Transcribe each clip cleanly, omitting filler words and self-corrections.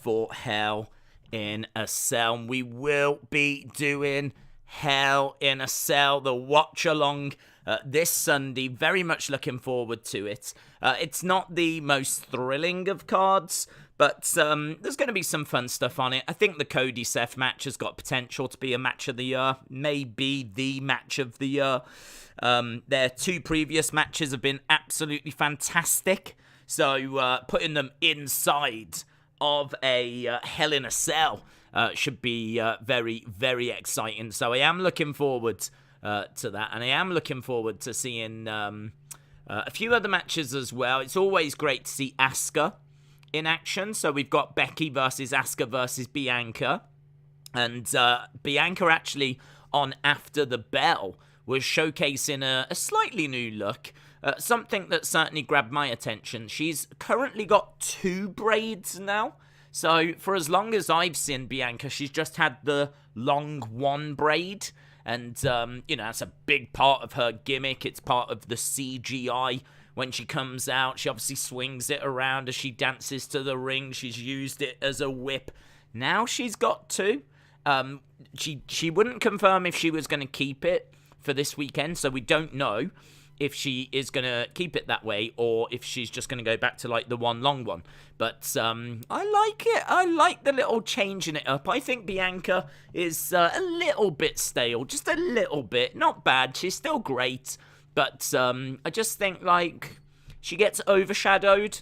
for Hell in a Cell. We will be doing Hell in a Cell, the watch along this Sunday. Very much looking forward to it. It's not the most thrilling of cards, but there's going to be some fun stuff on it. I think the Cody Seth match has got potential to be a match of the year, maybe the match of the year. Their two previous matches have been absolutely fantastic, so putting them inside of a Hell in a Cell should be very, very exciting. So I am looking forward to that, and I am looking forward to seeing a few other matches as well. It's always great to see Aska in action. So we've got Becky versus Aska versus Bianca, and Bianca actually on After the Bell was showcasing a slightly new look. Something that certainly grabbed my attention. She's currently got 2 braids now. So for as long as I've seen Bianca, she's just had the long one braid. And, that's a big part of her gimmick. It's part of the CGI. When she comes out, she obviously swings it around as she dances to the ring. She's used it as a whip. Now she's got 2. She wouldn't confirm if she was going to keep it for this weekend, so we don't know if she is going to keep it that way or if she's just going to go back to like the one long one. But I like it. I like the little changing it up. I think Bianca is a little bit stale, just a little bit. Not bad. She's still great, but I just think like she gets overshadowed.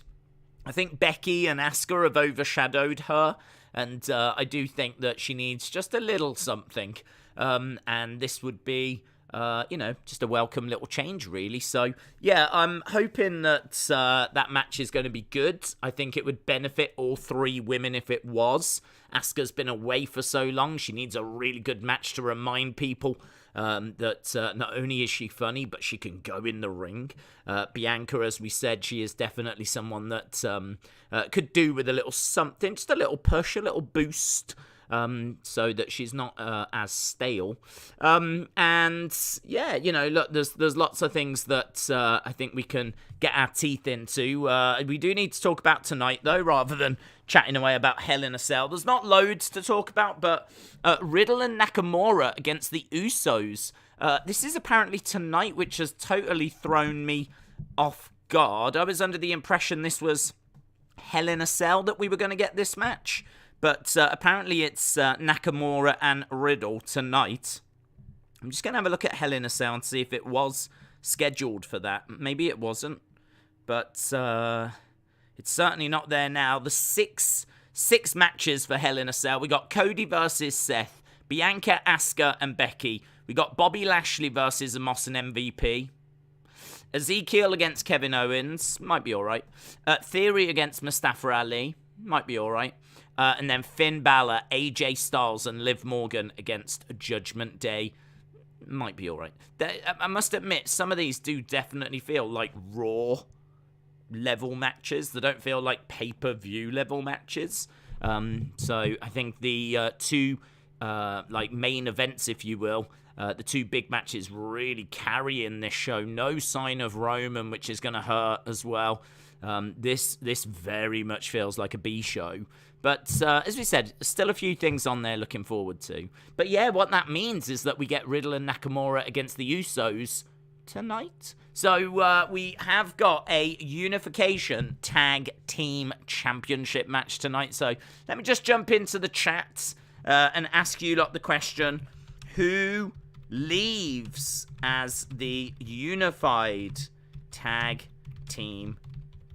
I think Becky and Aska have overshadowed her, and I do think that she needs just a little something. And this would be just a welcome little change, really. So, yeah, I'm hoping that that match is going to be good. I think it would benefit all 3 women if it was. Asuka's been away for so long. She needs a really good match to remind people that not only is she funny, but she can go in the ring. Bianca, as we said, she is definitely someone that could do with a little something, just a little push, a little boost. So that she's not as stale. And yeah, look, there's lots of things that I think we can get our teeth into. We do need to talk about tonight, though, rather than chatting away about Hell in a Cell. There's not loads to talk about, but Riddle and Nakamura against the Usos. This is apparently tonight, which has totally thrown me off guard. I was under the impression this was Hell in a Cell that we were going to get this match. But apparently it's Nakamura and Riddle tonight. I'm just going to have a look at Hell in a Cell and see if it was scheduled for that. Maybe it wasn't. But it's certainly not there now. The six matches for Hell in a Cell. We got Cody versus Seth. Bianca, Aska, and Becky. We got Bobby Lashley versus Amos and MVP. Ezekiel against Kevin Owens. Might be alright. Theory against Mustafa Ali. Might be alright. And then Finn Balor, AJ Styles, and Liv Morgan against Judgment Day. Might be alright. I must admit, some of these do definitely feel like Raw level matches. They don't feel like pay-per-view level matches. So I think the 2 main events, if you will, the 2 big matches really carrying this show. No sign of Roman, which is going to hurt as well. This very much feels like a B show. But as we said, still a few things on there looking forward to. But yeah, what that means is that we get Riddle and Nakamura against the Usos tonight. So we have got a Unification Tag Team Championship match tonight. So let me just jump into the chat and ask you lot the question. Who leaves as the Unified Tag Team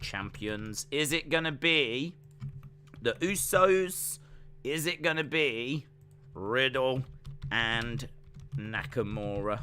Champions? Is it going to be the Usos? Is it going to be Riddle and Nakamura?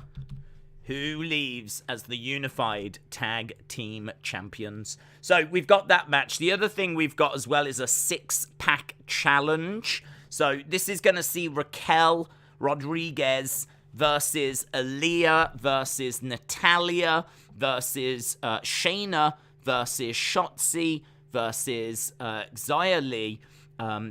Who leaves as the Unified Tag Team Champions? So we've got that match. The other thing we've got as well is a 6-pack challenge. So this is going to see Raquel Rodriguez versus Aaliyah versus Natalya versus Shayna versus Shotzi versus Xia Li.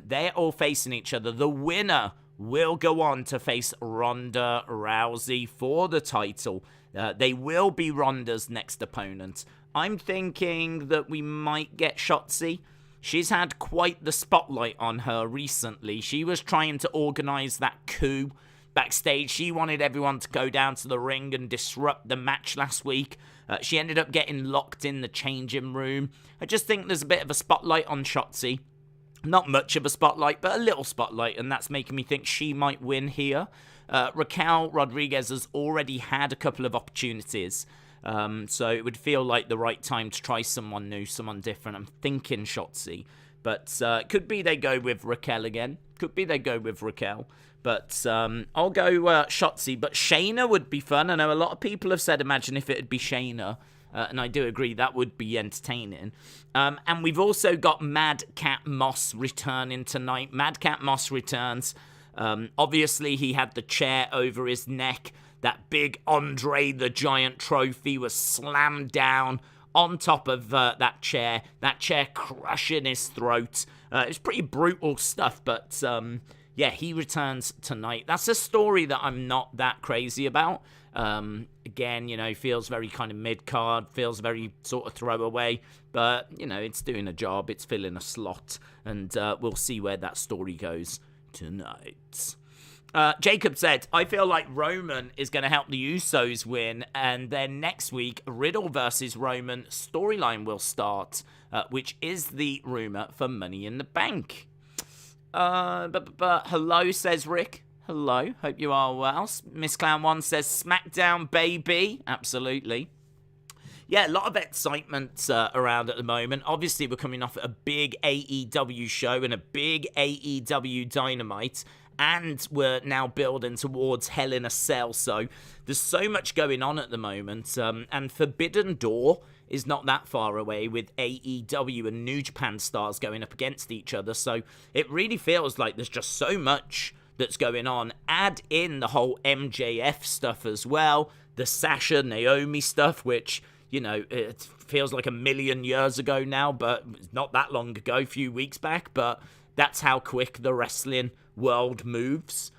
They're all facing each other. The winner will go on to face Ronda Rousey for the title. They will be Ronda's next opponent. I'm thinking that we might get Shotzi. she's had quite the spotlight on her recently. She was trying to organize that coup backstage. She wanted everyone to go down to the ring and disrupt the match last week. She ended up getting locked in the changing room. I just think there's a bit of a spotlight on Shotzi. Not much of a spotlight, but a little spotlight, and that's making me think she might win here. Raquel Rodriguez has already had a couple of opportunities, so it would feel like the right time to try someone new, someone different. I'm thinking Shotzi, but could be they go with Raquel again. Could be they go with Raquel. But I'll go Shotzi. But Shayna would be fun. I know a lot of people have said, imagine if it would be Shayna. And I do agree, that would be entertaining. And we've also got Mad Cat Moss returning tonight. Mad Cat Moss returns. Obviously, he had the chair over his neck. That big Andre the Giant trophy was slammed down on top of that chair. That chair crushing his throat. It was pretty brutal stuff, but... yeah, he returns tonight. That's a story that I'm not that crazy about. Again, you know, feels very kind of mid-card, feels very sort of throwaway. But, you know, it's doing a job, it's filling a slot. And we'll see where that story goes tonight. Jacob said, I feel like Roman is going to help the Usos win. And then next week, Riddle versus Roman storyline will start, which is the rumor for Money in the Bank. But hello, says Rick. Hello, hope you are well. Miss Clown 1 says SmackDown, baby. Absolutely. Yeah, a lot of excitement around at the moment. Obviously, we're coming off a big AEW show and a big AEW Dynamite. And we're now building towards Hell in a Cell. So there's so much going on at the moment. And Forbidden Door is not that far away, with AEW and New Japan stars going up against each other. So it really feels like there's just so much that's going on. Add in the whole MJF stuff as well, the Sasha Naomi stuff, which, you know, it feels like a million years ago now, but not that long ago, a few weeks back. But that's how quick the wrestling world moves.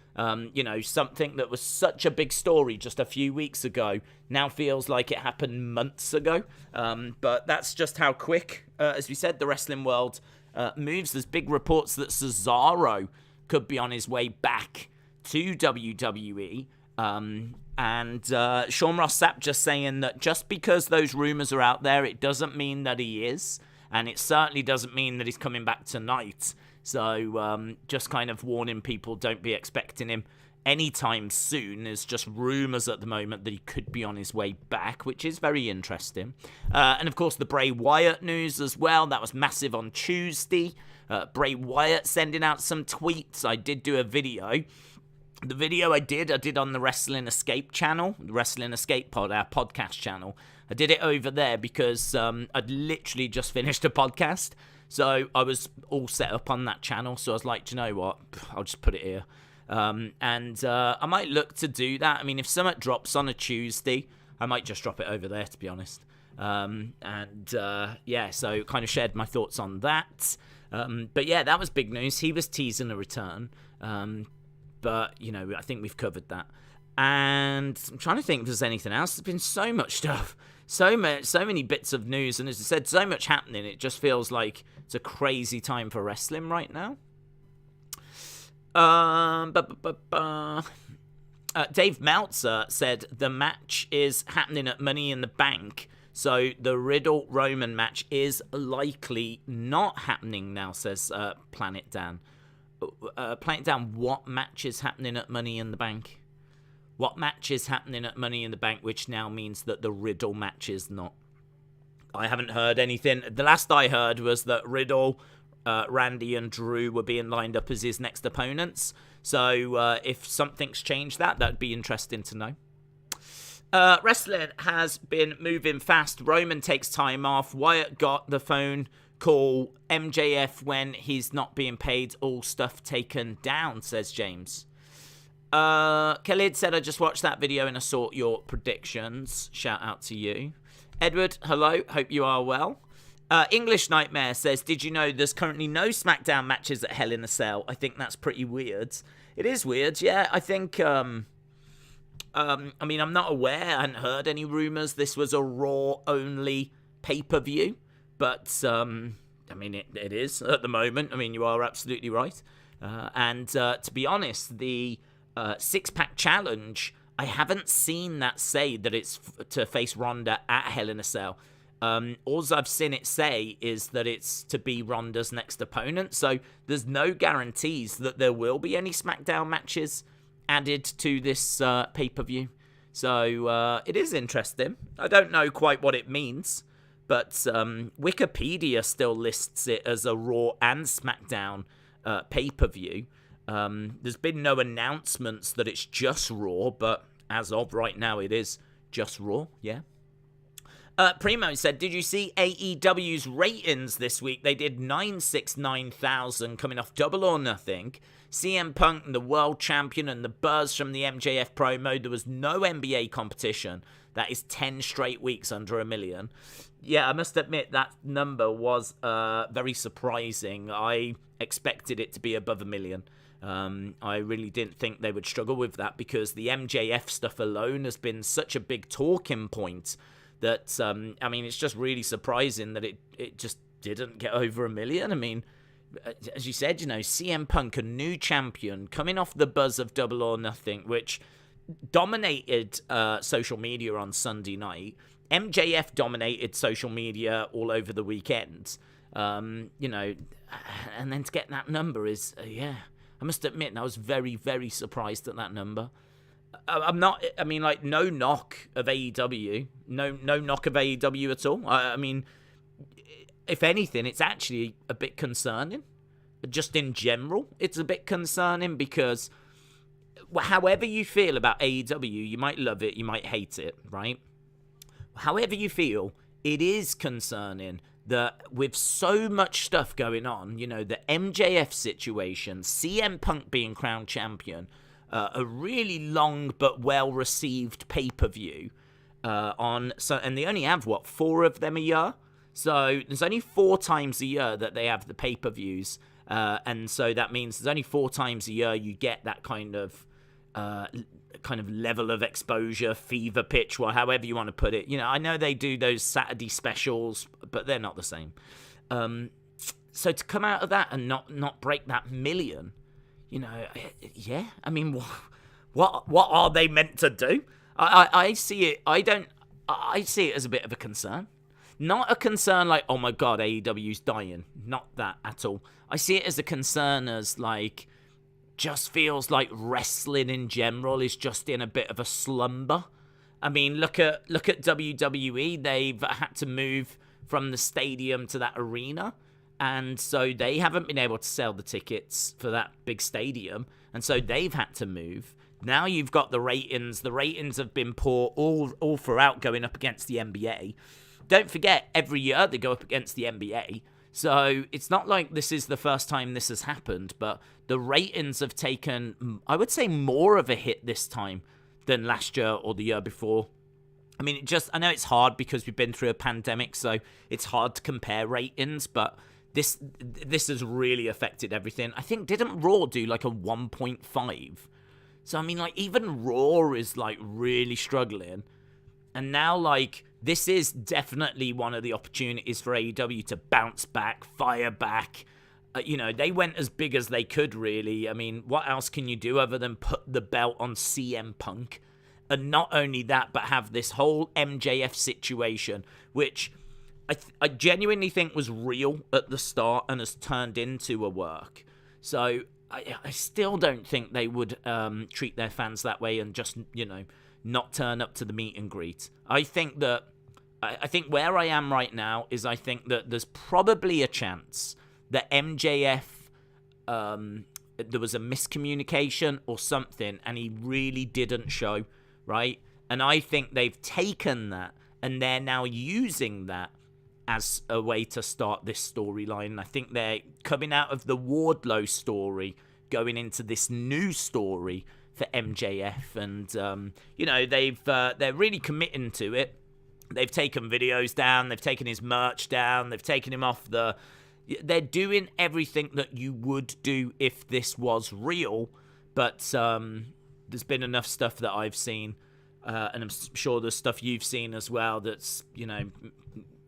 You know, something that was such a big story just a few weeks ago now feels like it happened months ago. But that's just how quick, as we said, the wrestling world moves. There's big reports that Cesaro could be on his way back to WWE. And Sean Ross Sapp just saying that just because those rumors are out there, it doesn't mean that he is. And it certainly doesn't mean that he's coming back tonight. So just kind of warning people, don't be expecting him anytime soon. There's just rumours at the moment that he could be on his way back, which is very interesting. And of course, the Bray Wyatt news as well. That was massive on Tuesday. Bray Wyatt sending out some tweets. I did do a video. The video I did on the Wrestling Escape channel, the Wrestling Escape Pod, our podcast channel. I did it over there because I'd literally just finished a podcast. So I was all set up on that channel. So I was like, do you know what? I'll just put it here. And I might look to do that. I mean, if something drops on a Tuesday, I might just drop it over there, to be honest. Yeah, so kind of shared my thoughts on that. But yeah, that was big news. He was teasing a return. But, you know, I think we've covered that. And I'm trying to think if there's anything else. There's been so much stuff. So many bits of news, and as I said, so much happening. It just feels like it's a crazy time for wrestling right now. Dave Meltzer said the match is happening at Money in the Bank, so the Riddle Roman match is likely not happening now, says Planet Dan. Planet Dan, what match is happening at Money in the Bank? What match is happening at Money in the Bank, which now means that the Riddle match is not? I haven't heard anything. The last I heard was that Riddle, Randy and Drew were being lined up as his next opponents. So if something's changed that'd be interesting to know. Wrestling has been moving fast. Roman takes time off. Wyatt got the phone call. MJF when he's not being paid. All stuff taken down, says James. Khalid said, I just watched that video and I saw your predictions. Shout out to you. Edward, hello. Hope you are well. English Nightmare says, did you know there's currently no SmackDown matches at Hell in a Cell? I think that's pretty weird. It is weird, yeah. I think, I mean, I'm not aware. I hadn't heard any rumors. This was a Raw-only pay-per-view. But I mean, it is at the moment. I mean, you are absolutely right. And to be honest, the six-pack challenge, I haven't seen that say that it's to face Ronda at Hell in a Cell. All I've seen it say is that it's to be Ronda's next opponent. So there's no guarantees that there will be any SmackDown matches added to this pay-per-view. So it is interesting. I don't know quite what it means, but Wikipedia still lists it as a Raw and SmackDown pay-per-view. There's been no announcements that it's just Raw, but as of right now, it is just Raw, yeah. Primo said, did you see AEW's ratings this week? They did 969,000 coming off Double or Nothing. CM Punk and the world champion and the buzz from the MJF promo. There was no NBA competition. That is 10 straight weeks under 1 million. Yeah, I must admit that number was very surprising. I expected it to be above 1 million. I really didn't think they would struggle with that because the MJF stuff alone has been such a big talking point that, I mean, it's just really surprising that it just didn't get over 1 million. I mean, as you said, you know, CM Punk, a new champion, coming off the buzz of Double or Nothing, which dominated social media on Sunday night. MJF dominated social media all over the weekend. You know, and then to get that number is, yeah, I must admit, I was very, very surprised at that number. I'm not, I mean, like, no knock of AEW. No knock of AEW at all. I mean, if anything, it's actually a bit concerning. Just in general, it's a bit concerning because however you feel about AEW, you might love it, you might hate it, right? However you feel, it is concerning that with so much stuff going on, you know, the MJF situation, CM Punk being crowned champion, a really long but well-received pay-per-view and they only have, 4 of them a year? So there's only 4 times a year that they have the pay-per-views, and so that means there's only 4 times a year you get that kind of level of exposure, fever pitch, or however you want to put it. You know, I know they do those Saturday specials, but they're not the same. So to come out of that and not break that 1 million, you know, yeah. I mean, what are they meant to do? I see it. I see it as a bit of a concern. Not a concern like, oh my god, AEW's dying. Not that at all. I see it as a concern as like, just feels like wrestling in general is just in a bit of a slumber. I mean, look at WWE. They've had to move from the stadium to that arena, and so they haven't been able to sell the tickets for that big stadium, and so they've had to move. Now you've got the ratings. The ratings have been poor all throughout, going up against the NBA. Don't forget, every year they go up against the NBA. So it's not like this is the first time this has happened, but the ratings have taken, I would say, more of a hit this time than last year or the year before. I mean, I know it's hard because we've been through a pandemic, so it's hard to compare ratings, but this has really affected everything. I think, didn't Raw do like a 1.5? So, I mean, like, even Raw is, like, really struggling. And now, like, this is definitely one of the opportunities for AEW to bounce back, fire back. You know, they went as big as they could, really. I mean, what else can you do other than put the belt on CM Punk? And not only that, but have this whole MJF situation, which I genuinely think was real at the start and has turned into a work. So I still don't think they would treat their fans that way and just, you know, not turn up to the meet and greet. I think where I am right now is I think that there's probably a chance that MJF, there was a miscommunication or something, and he really didn't show, right? And I think they've taken that, and they're now using that as a way to start this storyline. I think they're coming out of the Wardlow story, going into this new story for MJF, and you know, they're really committing to it. They've taken videos down, they've taken his merch down, they've taken him off the... They're doing everything that you would do if this was real, but there's been enough stuff that I've seen, and I'm sure there's stuff you've seen as well that's, you know,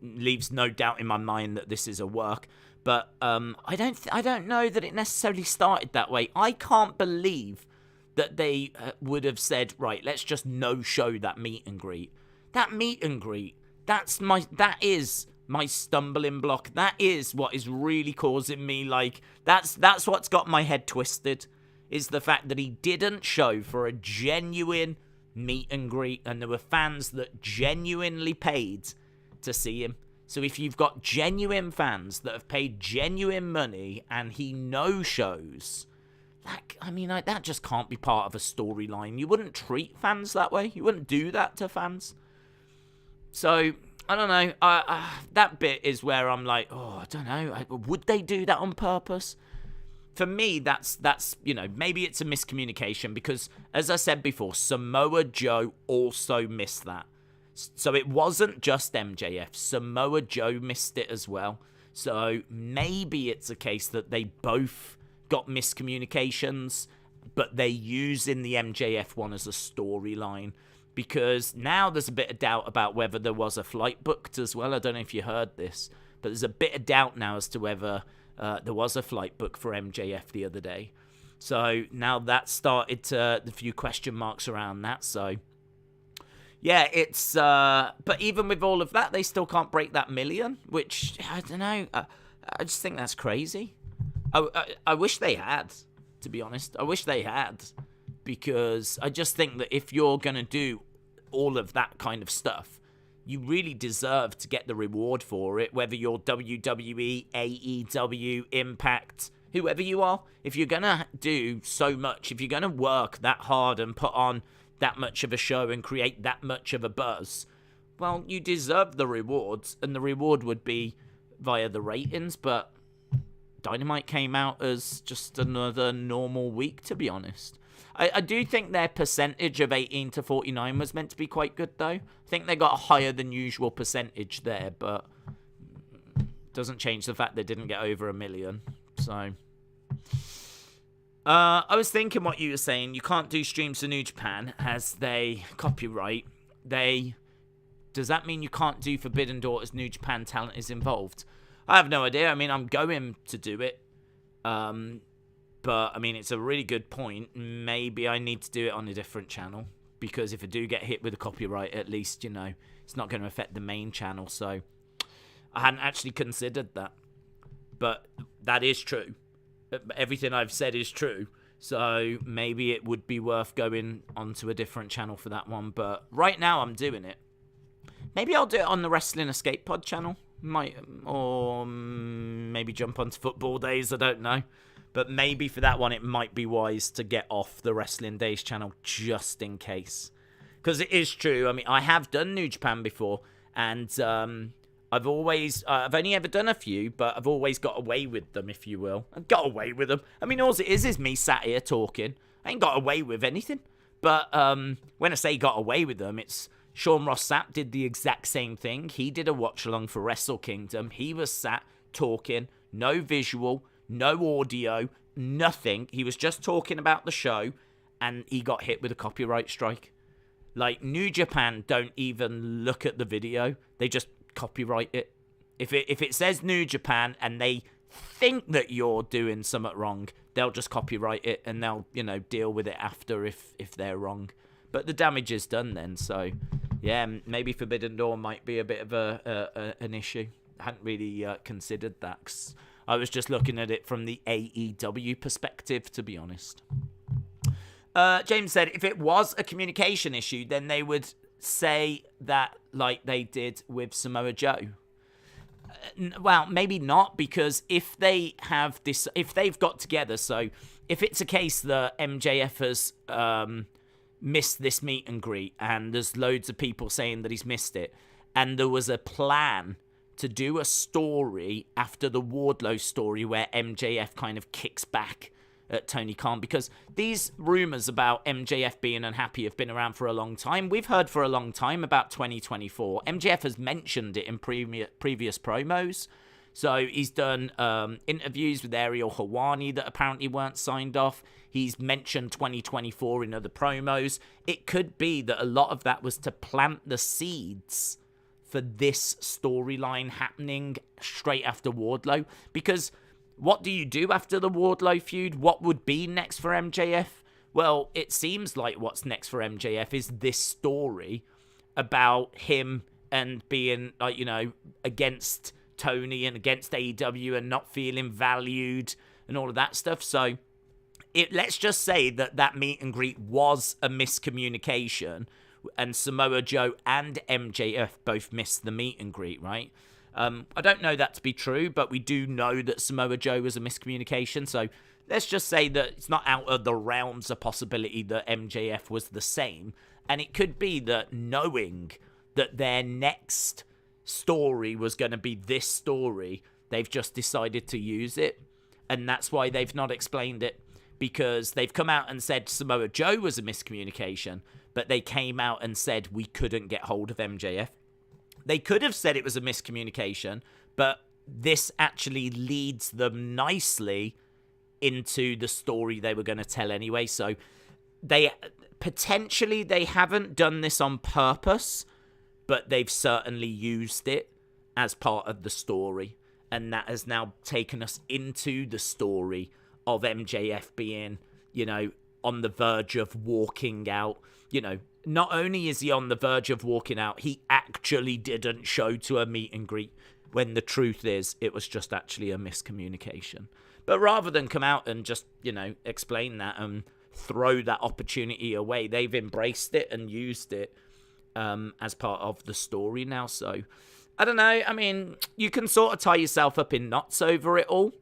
leaves no doubt in my mind that this is a work. But I don't know that it necessarily started that way. I can't believe that they would have said, right, let's just no-show that meet and greet. That meet and greet, that is my stumbling block. That is what is really causing me, like, that's what's got my head twisted, is the fact that he didn't show for a genuine meet and greet, and there were fans that genuinely paid to see him. So if you've got genuine fans that have paid genuine money and he no-shows, that just can't be part of a storyline. You wouldn't treat fans that way. You wouldn't do that to fans. So, I don't know. That bit is where I'm like, I don't know. Would they do that on purpose? For me, that's maybe it's a miscommunication because, as I said before, Samoa Joe also missed that. So it wasn't just MJF. Samoa Joe missed it as well. So maybe it's a case that they both got miscommunications, but they're using the MJF one as a storyline. Because now there's a bit of doubt about whether there was a flight booked as well. I don't know if you heard this, but there's a bit of doubt now as to whether there was a flight booked for MJF the other day. So now that started the few question marks around that. So yeah, it's but even with all of that, they still can't break that million, which I don't know. I just think that's crazy. I wish they had, to be honest. I wish they had, because I just think that if you're gonna do all of that kind of stuff, you really deserve to get the reward for it, whether you're WWE, AEW, Impact, whoever you are. If you're gonna do so much, if you're gonna work that hard and put on that much of a show and create that much of a buzz, well, you deserve the rewards, and the reward would be via the ratings. But Dynamite came out as just another normal week, to be honest. I do think their percentage of 18 to 49 was meant to be quite good, though. I think they got a higher than usual percentage there, but doesn't change the fact they didn't get over 1 million. So I was thinking what you were saying. You can't do streams for New Japan as they copyright. Does that mean you can't do Forbidden Door as New Japan talent is involved? I have no idea. I mean, I'm going to do it. But, I mean, it's a really good point. Maybe I need to do it on a different channel. Because if I do get hit with a copyright, at least, it's not going to affect the main channel. So, I hadn't actually considered that. But that is true. Everything I've said is true. So, maybe it would be worth going onto a different channel for that one. But right now, I'm doing it. Maybe I'll do it on the Wrestling Escape Pod channel. Or maybe jump onto Football Days. I don't know. But maybe for that one, it might be wise to get off the Wrestling Days channel just in case. Because it is true. I mean, I have done New Japan before. And I've only ever done a few, but I've always got away with them, if you will. I've got away with them. I mean, all it is me sat here talking. I ain't got away with anything. But when I say got away with them, it's Sean Ross Sapp did the exact same thing. He did a watch-along for Wrestle Kingdom. He was sat talking, no visual, no audio, nothing. He was just talking about the show, and he got hit with a copyright strike. Like, New Japan don't even look at the video. They just copyright it. If it says New Japan and they think that you're doing something wrong, they'll just copyright it, and they'll, deal with it after if they're wrong. But the damage is done then, so yeah, maybe Forbidden Door might be a bit of an issue. I hadn't really considered that, 'cause I was just looking at it from the AEW perspective, to be honest. James said, if it was a communication issue, then they would say that like they did with Samoa Joe. Well, maybe not, because if they've got together, so if it's a case that MJF has missed this meet and greet, and there's loads of people saying that he's missed it, and there was a plan to do a story after the Wardlow story where MJF kind of kicks back at Tony Khan, because these rumours about MJF being unhappy have been around for a long time. We've heard for a long time about 2024. MJF has mentioned it in previous promos. So he's done interviews with Ariel Helwani that apparently weren't signed off. He's mentioned 2024 in other promos. It could be that a lot of that was to plant the seeds for this storyline happening straight after Wardlow. Because what do you do after the Wardlow feud? What would be next for MJF? Well, it seems like what's next for MJF is this story about him and being, like, you know, against Tony and against AEW and not feeling valued and all of that stuff. So let's just say that meet and greet was a miscommunication, and Samoa Joe and MJF both missed the meet and greet, right? I don't know that to be true, but we do know that Samoa Joe was a miscommunication, so let's just say that it's not out of the realms of possibility that MJF was the same. And it could be that, knowing that their next story was going to be this story, they've just decided to use it. And that's why they've not explained it, because they've come out and said Samoa Joe was a miscommunication, but they came out and said we couldn't get hold of MJF. They could have said it was a miscommunication, but this actually leads them nicely into the story they were going to tell anyway. So they haven't done this on purpose, but they've certainly used it as part of the story. And that has now taken us into the story of MJF being, you know, on the verge of walking out. You know, not only is he on the verge of walking out, he actually didn't show to a meet and greet, when the truth is it was just actually a miscommunication. But rather than come out and just, you know, explain that and throw that opportunity away, they've embraced it and used it as part of the story now. So, I don't know. I mean, you can sort of tie yourself up in knots over it all,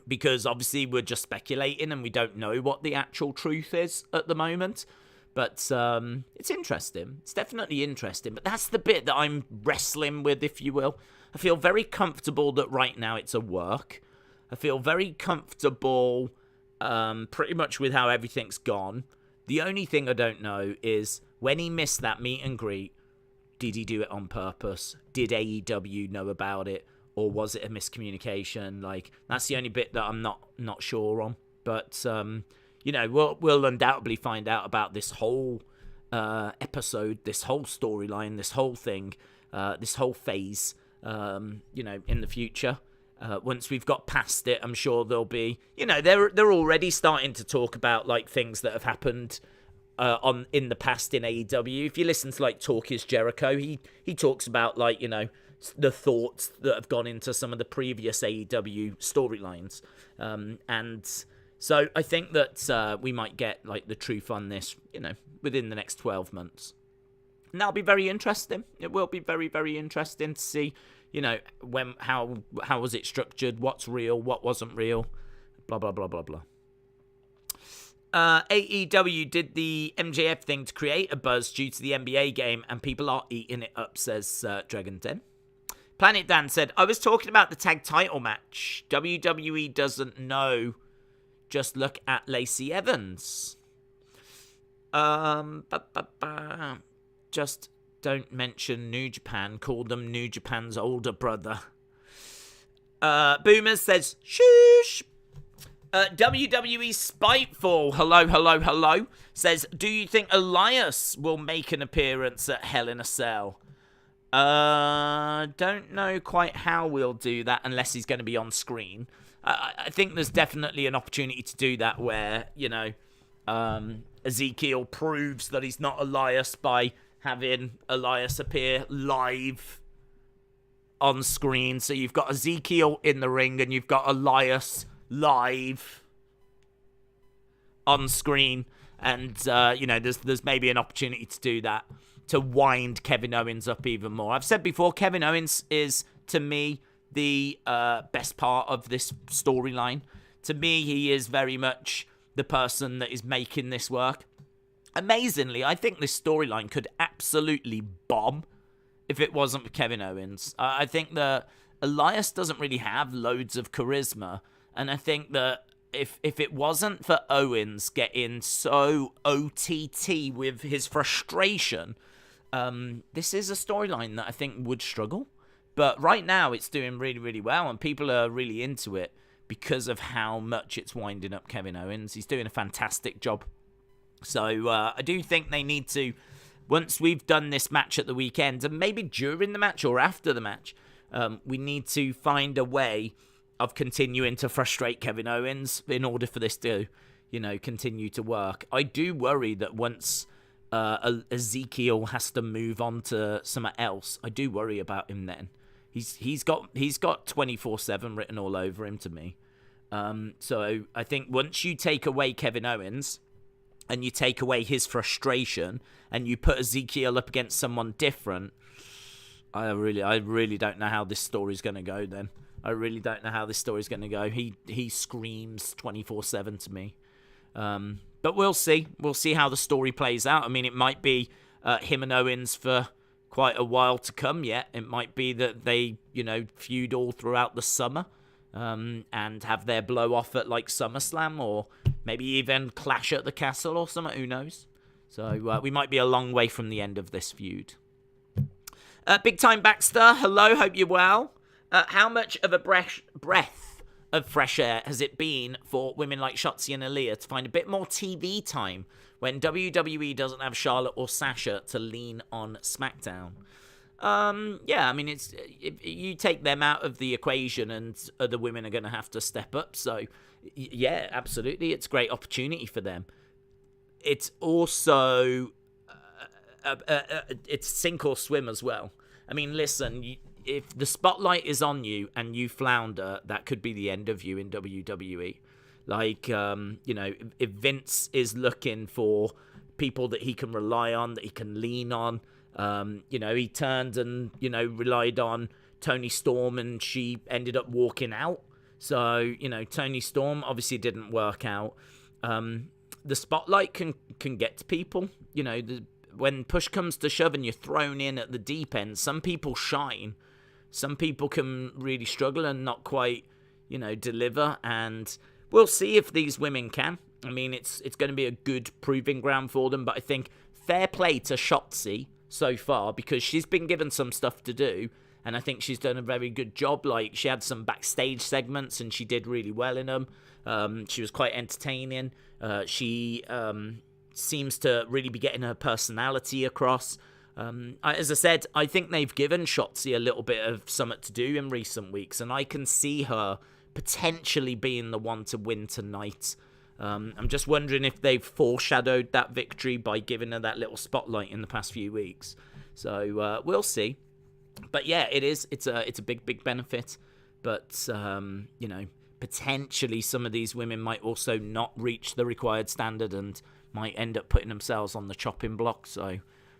because obviously we're just speculating and we don't know what the actual truth is at the moment. But it's interesting. It's definitely interesting. But that's the bit that I'm wrestling with, if you will. I feel very comfortable that right now it's a work. I feel very comfortable pretty much with how everything's gone. The only thing I don't know is, when he missed that meet and greet, did he do it on purpose? Did AEW know about it? Or was it a miscommunication? Like, that's the only bit that I'm not sure on. But, you know, we'll undoubtedly find out about this whole episode, this whole storyline, this whole thing, this whole phase, you know, in the future. Once we've got past it, I'm sure there'll be, you know, they're already starting to talk about, like, things that have happened in the past in AEW. If you listen to, like, Talk Is Jericho, he talks about, like, you know, the thoughts that have gone into some of the previous AEW storylines. And so I think that we might get, like, the truth on this, you know, within the next 12 months. And that'll be very interesting. It will be very, very interesting to see, you know, how was it structured, what's real, what wasn't real, blah, blah, blah, blah, blah. AEW did the MJF thing to create a buzz due to the NBA game, and people are eating it up, says Dragon Den. Planet Dan said, I was talking about the tag title match. WWE doesn't know. Just look at Lacey Evans. Just don't mention New Japan. Call them New Japan's older brother. Boomer says, shoosh. WWE Spiteful, hello, says, do you think Elias will make an appearance at Hell in a Cell? Don't know quite how we'll do that unless he's going to be on screen. I think there's definitely an opportunity to do that where, you know, Ezekiel proves that he's not Elias by having Elias appear live on screen. So you've got Ezekiel in the ring and you've got Elias live on screen. And, you know, there's maybe an opportunity to do that, to wind Kevin Owens up even more. I've said before, Kevin Owens is, to me, the best part of this storyline. To me, he is very much the person that is making this work. Amazingly, I think this storyline could absolutely bomb if it wasn't for Kevin Owens. I think that Elias doesn't really have loads of charisma, and I think that if it wasn't for Owens getting so OTT with his frustration, this is a storyline that I think would struggle. But right now, it's doing really, really well, and people are really into it because of how much it's winding up Kevin Owens. He's doing a fantastic job. So I do think they need to once we've done this match at the weekend, and maybe during the match or after the match, we need to find a way of continuing to frustrate Kevin Owens in order for this to, continue to work. I do worry that once Ezekiel has to move on to something else, I do worry about him then. He's got 24/7 written all over him to me. So I think once you take away Kevin Owens and you take away his frustration and you put Ezekiel up against someone different, I really don't know how this story's going to go then. I really don't know how this story's going to go. He screams 24/7 to me. But we'll see. We'll see how the story plays out. I mean, it might be him and Owens for quite a while to come yet. It might be that they, feud all throughout the summer and have their blow off at like SummerSlam, or maybe even Clash at the Castle or something. Who knows? So we might be a long way from the end of this feud. Big Time Baxter, hello, hope you're well. How much of a breath of fresh air has it been for women like Shotzi and Aaliyah to find a bit more TV time when WWE doesn't have Charlotte or Sasha to lean on SmackDown? Yeah, I mean, it's if you take them out of the equation and other women are going to have to step up. So, yeah, absolutely. It's a great opportunity for them. It's also, it's sink or swim as well. I mean, listen, if the spotlight is on you and you flounder, that could be the end of you in WWE. Like, if Vince is looking for people that he can rely on, that he can lean on, he turned and, relied on Toni Storm and she ended up walking out. So, Toni Storm obviously didn't work out. The spotlight can get to people. When push comes to shove and you're thrown in at the deep end, some people shine. Some people can really struggle and not quite, deliver. And we'll see if these women can. I mean, it's going to be a good proving ground for them. But I think fair play to Shotzi so far, because she's been given some stuff to do. And I think she's done a very good job. Like, she had some backstage segments and she did really well in them. She was quite entertaining. She seems to really be getting her personality across. As I said, I think they've given Shotzi a little bit of something to do in recent weeks, and I can see her potentially being the one to win tonight. I'm just wondering if they've foreshadowed that victory by giving her that little spotlight in the past few weeks. So we'll see. But yeah, it's a big benefit. But potentially some of these women might also not reach the required standard and might end up putting themselves on the chopping block. So,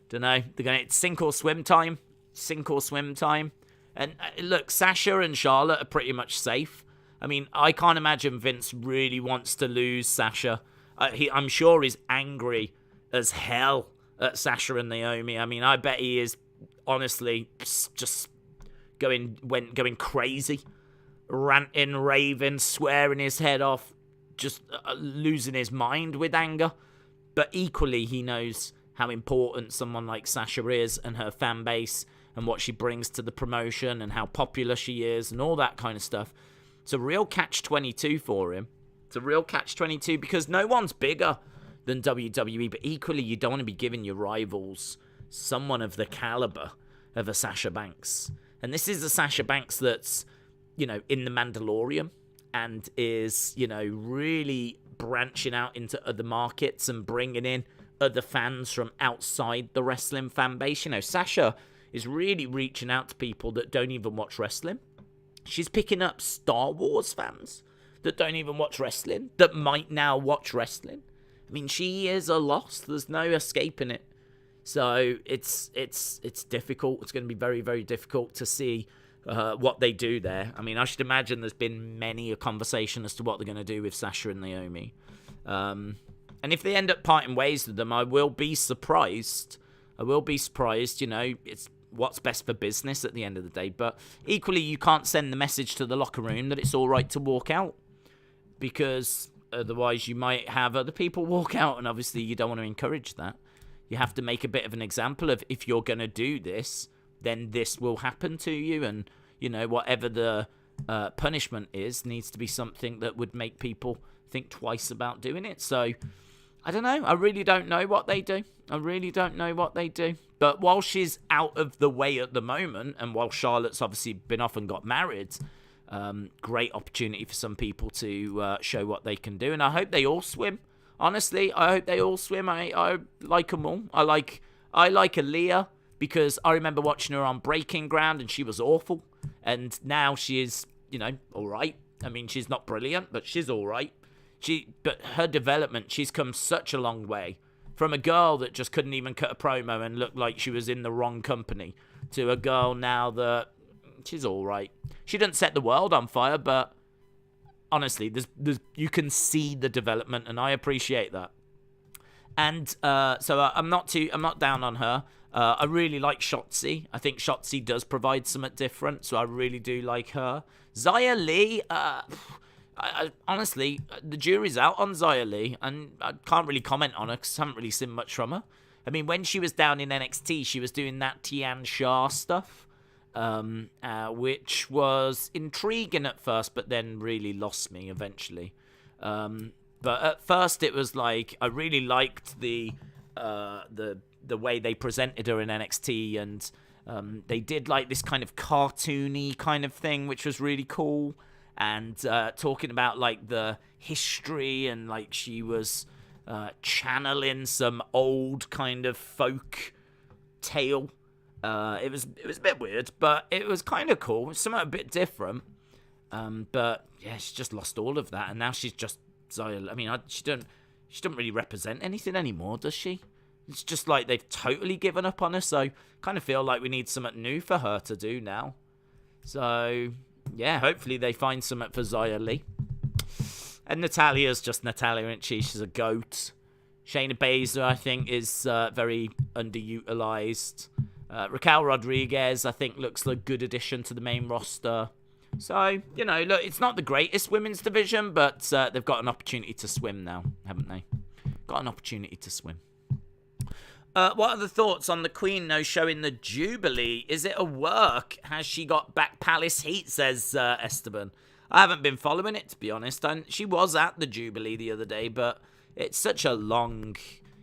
don't know. They're going to sink or swim time. Sink or swim time. And look, Sasha and Charlotte are pretty much safe. I mean, I can't imagine Vince really wants to lose Sasha. I'm sure he's angry as hell at Sasha and Naomi. I mean, I bet he is honestly just going crazy. Ranting, raving, swearing his head off. Just losing his mind with anger. But equally, he knows how important someone like Sasha is and her fan base and what she brings to the promotion and how popular she is and all that kind of stuff. It's a real catch-22 for him. It's a real catch-22 because no one's bigger than WWE, but equally, you don't want to be giving your rivals someone of the caliber of a Sasha Banks. And this is a Sasha Banks that's, in the Mandalorian and is, really branching out into other markets and bringing in other fans from outside the wrestling fan base. Sasha is really reaching out to people that don't even watch wrestling. She's picking up Star Wars fans that don't even watch wrestling, that might now watch wrestling. I mean, she is a loss. There's no escaping it. So it's difficult. It's going to be very, very difficult to see what they do there. I mean, I should imagine there's been many a conversation as to what they're going to do with Sasha and Naomi. And if they end up parting ways with them, I will be surprised. It's what's best for business at the end of the day. But equally, you can't send the message to the locker room that it's all right to walk out, because otherwise you might have other people walk out, and obviously you don't want to encourage that. You have to make a bit of an example of, if you're going to do this, then this will happen to you, and whatever the punishment is needs to be something that would make people think twice about doing it. So I don't know. I really don't know what they do. I really don't know what they do. But while she's out of the way at the moment, and while Charlotte's obviously been off and got married, great opportunity for some people to show what they can do. And I hope they all swim. Honestly, I hope they all swim. I like them all. I like Aaliyah because I remember watching her on Breaking Ground and she was awful. And now she is, all right. I mean, she's not brilliant, but she's all right. But her development, she's come such a long way. From a girl that just couldn't even cut a promo and looked like she was in the wrong company to a girl now that she's all right. She didn't set the world on fire, but honestly, you can see the development, and I appreciate that. And so I'm not down on her. I really like Shotzi. I think Shotzi does provide something different, so I really do like her. Xia Li, honestly, the jury's out on Xia Li, and I can't really comment on her because I haven't really seen much from her. I mean, when she was down in NXT, she was doing that Tian Sha stuff, which was intriguing at first, but then really lost me eventually. But at first, it was like I really liked the way they presented her in NXT, and they did like this kind of cartoony kind of thing, which was really cool. And talking about like the history, and like she was channeling some old kind of folk tale. It was a bit weird, but it was kind of cool. It's something a bit different. But yeah, she just lost all of that, and now she's just Xia. I mean, she doesn't really represent anything anymore, does she? It's just like they've totally given up on her. So kind of feel like we need something new for her to do now. So yeah, hopefully they find something for Xia Li. And Natalya's just Natalya, isn't she? She's a goat. Shayna Baszler, I think, is very underutilized. Raquel Rodriguez, I think, looks like a good addition to the main roster. So, look, it's not the greatest women's division, but they've got an opportunity to swim now, haven't they? Got an opportunity to swim. What are the thoughts on the Queen no show in the Jubilee? Is it a work? Has she got back palace heat, says Esteban. I haven't been following it, to be honest. And she was at the Jubilee the other day, but it's such a long...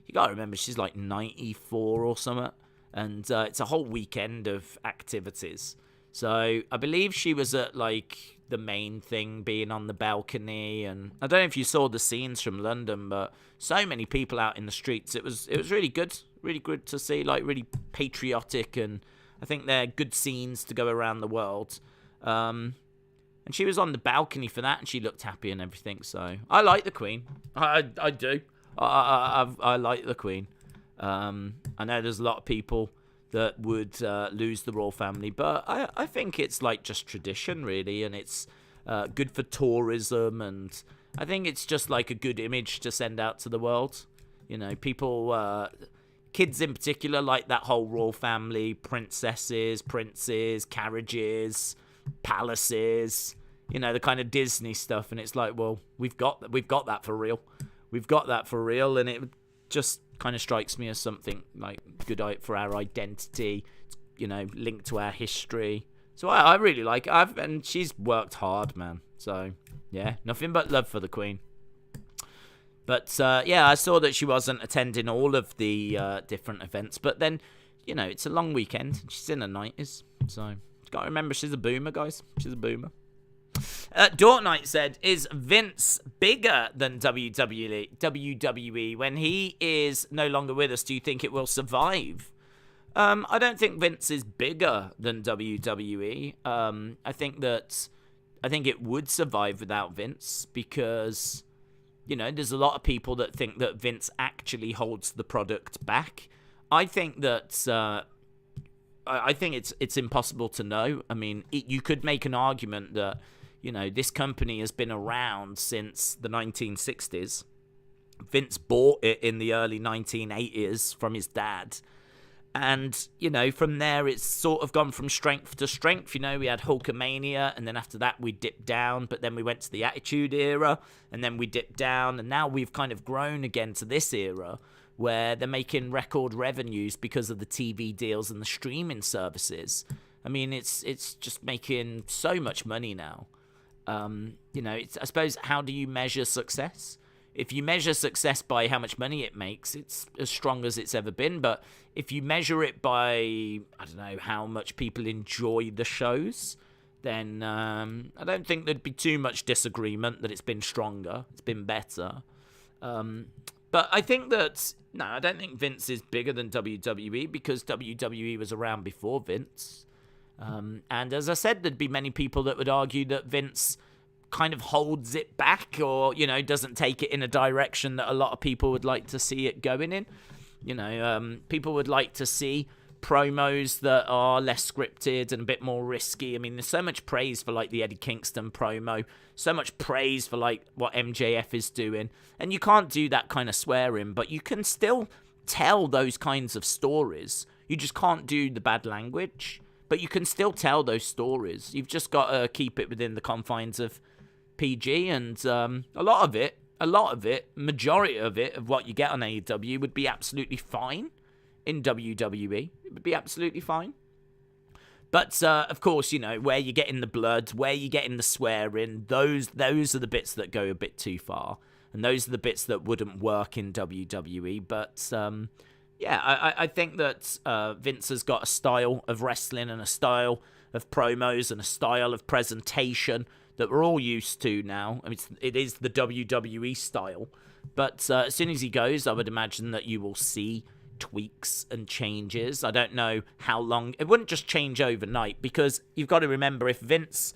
You got to remember, she's like 94 or something. And it's a whole weekend of activities. So I believe she was at like the main thing, being on the balcony. And I don't know if you saw the scenes from London, but so many people out in the streets. It was really good. Really good to see, like really patriotic, and I think they're good scenes to go around the world. And she was on the balcony for that, and she looked happy and everything. So I like the Queen. I do. I like the Queen. I know there's a lot of people that would lose the royal family, but I think it's like just tradition, really, and it's good for tourism, and I think it's just like a good image to send out to the world. People... Kids in particular like that whole royal family, princesses, princes, carriages, palaces, the kind of Disney stuff. And it's like, well, we've got that for real. We've got that for real. And it just kind of strikes me as something like good for our identity, linked to our history. So I really like it. And she's worked hard, man. So yeah, nothing but love for the Queen. But, yeah, I saw that she wasn't attending all of the different events. But then, it's a long weekend. She's in her 90s. So, you've got to remember, she's a boomer, guys. She's a boomer. Dort Knight said, is Vince bigger than WWE? When he is no longer with us, do you think it will survive? I don't think Vince is bigger than WWE. I think it would survive without Vince because... there's a lot of people that think that Vince actually holds the product back. I think that I think it's impossible to know. I mean, you could make an argument that this company has been around since the 1960s. Vince bought it in the early 1980s from his dad. And, from there, it's sort of gone from strength to strength. We had Hulkamania, and then after that, we dipped down. But then we went to the Attitude Era, and then we dipped down. And now we've kind of grown again to this era where they're making record revenues because of the TV deals and the streaming services. I mean, it's just making so much money now. I suppose, how do you measure success? if you measure success by how much money it makes, it's as strong as it's ever been. But if you measure it by, I don't know, how much people enjoy the shows, then I don't think there'd be too much disagreement that it's been stronger, it's been better. But I think that, no, I don't think Vince is bigger than WWE because WWE was around before Vince. And as I said, there'd be many people that would argue that Vince kind of holds it back or, you know, doesn't take it in a direction that a lot of people would like to see it going in. You know, people would like to see promos that are less scripted and a bit more risky. I mean, there's so much praise for, like, the Eddie Kingston promo, so much praise for, like, what MJF is doing, and you can't do that kind of swearing, but you can still tell those kinds of stories. You just can't do the bad language, but you can still tell those stories. You've just got to keep it within the confines of PG, and a lot of it, majority of it, of what you get on AEW would be absolutely fine in WWE. It would be absolutely fine. But, of course, you know, where you're getting the blood, where you're getting the swearing, those are the bits that go a bit too far. And those are the bits that wouldn't work in WWE. But, yeah, I think that Vince has got a style of wrestling and a style of promos and a style of presentation that we're all used to now. I mean, it is the WWE style. But as soon as he goes, I would imagine that you will see tweaks and changes. I don't know how long. It wouldn't just change overnight, because you've got to remember, if Vince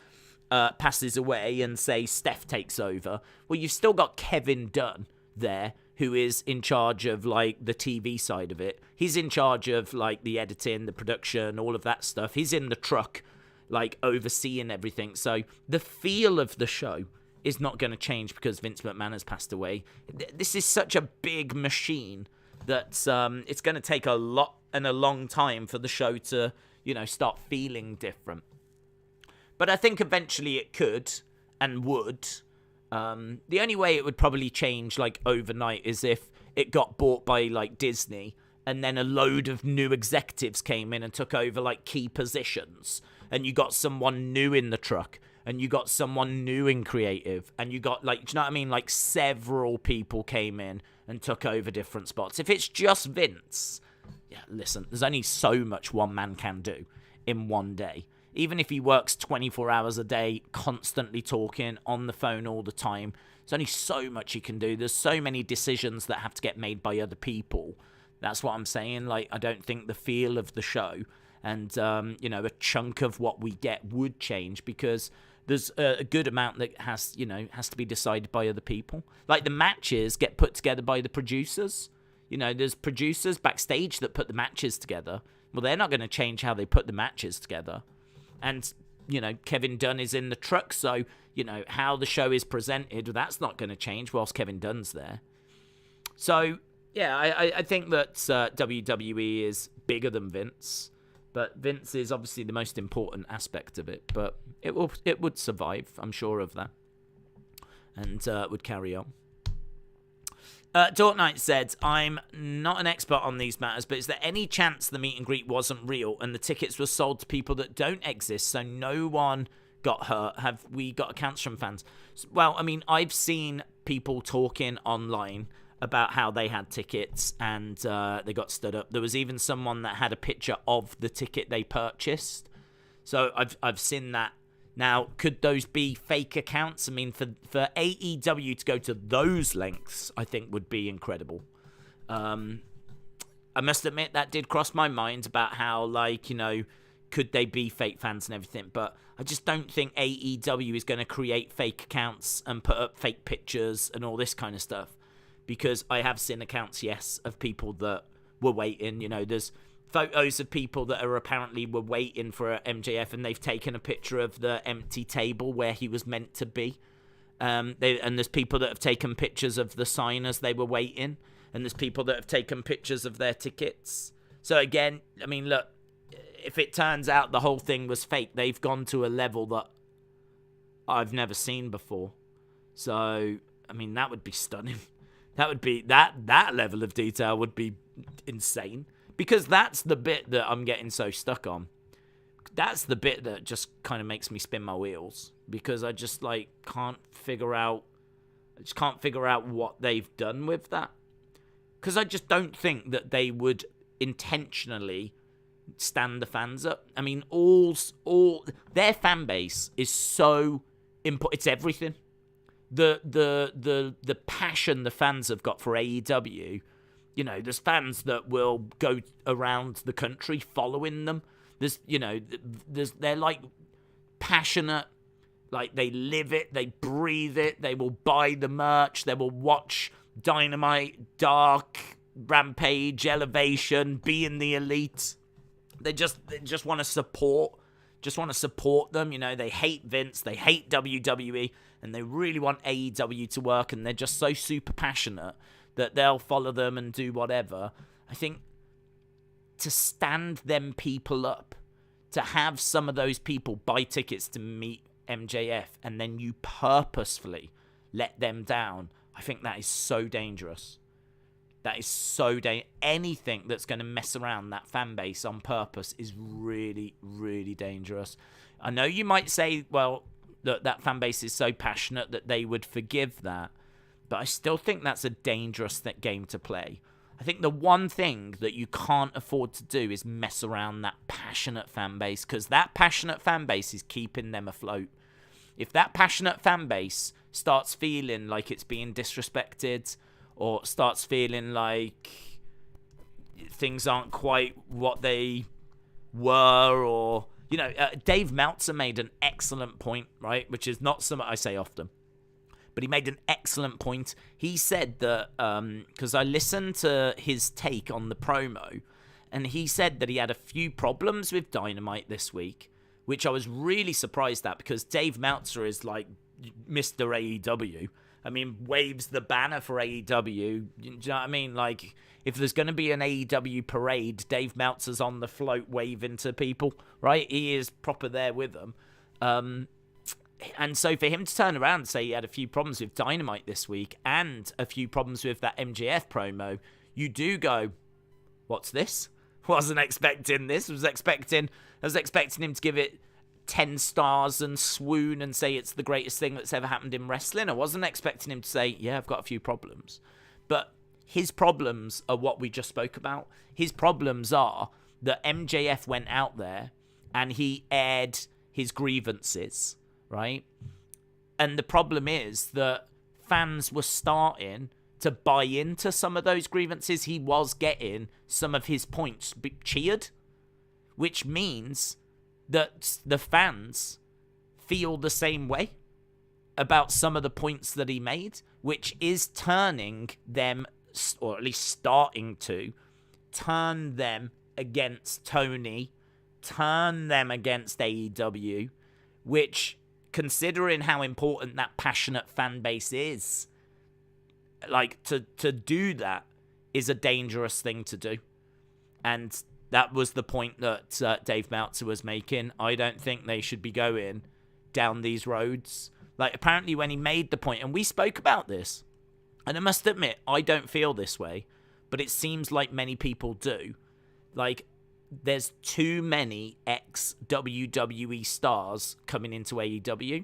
passes away and, say, Steph takes over, well, you've still got Kevin Dunn there, who is in charge of, like, the TV side of it. He's in charge of, like, the editing, the production, all of that stuff. He's in the truck, like, overseeing everything. So the feel of the show is not going to change because Vince McMahon has passed away. This is such a big machine that it's going to take a lot and a long time for the show to, you know, start feeling different. But I think eventually it could and would. The only way it would probably change, like, overnight is if it got bought by, like, Disney, and then a load of new executives came in and took over, like, key positions, and you got someone new in the truck, and you got someone new in creative, and you got, like, do you know what I mean? Like, several people came in and took over different spots. If it's just Vince, yeah, listen, there's only so much one man can do in one day. Even if he works 24 hours a day, constantly talking, on the phone all the time, there's only so much he can do. There's so many decisions that have to get made by other people. That's what I'm saying. Like, I don't think the feel of the show and, you know, a chunk of what we get would change, because there's a good amount that has to be decided by other people. Like, the matches get put together by the producers. You know, there's producers backstage that put the matches together. Well, they're not going to change how they put the matches together. And, you know, Kevin Dunn is in the truck, so, you know, how the show is presented, that's not going to change whilst Kevin Dunn's there. So, yeah, I think that WWE is bigger than Vince, but Vince is obviously the most important aspect of it. But it would survive, I'm sure of that, and would carry on. Dork Knight said, I'm not an expert on these matters, but is there any chance the meet and greet wasn't real and the tickets were sold to people that don't exist, so no one got hurt? Have we got accounts from fans? Well, I mean, I've seen people talking online about how they had tickets and they got stood up. There was even someone that had a picture of the ticket they purchased. So I've seen that. Now, could those be fake accounts? I mean, for AEW to go to those lengths, I think would be incredible. I must admit, that did cross my mind about how, like, you know, could they be fake fans and everything? But I just don't think AEW is going to create fake accounts and put up fake pictures and all this kind of stuff. Because I have seen accounts, yes, of people that were waiting. You know, there's photos of people that were waiting for MJF, and they've taken a picture of the empty table where he was meant to be. And there's people that have taken pictures of the sign as they were waiting, and there's people that have taken pictures of their tickets. So again, I mean, look, if it turns out the whole thing was fake, they've gone to a level that I've never seen before. So, I mean, that would be stunning. That would be, that level of detail would be insane. Because that's the bit that I'm getting so stuck on. That's the bit that just kind of makes me spin my wheels. Because I just, like, can't figure out I just can't figure out what they've done with that. Because I just don't think that they would intentionally stand the fans up. I mean, all their fan base is so important. It's everything. The passion the fans have got for AEW. You know, there's fans that will go around the country following them. They're like passionate. Like, they live it, they breathe it, they will buy the merch, they will watch Dynamite, Dark, Rampage, Elevation, be in the Elite. They just want to support them. You know, they hate Vince, they hate WWE, and they really want AEW to work, and they're just so super passionate that they'll follow them and do whatever. I think to stand them people up, to have some of those people buy tickets to meet MJF and then you purposefully let them down, I think that is so dangerous. That is so dangerous. Anything that's going to mess around that fan base on purpose is really, really dangerous. I know you might say, well, that fan base is so passionate that they would forgive that, but I still think that's a dangerous game to play. I think the one thing that you can't afford to do is mess around that passionate fan base, because that passionate fan base is keeping them afloat. If that passionate fan base starts feeling like it's being disrespected, or starts feeling like things aren't quite what they were, or, you know, Dave Meltzer made an excellent point, right? Which is not something I say often. But he made an excellent point. He said that, because I listened to his take on the promo, and he said that he had a few problems with Dynamite this week, which I was really surprised at, because Dave Meltzer is like Mr. AEW. I mean, waves the banner for AEW. Do you know what I mean? Like, if there's going to be an AEW parade, Dave Meltzer's on the float waving to people, right? He is proper there with them. And so for him to turn around and say he had a few problems with Dynamite this week and a few problems with that MJF promo, you do go, what's this? Wasn't expecting this. I was expecting him to give it 10 stars and swoon and say it's the greatest thing that's ever happened in wrestling. I wasn't expecting him to say, yeah, I've got a few problems. But his problems are what we just spoke about. His problems are that MJF went out there and he aired his grievances, right? And the problem is that fans were starting to buy into some of those grievances. He was getting some of his points cheered, which means that the fans feel the same way about some of the points that he made, which is turning them, or at least starting to turn them against Tony, turn them against AEW, which, considering how important that passionate fan base is, like, to do that is a dangerous thing to do. And that was the point that Dave Meltzer was making. I don't think they should be going down these roads. Like, apparently when he made the point, and we spoke about this, and I must admit, I don't feel this way, but it seems like many people do. Like, there's too many ex-WWE stars coming into AEW.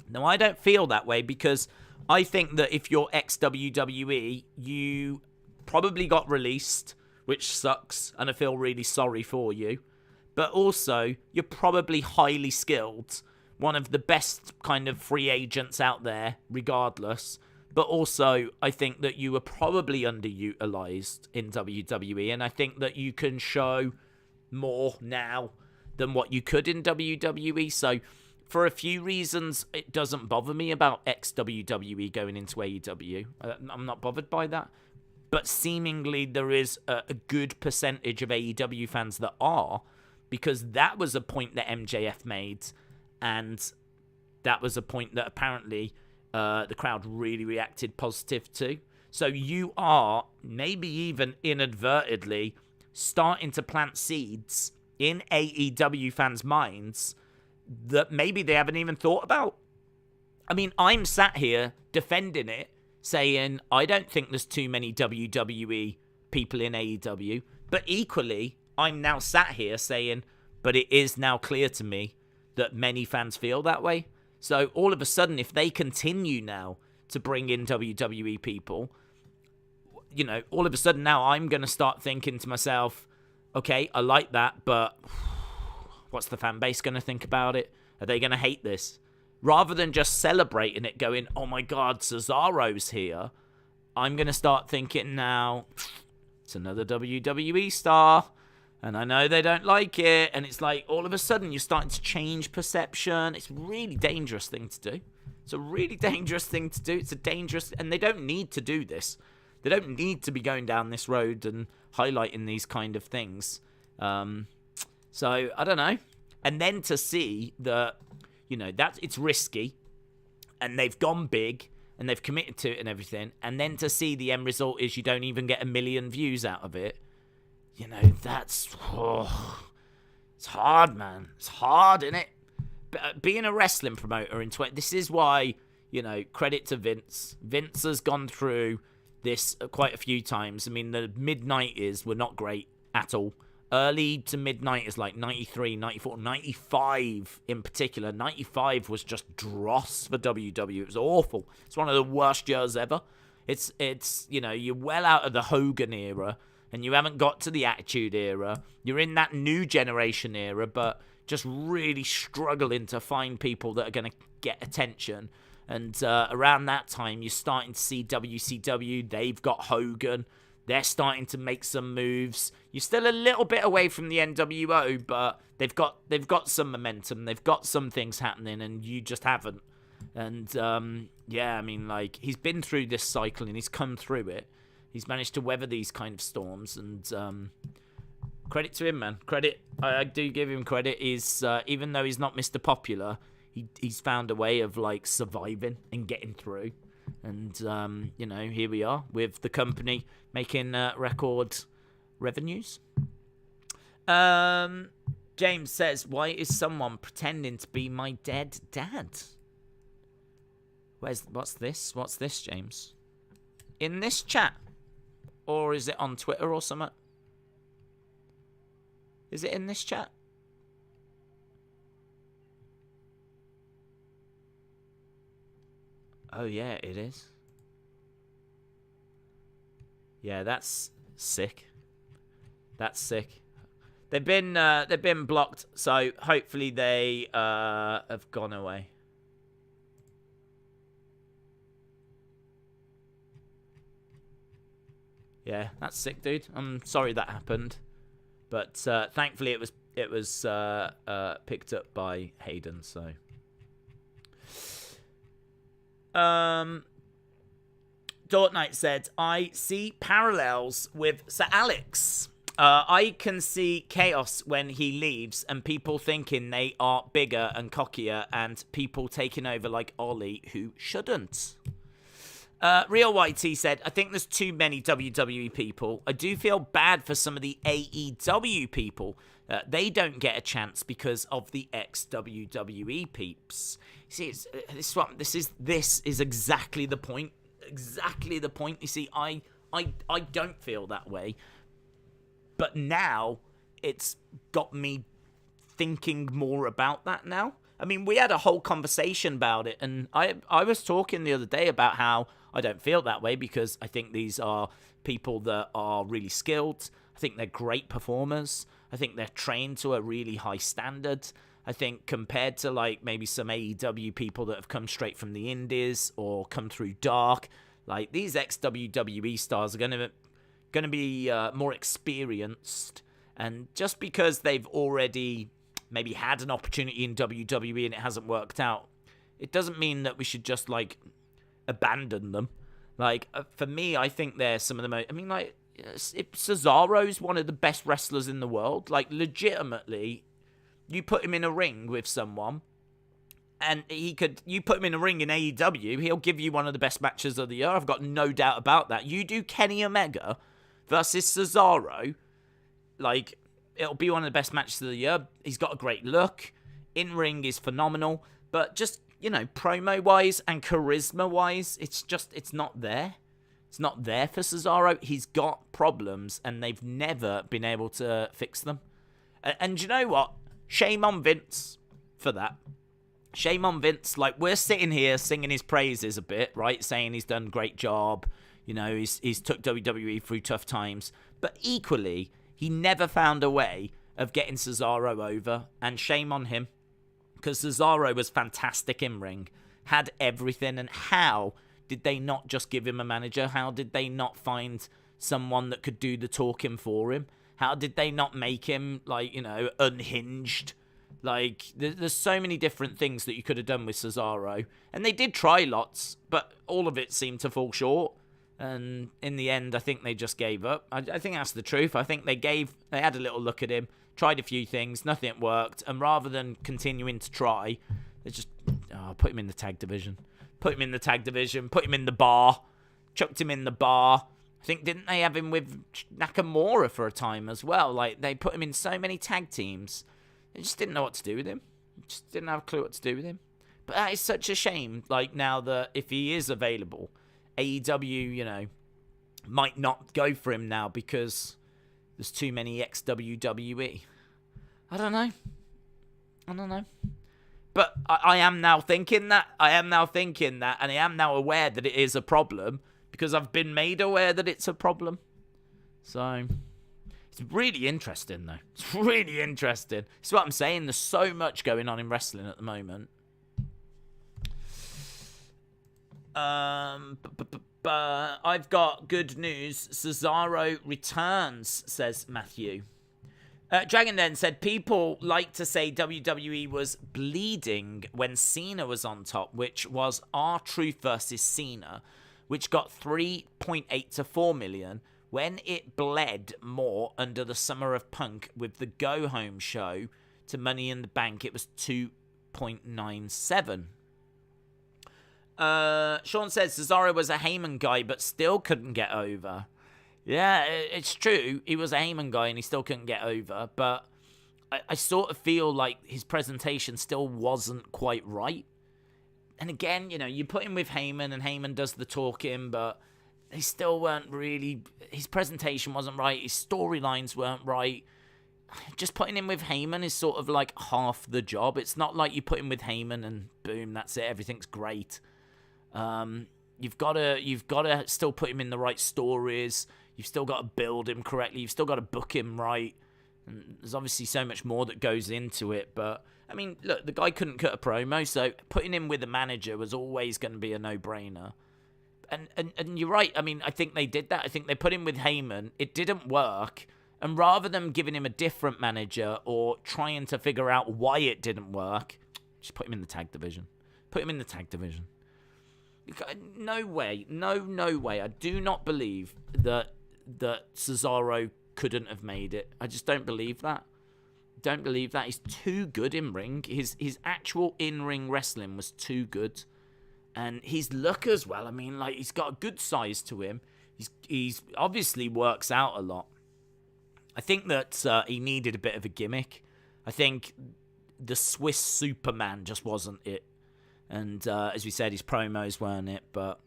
Now, I don't feel that way, because I think that if you're ex-WWE, you probably got released, which sucks, and I feel really sorry for you. But also, you're probably highly skilled, one of the best kind of free agents out there, regardless. But also, I think that you were probably underutilized in WWE, and I think that you can show more now than what you could in WWE. So, for a few reasons, it doesn't bother me about ex-WWE going into AEW. I'm not bothered by that. But seemingly there is a good percentage of AEW fans that are, because that was a point that MJF made, and that was a point that apparently the crowd really reacted positive to. So you are, maybe even inadvertently, starting to plant seeds in AEW fans' minds that maybe they haven't even thought about. I mean, I'm sat here defending it, saying I don't think there's too many WWE people in AEW, but equally, I'm now sat here saying, but it is now clear to me that many fans feel that way. So all of a sudden, if they continue now to bring in WWE people, you know, all of a sudden now I'm going to start thinking to myself, okay, I like that, but what's the fan base going to think about it? Are they going to hate this? Rather than just celebrating it, going, oh my God, Cesaro's here, I'm going to start thinking now, it's another WWE star, and I know they don't like it, and it's like all of a sudden you're starting to change perception. It's a really dangerous thing to do. It's a really dangerous thing to do. It's a dangerous, and they don't need to do this. They don't need to be going down this road and highlighting these kind of things. So, I don't know. And then to see that, you know, that it's risky, and they've gone big, and they've committed to it and everything, and then to see the end result is you don't even get 1 million views out of it, you know, that's, it's hard, man. It's hard, innit? Being a wrestling promoter this is why, you know, credit to Vince. Vince has gone through this quite a few times. I mean, the mid-90s were not great at all. Early to mid-90s, like 93, 94, 95 in particular. 95 was just dross for WWE. It was awful. It's one of the worst years ever. It's you know, you're well out of the Hogan era, and you haven't got to the Attitude era. You're in that new generation era, but just really struggling to find people that are going to get attention. And around that time, you're starting to see WCW. They've got Hogan. They're starting to make some moves. You're still a little bit away from the NWO, but they've got some momentum. They've got some things happening, and you just haven't. And yeah, I mean, like, he's been through this cycle and he's come through it. He's managed to weather these kind of storms, and credit to him, man. Credit. I do give him credit. He's even though he's not Mr. Popular, he's found a way of like surviving and getting through. And, you know, here we are with the company making record revenues. James says, why is someone pretending to be my dead dad? What's this? What's this, James? In this chat? Or is it on Twitter or something? Is it in this chat? Oh yeah, it is. Yeah, that's sick. That's sick. They've been blocked, so hopefully they have gone away. Yeah, that's sick, dude. I'm sorry that happened, but thankfully it was picked up by Hayden. So. Dort Knight said, I see parallels with Sir Alex. I can see chaos when he leaves and people thinking they are bigger and cockier and people taking over like Ollie who shouldn't. Real YT said, I think there's too many WWE people. I do feel bad for some of the AEW people. They don't get a chance because of the ex-WWE peeps. See, this is exactly the point. Exactly the point. You see, I don't feel that way. But now it's got me thinking more about that now. I mean, we had a whole conversation about it, and I was talking the other day about how I don't feel that way because I think these are people that are really skilled. I think they're great performers. I think they're trained to a really high standard. I think compared to like maybe some AEW people that have come straight from the indies or come through dark, like these ex-WWE stars are going to be more experienced. And just because they've already maybe had an opportunity in WWE and it hasn't worked out, it doesn't mean that we should just like abandon them. Like for me, I think they're some of the most. I mean, like if Cesaro's one of the best wrestlers in the world, like legitimately, you put him in a ring with someone, and you put him in a ring in AEW, he'll give you one of the best matches of the year. I've got no doubt about that. You do Kenny Omega versus Cesaro, like it'll be one of the best matches of the year. He's got a great look. In ring is phenomenal, but just, you know, promo-wise and charisma-wise, it's not there. It's not there for Cesaro. He's got problems, and they've never been able to fix them. And you know what? Shame on Vince for that. shame on Vince. Like, we're sitting here singing his praises a bit, right? Saying he's done a great job. You know, he's took WWE through tough times. But equally, he never found a way of getting Cesaro over. And shame on him. Because Cesaro was fantastic in ring. Had everything. And how did they not just give him a manager? How did they not find someone that could do the talking for him? How did they not make him, like, you know, unhinged? Like, there's so many different things that you could have done with Cesaro. And they did try lots, but all of it seemed to fall short. And in the end, I think they just gave up. I think that's the truth. I think they had a little look at him, tried a few things, nothing worked. And rather than continuing to try, they just put him in the tag division. Put him in the bar. Chucked him in the bar. I think, didn't they have him with Nakamura for a time as well? Like, they put him in so many tag teams. They just didn't know what to do with him. Just didn't have a clue what to do with him. But that is such a shame. Like, now that if he is available, AEW, you know, might not go for him now because there's too many ex-WWE. I don't know. But I am now thinking that. And I am now aware that it is a problem because I've been made aware that it's a problem. So, it's really interesting, though. It's really interesting. It's what I'm saying. There's so much going on in wrestling at the moment. I've got good news. Cesaro returns, says Matthew. Dragon Den said, people like to say WWE was bleeding when Cena was on top, which was R-Truth versus Cena, which got 3.8 to 4 million, when it bled more under the Summer of Punk with the Go Home show to Money in the Bank. It was 2.97. Sean says Cesaro was a Heyman guy, but still couldn't get over. Yeah, it's true. He was a Heyman guy and he still couldn't get over. But I sort of feel like his presentation still wasn't quite right. And again, you know, you put him with Heyman and Heyman does the talking, but they still weren't really... His presentation wasn't right. His storylines weren't right. Just putting him with Heyman is sort of like half the job. It's not like you put him with Heyman and boom, that's it. Everything's great. You've got to still put him in the right stories. You've still got to build him correctly. You've still got to book him right. And there's obviously so much more that goes into it. But, I mean, look, the guy couldn't cut a promo, so putting him with a manager was always going to be a no-brainer. And you're right. I mean, I think they did that. I think they put him with Heyman. It didn't work. And rather than giving him a different manager or trying to figure out why it didn't work, just put him in the tag division. No way. No way. I do not believe that Cesaro couldn't have made it. I just don't believe that. He's too good in ring. His actual in-ring wrestling was too good. And his look as well. I mean, like, he's got a good size to him. He's obviously works out a lot. I think that he needed a bit of a gimmick. I think the Swiss Superman just wasn't it. And as we said, his promos weren't it. But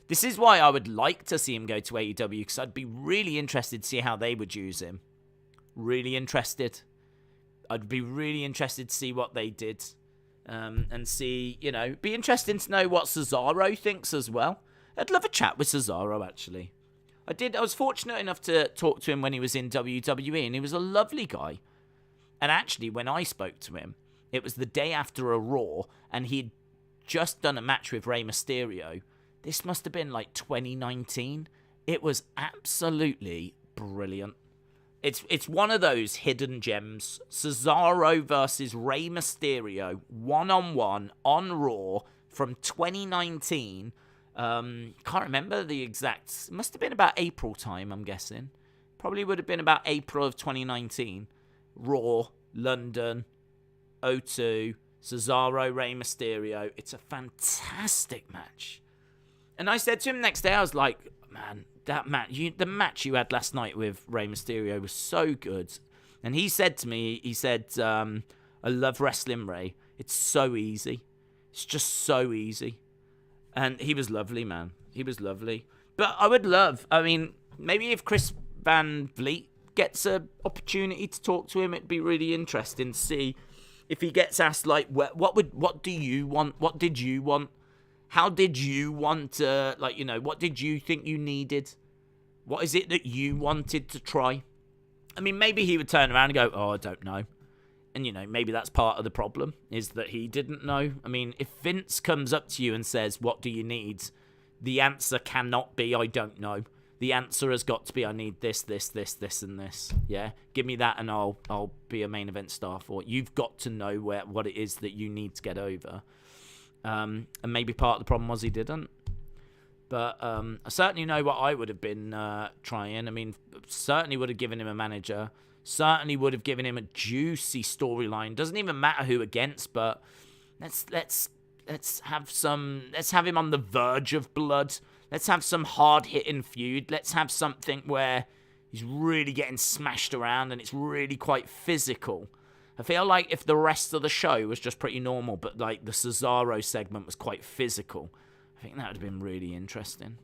this is why I would like to see him go to AEW, because I'd be really interested to see how they would use him. Really interested. I'd be really interested to see what they did. And see, you know, be interesting to know what Cesaro thinks as well. I'd love a chat with Cesaro, actually. I was fortunate enough to talk to him when he was in WWE, and he was a lovely guy. And actually, when I spoke to him, it was the day after a Raw, and he'd just done a match with Rey Mysterio. This must have been like 2019. It was absolutely brilliant. It's one of those hidden gems. Cesaro versus Rey Mysterio, one-on-one on Raw from 2019. Can't remember the exact... It must have been about April time, I'm guessing. Probably would have been about April of 2019. Raw, London, O2, Cesaro, Rey Mysterio. It's a fantastic match. And I said to him next day, I was like, man, that match, the match you had last night with Rey Mysterio was so good. And he said to me, I love wrestling Rey. It's so easy. It's just so easy. And he was lovely, man. He was lovely. But I would love, I mean, maybe if Chris Van Vliet gets an opportunity to talk to him, it'd be really interesting to see if he gets asked, like, what do you want? What did you want? How did you want, like, you know, what did you think you needed? What is it that you wanted to try? I mean, maybe he would turn around and go, oh, I don't know. And, you know, maybe that's part of the problem, is that he didn't know. I mean, if Vince comes up to you and says, what do you need? The answer cannot be, I don't know. The answer has got to be, I need this, this, this, this, and this. Yeah? Give me that and I'll be a main event star for it. You've got to know what it is that you need to get over. And maybe part of the problem was he didn't. But I certainly know what I would have been trying. I mean, certainly would have given him a manager. Certainly would have given him a juicy storyline. Doesn't even matter who against, but let's have him on the verge of blood. Let's have some hard-hitting feud. Let's have something where he's really getting smashed around and it's really quite physical. I feel like if the rest of the show was just pretty normal, but like the Cesaro segment was quite physical, I think that would have been really interesting.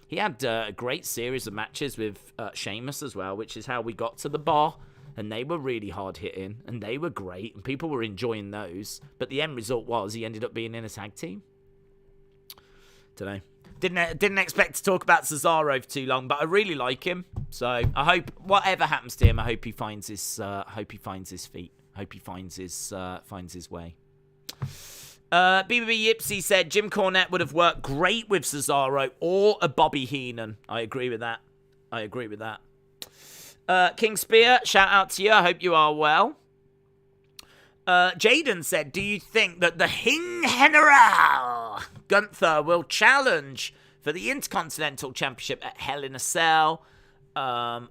He had a great series of matches with Sheamus as well, which is how we got to the bar. And they were really hard-hitting, and they were great, and people were enjoying those. But the end result was he ended up being in a tag team. Don't know. Didn't expect to talk about Cesaro for too long, but I really like him. So I hope whatever happens to him, I hope he finds his feet. Hope he finds his way. BBB Yipsy said Jim Cornette would have worked great with Cesaro or a Bobby Heenan. I agree with that. King Spear, shout out to you. I hope you are well. Jaden said, do you think that the Hing General Gunther will challenge for the Intercontinental Championship at Hell in a Cell or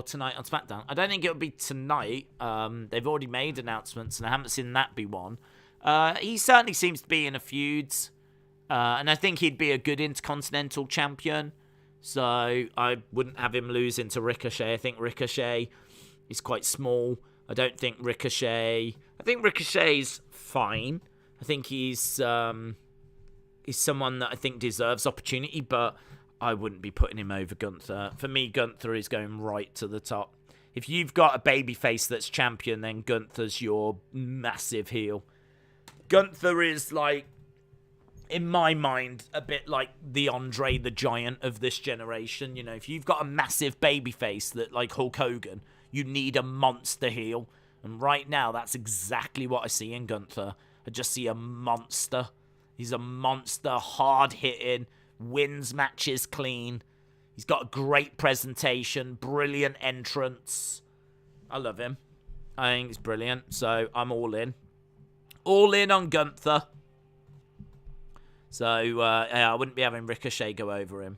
tonight on SmackDown? I don't think it'll be tonight. They've already made announcements, and I haven't seen that be one. He certainly seems to be in a feud, and I think he'd be a good Intercontinental Champion. So I wouldn't have him lose into Ricochet. I think Ricochet is quite small. I don't think Ricochet... I think Ricochet's fine. I think he's someone that I think deserves opportunity, but I wouldn't be putting him over Gunther. For me, Gunther is going right to the top. If you've got a babyface that's champion, then Gunther's your massive heel. Gunther is, like, in my mind, a bit like the Andre the Giant of this generation. You know, if you've got a massive babyface that, like Hulk Hogan, you need a monster heel. And right now, that's exactly what I see in Gunther. I just see a monster. He's a monster, hard-hitting, wins matches clean. He's got a great presentation, brilliant entrance. I love him. I think he's brilliant, so I'm all in. All in on Gunther. So, yeah, I wouldn't be having Ricochet go over him.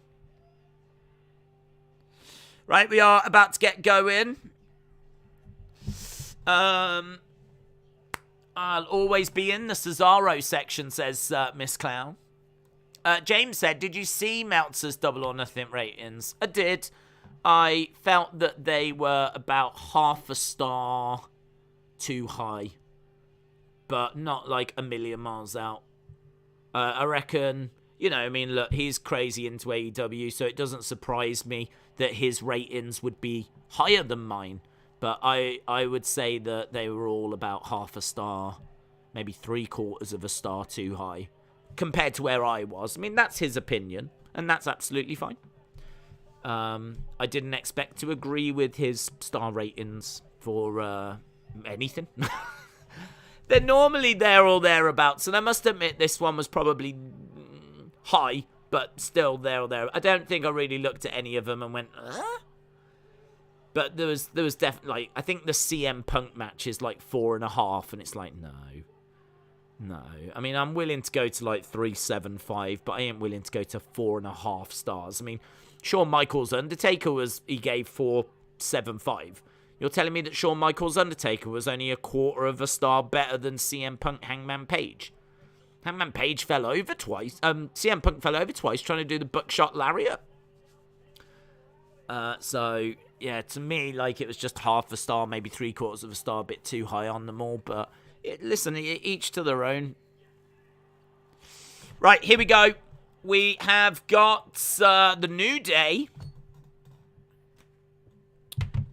Right, we are about to get going. I'll always be in the Cesaro section, says Miss Clown. James said, did you see Meltzer's Double or Nothing ratings? I did. I felt that they were about half a star too high. But not like a million miles out. I reckon, you know, I mean, look, he's crazy into AEW, so it doesn't surprise me that his ratings would be higher than mine. But I would say that they were all about half a star, maybe 3/4 of a star too high, compared to where I was. I mean, that's his opinion, and that's absolutely fine. I didn't expect to agree with his star ratings for anything. They're normally there or thereabouts, and I must admit this one was probably high, but still there or there. I don't think I really looked at any of them and went, huh? But there was definitely, like, I think the CM Punk match is like 4.5, and it's like, no. I mean, I'm willing to go to like 3.75, but I ain't willing to go to 4.5 stars. I mean, Shawn Michaels' Undertaker he gave 4.75. You're telling me that Shawn Michaels' Undertaker was only 1/4 of a star better than CM Punk Hangman Page? Hangman Page fell over twice. CM Punk fell over twice trying to do the buckshot lariat. So, yeah, to me, like, it was just half a star, maybe 3/4 of a star, a bit too high on them all. But, listen, each to their own. Right, here we go. We have got the New Day.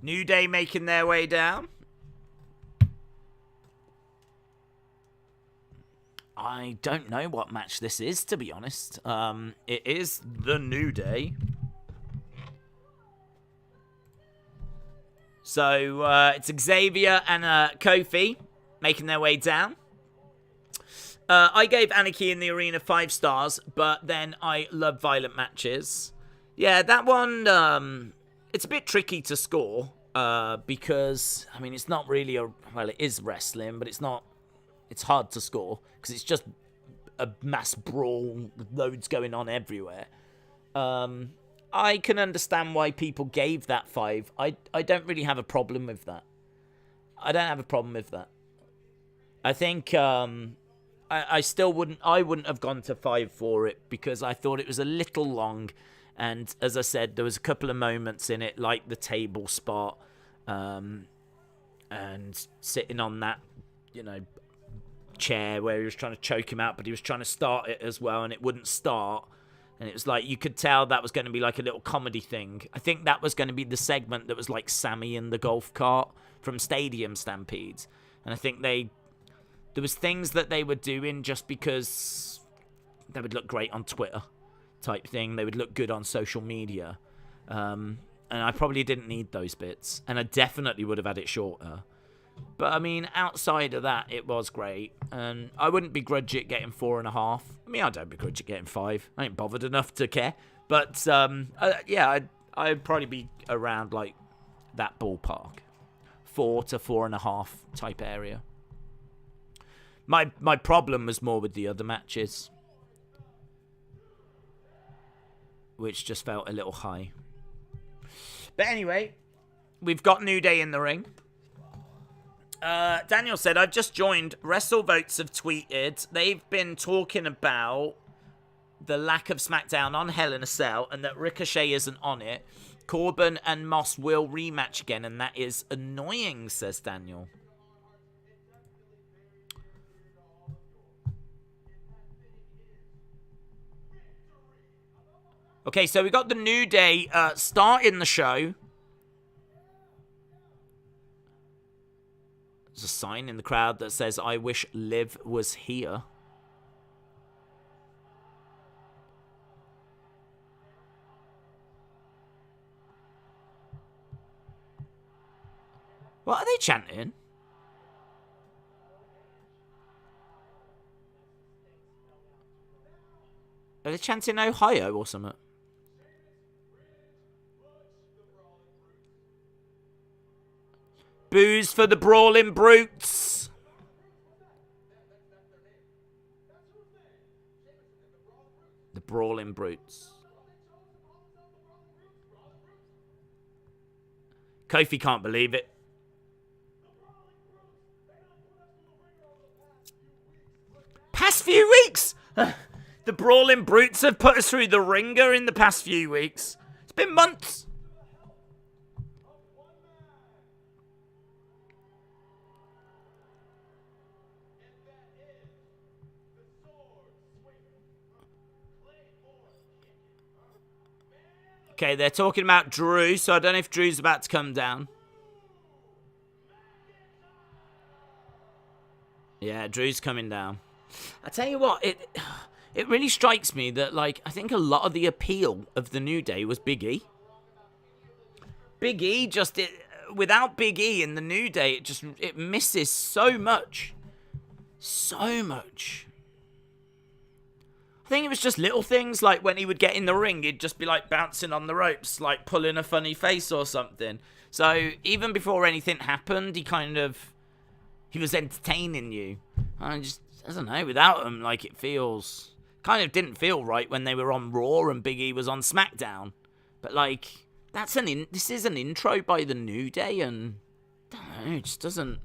New Day making their way down. I don't know what match this is, to be honest. It is the New Day. So, it's Xavier and Kofi making their way down. I gave Anarchy in the Arena 5 stars, but then I love violent matches. Yeah, that one, it's a bit tricky to score, because, I mean, it's not really well, it is wrestling, but it's hard to score, because it's just a mass brawl with loads going on everywhere. I can understand why people gave that 5. I don't really have a problem with that. I don't have a problem with that. I think, I still wouldn't have gone to 5 for it, because I thought it was a little long, and as I said, there was a couple of moments in it, like the table spot, and sitting on that, chair where he was trying to choke him out, but he was trying to start it as well, and it wouldn't start. And it was like, you could tell that was going to be like a little comedy thing. I think that was going to be the segment that was like Sammy in the golf cart from Stadium Stampedes. And I think there was things that they were doing just because they would look great on Twitter type thing. They would look good on social media. And I probably didn't need those bits. And I definitely would have had it shorter. But, I mean, outside of that, it was great. And I wouldn't begrudge it getting 4.5. I mean, I don't begrudge it getting 5. I ain't bothered enough to care. But, yeah, I'd probably be around, like, that ballpark. 4 to 4.5 type area. My problem was more with the other matches, which just felt a little high. But anyway, we've got New Day in the ring. Daniel said, I've just joined. WrestleVotes have tweeted. They've been talking about the lack of SmackDown on Hell in a Cell and that Ricochet isn't on it. Corbin and Moss will rematch again, and that is annoying, says Daniel. Okay, so we got the New Day starting the show. There's a sign in the crowd that says, I wish Liv was here. What are they chanting? Are they chanting Ohio or something? Boos for the Brawling Brutes. The Brawling Brutes. Kofi can't believe it. Past few weeks! The Brawling Brutes have put us through the ringer in the past few weeks. It's been months. Okay, they're talking about Drew, so I don't know if Drew's about to come down. Yeah, Drew's coming down. I tell you what, it really strikes me that, like, I think a lot of the appeal of the New Day was Big E. Big E without Big E in the New Day, it misses so much. So much. I think it was just little things, like when he would get in the ring, he'd just be like bouncing on the ropes, like pulling a funny face or something. So even before anything happened, he was entertaining you. I don't know, without him, like, it didn't feel right when they were on Raw and Big E was on SmackDown. But, like, this is an intro by the New Day, and I don't know, it just doesn't,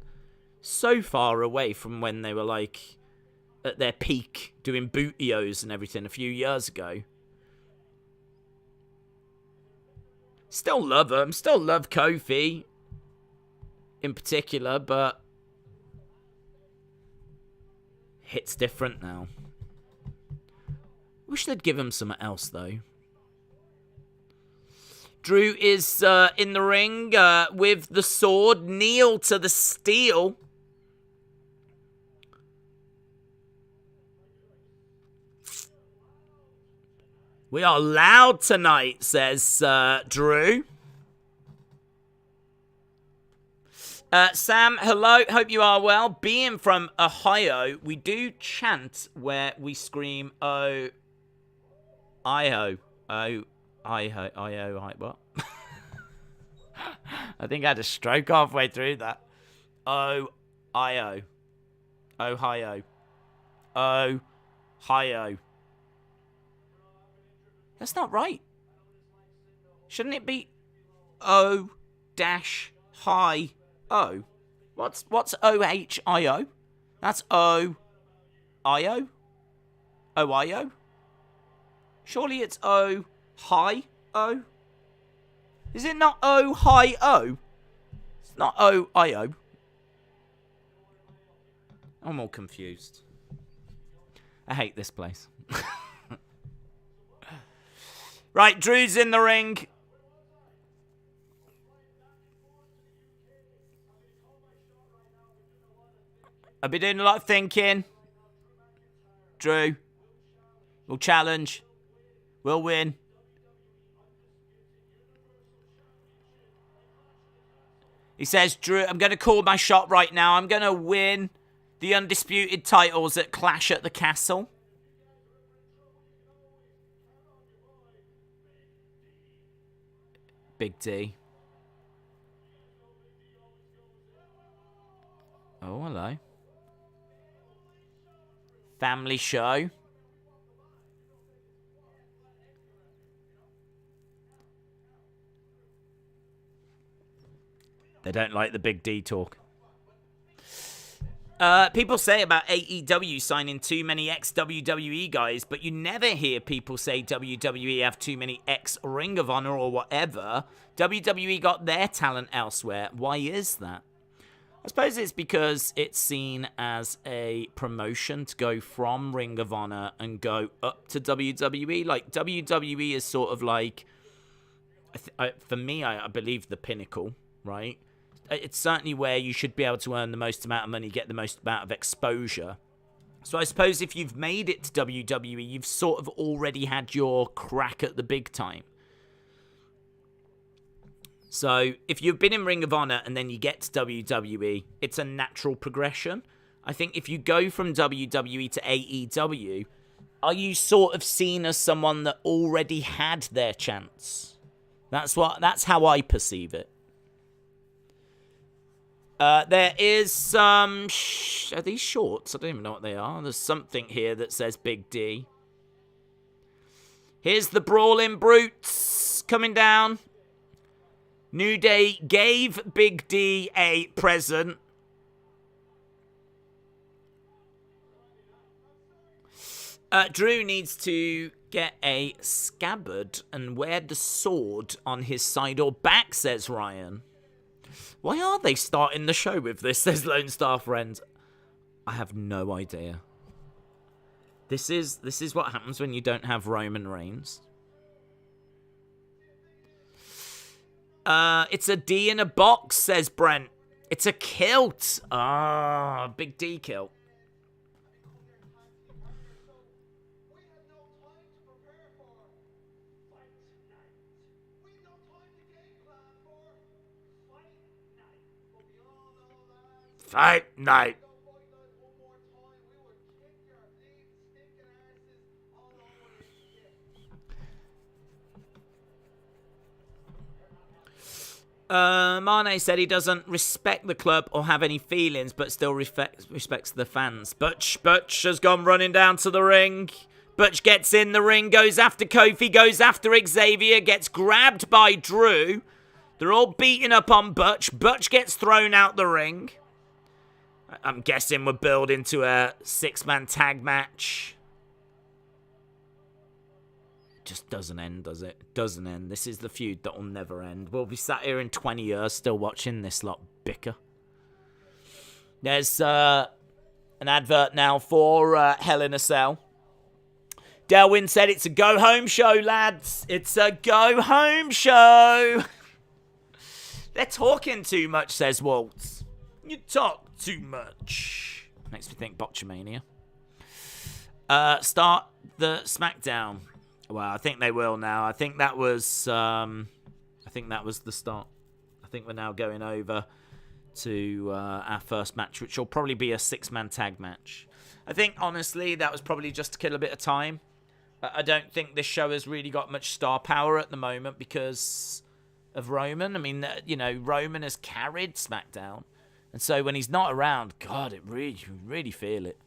so far away from when they were, like, at their peak doing bootios and everything a few years ago. Still love them, still love Kofi in particular, but hit's different now. Wish they'd give him something else, though. Drew is in the ring with the sword. Kneel to the steel. We are loud tonight, says Drew. Sam, hello. Hope you are well. Being from Ohio, we do chant where we scream, oh, I-ho. Oh, I-ho. I-ho. What? I think I had a stroke halfway through that. Oh, I-ho. Ohio. Oh, hi-ho. That's not right. Shouldn't it be O dash hi O? What's O-H-I-O? That's O-I-O? O-I-O? Surely it's O-hi-O? Is it not O-hi-O? It's not O-I-O. I'm all confused. I hate this place. Right, Drew's in the ring. I've been doing a lot of thinking. Drew. We'll challenge. We'll win. He says, Drew, I'm going to call my shot right now. I'm going to win the undisputed titles at Clash at the Castle. Big D. Oh, hello. Family show. They don't like the Big D talk. People say about AEW signing too many ex-WWE guys, but you never hear people say WWE have too many ex-Ring of Honor or whatever. WWE got their talent elsewhere. Why is that? I suppose it's because it's seen as a promotion to go from Ring of Honor and go up to WWE. Like, WWE is sort of like, for me, I believe the pinnacle, right? It's certainly where you should be able to earn the most amount of money, get the most amount of exposure. So I suppose if you've made it to WWE, you've sort of already had your crack at the big time. So if you've been in Ring of Honor and then you get to WWE, it's a natural progression. I think if you go from WWE to AEW, are you sort of seen as someone that already had their chance? That's how I perceive it. There is some... are these shorts? I don't even know what they are. There's something here that says Big D. Here's the Brawling Brutes coming down. New Day gave Big D a present. Drew needs to get a scabbard and wear the sword on his side or back, says Ryan. Why are they starting the show with this, says Lone Star Friends? I have no idea. This is what happens when you don't have Roman Reigns. It's a D in a box, says Brent. It's a kilt. Ah, Big D kilt. Fight night. Mane said he doesn't respect the club or have any feelings, but still respects the fans. Butch has gone running down to the ring. Butch gets in the ring, goes after Kofi, goes after Xavier, gets grabbed by Drew. They're all beating up on Butch. Butch gets thrown out the ring. I'm guessing we're building to a 6-man tag match. Just doesn't end, does it? Doesn't end. This is the feud that will never end. We'll be sat here in 20 years still watching this lot bicker. There's an advert now for Hell in a Cell. Delwyn said it's a go-home show, lads. It's a go-home show. They're talking too much, says Waltz. You talk too much. Makes me think Botchamania. Start the Smackdown. Well, I think they will now. I think that was the start. I think we're now going over to our first match, which will probably be a 6-man tag match. I think, honestly, that was probably just to kill a bit of time. I don't think this show has really got much star power at the moment because of Roman. I mean, Roman has carried SmackDown. And so when he's not around, God, you really feel it.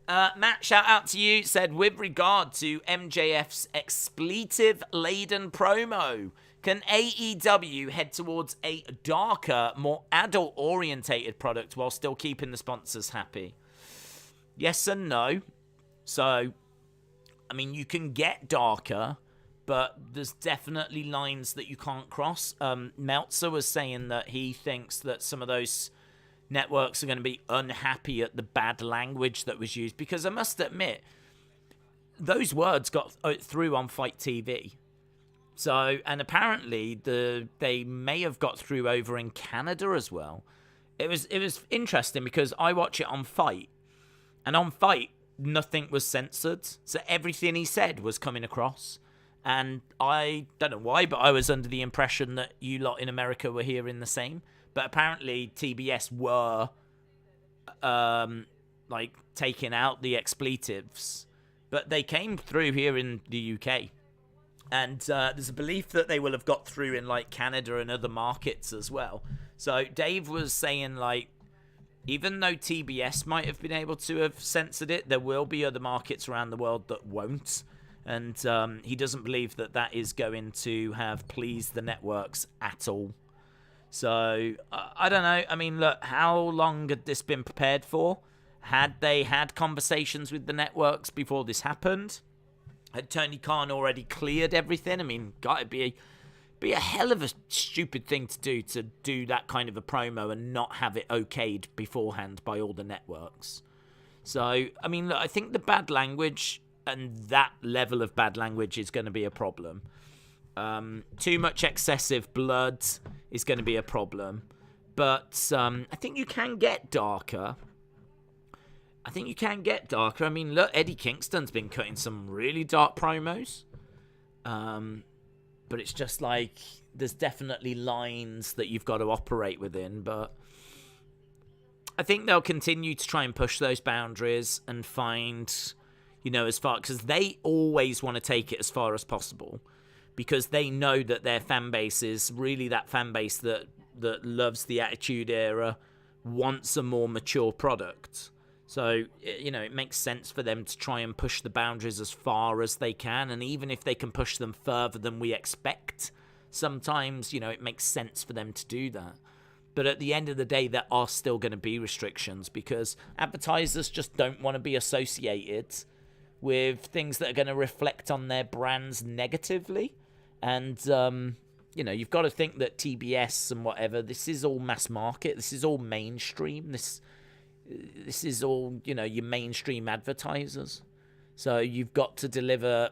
Matt, shout out to you, said, with regard to MJF's expletive-laden promo, can AEW head towards a darker, more adult-orientated product while still keeping the sponsors happy? Yes and no. So, I mean, you can get darker, but there's definitely lines that you can't cross. Meltzer was saying that he thinks that some of those networks are going to be unhappy at the bad language that was used, because I must admit, those words got through on Fight TV. So, and apparently they may have got through over in Canada as well. It was interesting because I watch it on Fight, and on Fight nothing was censored, so everything he said was coming across. And I don't know why, but I was under the impression that you lot in America were hearing the same. But apparently TBS were taking out the expletives, but they came through here in the UK. And there's a belief that they will have got through in like Canada and other markets as well. So Dave was saying, like, even though TBS might have been able to have censored it, there will be other markets around the world that won't. And he doesn't believe that that is going to have pleased the networks at all. So, I don't know. I mean, look, how long had this been prepared for? Had they had conversations with the networks before this happened? Had Tony Khan already cleared everything? I mean, God, it'd be a hell of a stupid thing to do that kind of a promo and not have it okayed beforehand by all the networks. So, I mean, look, I think the bad language and that level of bad language is going to be a problem. Too much excessive blood is going to be a problem. But I think you can get darker. I mean, look, Eddie Kingston's been cutting some really dark promos. But it's just like, there's definitely lines that you've got to operate within. But I think they'll continue to try and push those boundaries and find, as far, because they always want to take it as far as possible. Because they know that their fan base is really that fan base that loves the Attitude Era, wants a more mature product. So, it makes sense for them to try and push the boundaries as far as they can. And even if they can push them further than we expect, sometimes, it makes sense for them to do that. But at the end of the day, there are still going to be restrictions because advertisers just don't want to be associated with things that are going to reflect on their brands negatively. And, you've got to think that TBS and whatever, this is all mass market. This is all mainstream. This is all, your mainstream advertisers. So you've got to deliver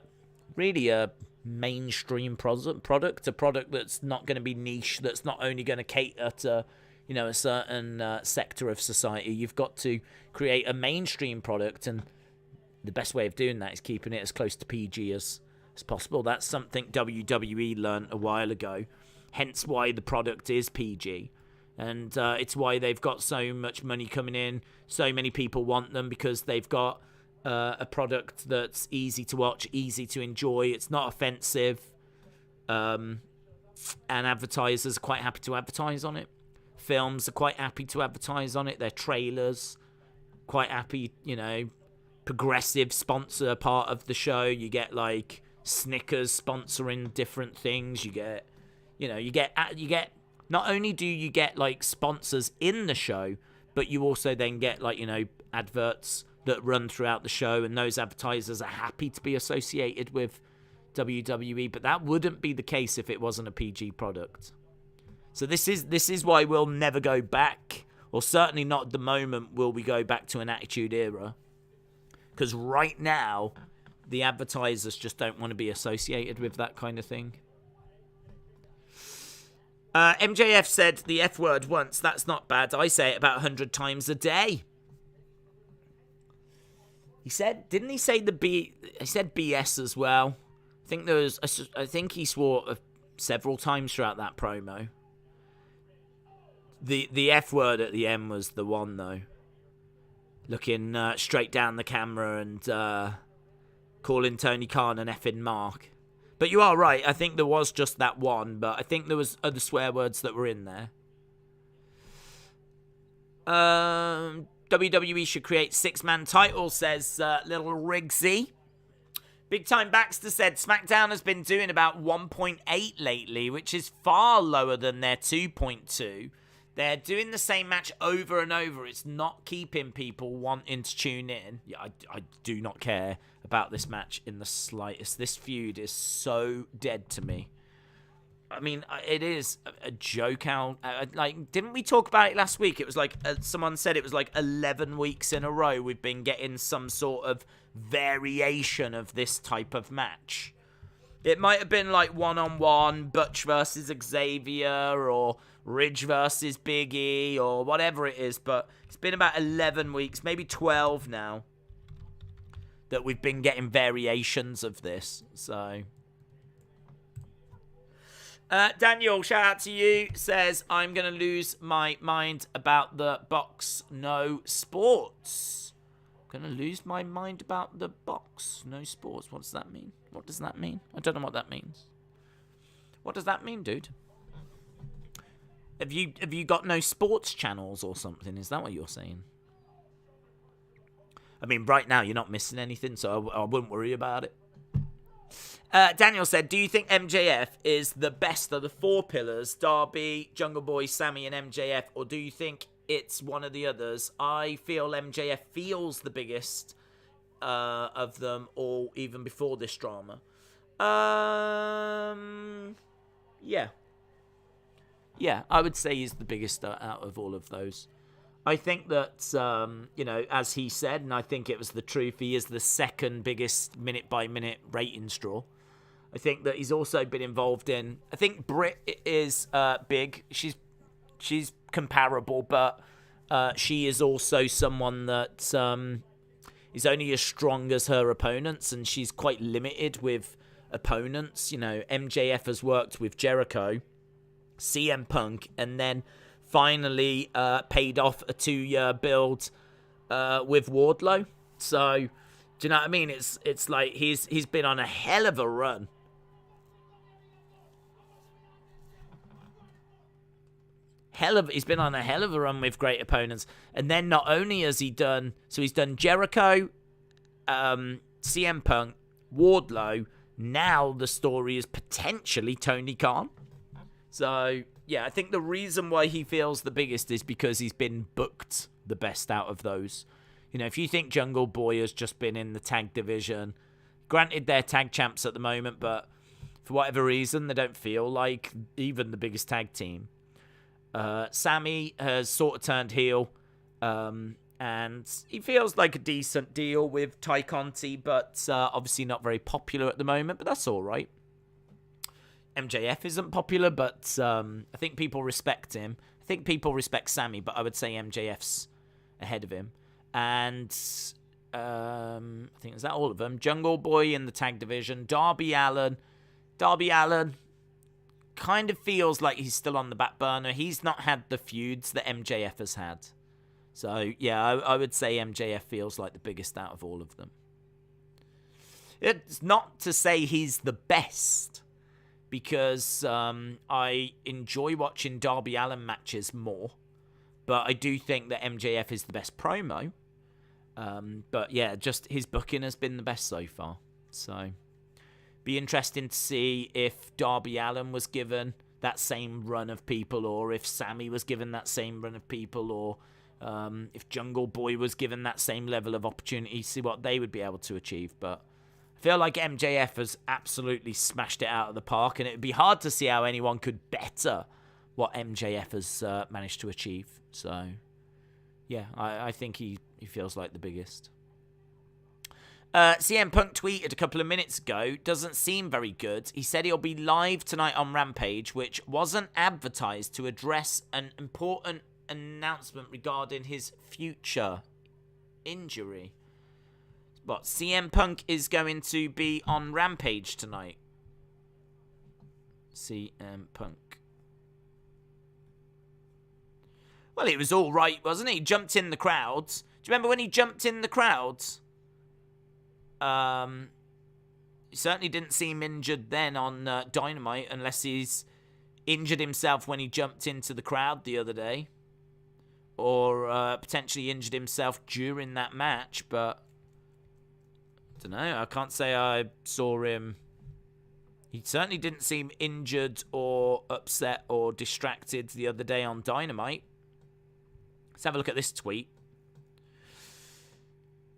really a mainstream product, a product that's not going to be niche, that's not only going to cater to, a certain sector of society. You've got to create a mainstream product, and the best way of doing that is keeping it as close to PG as possible. That's something WWE learned a while ago, hence why the product is PG. And it's why they've got so much money coming in. So many people want them because they've got a product that's easy to watch, easy to enjoy. It's not offensive. And advertisers are quite happy to advertise on it. Films are quite happy to advertise on it. Their trailers, quite happy, progressive sponsor part of the show. You get like Snickers sponsoring different things. You get not only do you get like sponsors in the show, but you also then get like, adverts that run throughout the show, and those advertisers are happy to be associated with WWE, but that wouldn't be the case if it wasn't a PG product. So this is why we'll never go back, or certainly not at the moment will we go back to an Attitude Era. Because right now, the advertisers just don't want to be associated with that kind of thing. MJF said the F word once. That's not bad. I say it about 100 times a day. He said, didn't he say he said BS as well? I think he swore several times throughout that promo. The F word at the end was the one, though. Looking straight down the camera and calling Tony Khan an effing mark. But you are right, I think there was just that one, but I think there was other swear words that were in there. WWE should create 6-man titles, says Little Rigsy. Big Time Baxter said SmackDown has been doing about 1.8 lately, which is far lower than their 2.2. They're doing the same match over and over. It's not keeping people wanting to tune in. Yeah, I do not care about this match in the slightest. This feud is so dead to me. I mean, it is a joke how... didn't we talk about it last week? It was like... someone said it was like 11 weeks in a row we've been getting some sort of variation of this type of match. It might have been like one-on-one, Butch versus Xavier, or Ridge versus Big E, or whatever it is, but it's been about 11 weeks, maybe 12 now, that we've been getting variations of this, so... Daniel, shout out to you, says, I'm going to lose my mind about the box, no sports. I'm going to lose my mind about the box, no sports. What does that mean? What does that mean? I don't know what that means. What does that mean, dude? Have you got no sports channels or something? Is that what you're saying? I mean, right now you're not missing anything, so I wouldn't worry about it. Daniel said, do you think MJF is the best of the 4 pillars, Darby, Jungle Boy, Sammy, and MJF, or do you think it's one of the others? I feel MJF feels the biggest of them all, even before this drama. Yeah. Yeah, I would say he's the biggest out of all of those. I think that, as he said, and I think it was the truth, he is the second biggest minute-by-minute ratings draw. I think that he's also been involved in... I think Britt is big. She's comparable, but she is also someone that is only as strong as her opponents, and she's quite limited with opponents. You know, MJF has worked with Jericho, CM Punk, and then finally paid off a 2-year build with Wardlow. So, do you know what I mean? It's like he's been on a hell of a run. He's been on a hell of a run with great opponents. And then not only has he done... So he's done Jericho, CM Punk, Wardlow. Now the story is potentially Tony Khan. So, yeah, I think the reason why he feels the biggest is because he's been booked the best out of those. You know, if you think Jungle Boy has just been in the tag division, granted they're tag champs at the moment, but for whatever reason, they don't feel like even the biggest tag team. Sammy has sort of turned heel, and he feels like a decent deal with Ty Conti, but obviously not very popular at the moment, but that's all right. MJF isn't popular, but I think people respect him. I think people respect Sammy, but I would say MJF's ahead of him. And I think, is that all of them? Jungle Boy in the tag division. Darby Allin kind of feels like he's still on the back burner. He's not had the feuds that MJF has had. So, yeah, I would say MJF feels like the biggest out of all of them. It's not to say he's the best, because I enjoy watching Darby Allin matches more. But I do think that MJF is the best promo. But yeah, just his booking has been the best so far. So, be interesting to see if Darby Allin was given that same run of people, or if Sammy was given that same run of people, or if Jungle Boy was given that same level of opportunity, see what they would be able to achieve. But I feel like MJF has absolutely smashed it out of the park, and it would be hard to see how anyone could better what MJF has managed to achieve. So, yeah, I think he feels like the biggest. CM Punk tweeted a couple of minutes ago, doesn't seem very good. He said he'll be live tonight on Rampage, which wasn't advertised, to address an important announcement regarding his future injury. What, CM Punk is going to be on Rampage tonight? CM Punk. Well, it was all right, wasn't it? He jumped in the crowds. Do you remember when he jumped in the crowds? He certainly didn't seem injured then on Dynamite, unless he's injured himself when he jumped into the crowd the other day. Or potentially injured himself during that match, but I don't know. I can't say I saw him. He certainly didn't seem injured or upset or distracted the other day on Dynamite. Let's have a look at this tweet.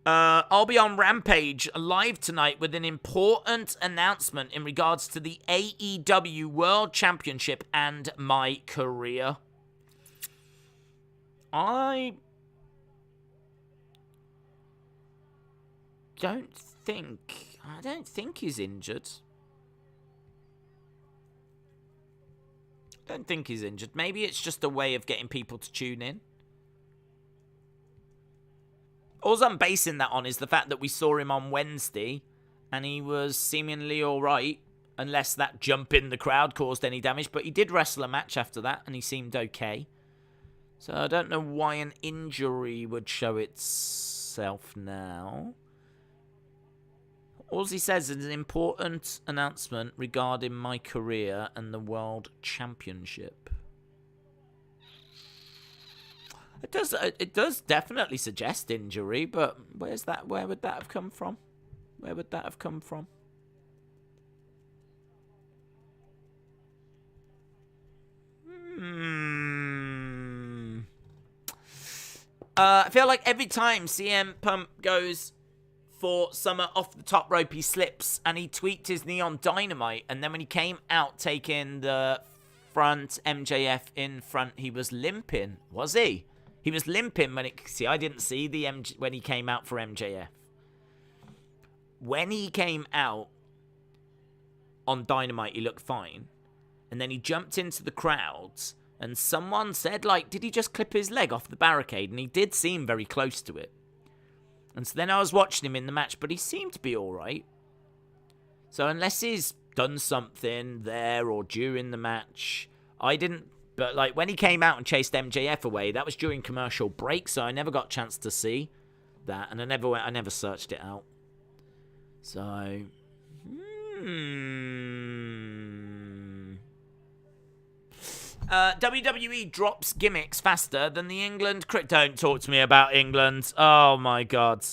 I'll be on Rampage live tonight with an important announcement in regards to the AEW World Championship and my career. I don't think he's injured. Maybe it's just a way of getting people to tune in. All I'm basing that on is the fact that we saw him on Wednesday and he was seemingly alright, unless that jump in the crowd caused any damage. But he did wrestle a match after that and he seemed okay. So I don't know why an injury would show itself now. All he says is an important announcement regarding my career and the World Championship. It does definitely suggest injury, but where's that? Where would that have come from? I feel like every time CM Punk goes for some off the top rope, he slips and he tweaked his knee on Dynamite, and then when he came out taking the front MJF in front, he was limping. Was he? He was limping when it... See, I didn't see when he came out for MJF. When he came out on Dynamite, he looked fine. And then he jumped into the crowds, and someone said, like, did he just clip his leg off the barricade? And he did seem very close to it. And so then I was watching him in the match, but he seemed to be all right. So unless he's done something there or during the match, I didn't... But, like, when he came out and chased MJF away, that was during commercial break, so I never got a chance to see that. And I never searched it out. So... WWE drops gimmicks faster than the England... Don't talk to me about England. Oh, my God.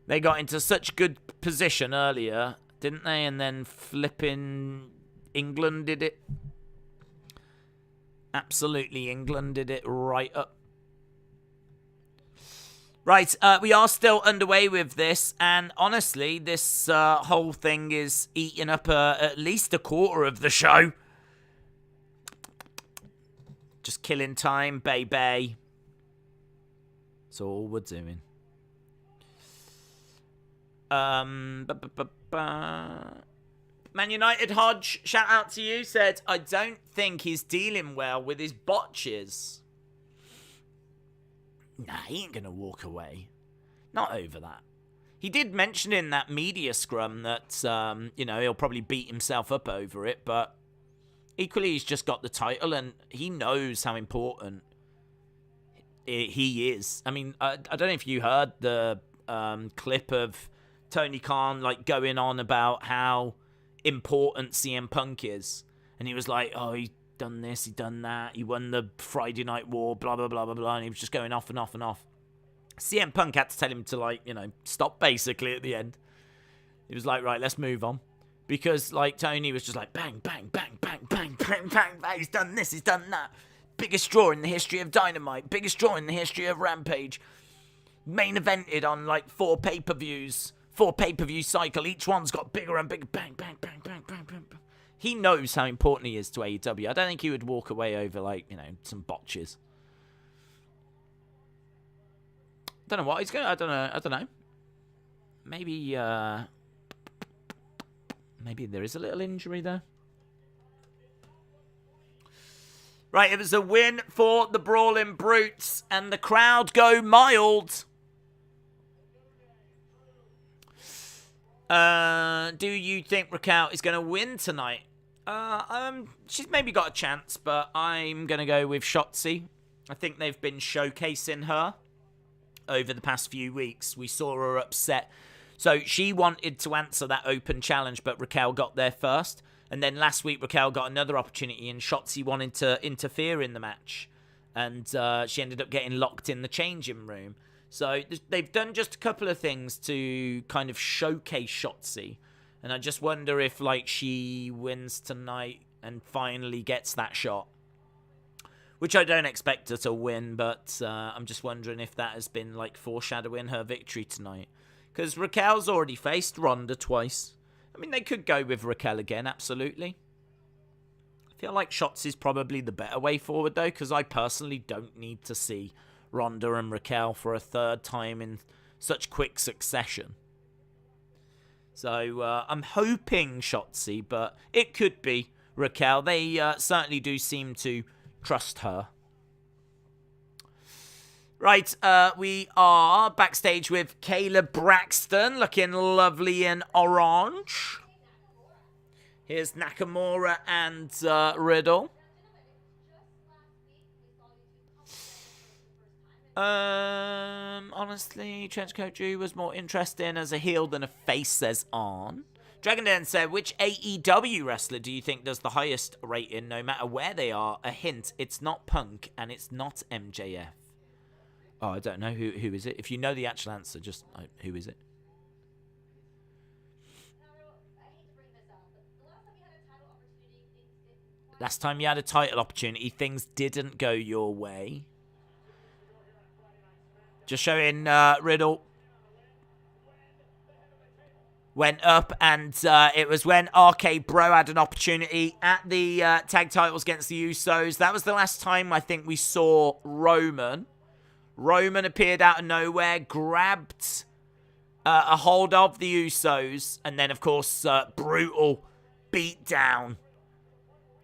They got into such good position earlier, didn't they? And then flipping England did it. Absolutely, England did it right up. Right, we are still underway with this, and honestly, this whole thing is eating up at least a quarter of the show. Just killing time, baby. That's all we're doing. Man United Hodge, shout out to you, said, I don't think he's dealing well with his botches. Nah, he ain't going to walk away. Not over that. He did mention in that media scrum that, he'll probably beat himself up over it, but equally he's just got the title and he knows how important he is. I mean, I don't know if you heard the clip of Tony Khan, like, going on about how important CM Punk is. And he was like, oh, he's done this, he done that, he won the Friday Night War, blah, blah, blah, blah, blah, and he was just going off and off and off. CM Punk had to tell him to, like, stop basically at the end. He was like, right, let's move on. Because, like, Tony was just like, bang, bang, bang, bang, bang, bang, bang, bang, he's done this, he's done that. Biggest draw in the history of Dynamite, biggest draw in the history of Rampage. Main evented on, like, 4 pay-per-view cycle. Each one's got bigger and bigger. Bang, bang, bang, bang, bang, bang, bang. He knows how important he is to AEW. I don't think he would walk away over, like, some botches. Don't know what he's going to... I don't know. Maybe there is a little injury there. Right, it was a win for the Brawling Brutes, and the crowd go mild. Do you think Raquel is going to win tonight? She's maybe got a chance, but I'm going to go with Shotzi. I think they've been showcasing her over the past few weeks. We saw her upset. So she wanted to answer that open challenge, but Raquel got there first. And then last week, Raquel got another opportunity, and Shotzi wanted to interfere in the match. And she ended up getting locked in the changing room. So they've done just a couple of things to kind of showcase Shotzi. And I just wonder if, like, she wins tonight and finally gets that shot. Which I don't expect her to win, but I'm just wondering if that has been, like, foreshadowing her victory tonight. Because Raquel's already faced Ronda twice. I mean, they could go with Raquel again, absolutely. I feel like Shotzi's probably the better way forward, though, because I personally don't need to see Ronda and Raquel for a third time in such quick succession. So I'm hoping Shotzi, but it could be Raquel. They certainly do seem to trust her. Right, we are backstage with Kayla Braxton, looking lovely in orange. Here's Nakamura and Riddle. Honestly, Trenchcoat Drew was more interesting as a heel than a face, says On. Dragon Den said, which AEW wrestler do you think does the highest rating no matter where they are? A hint, it's not Punk and it's not MJF. Oh, I don't know. Who is it? If you know the actual answer, just who is it? Last time you had a title opportunity, things didn't go your way. Just showing Riddle went up, and it was when RK Bro had an opportunity at the tag titles against the Usos. That was the last time I think we saw Roman. Roman appeared out of nowhere, grabbed a hold of the Usos, and then, of course, brutal beat down.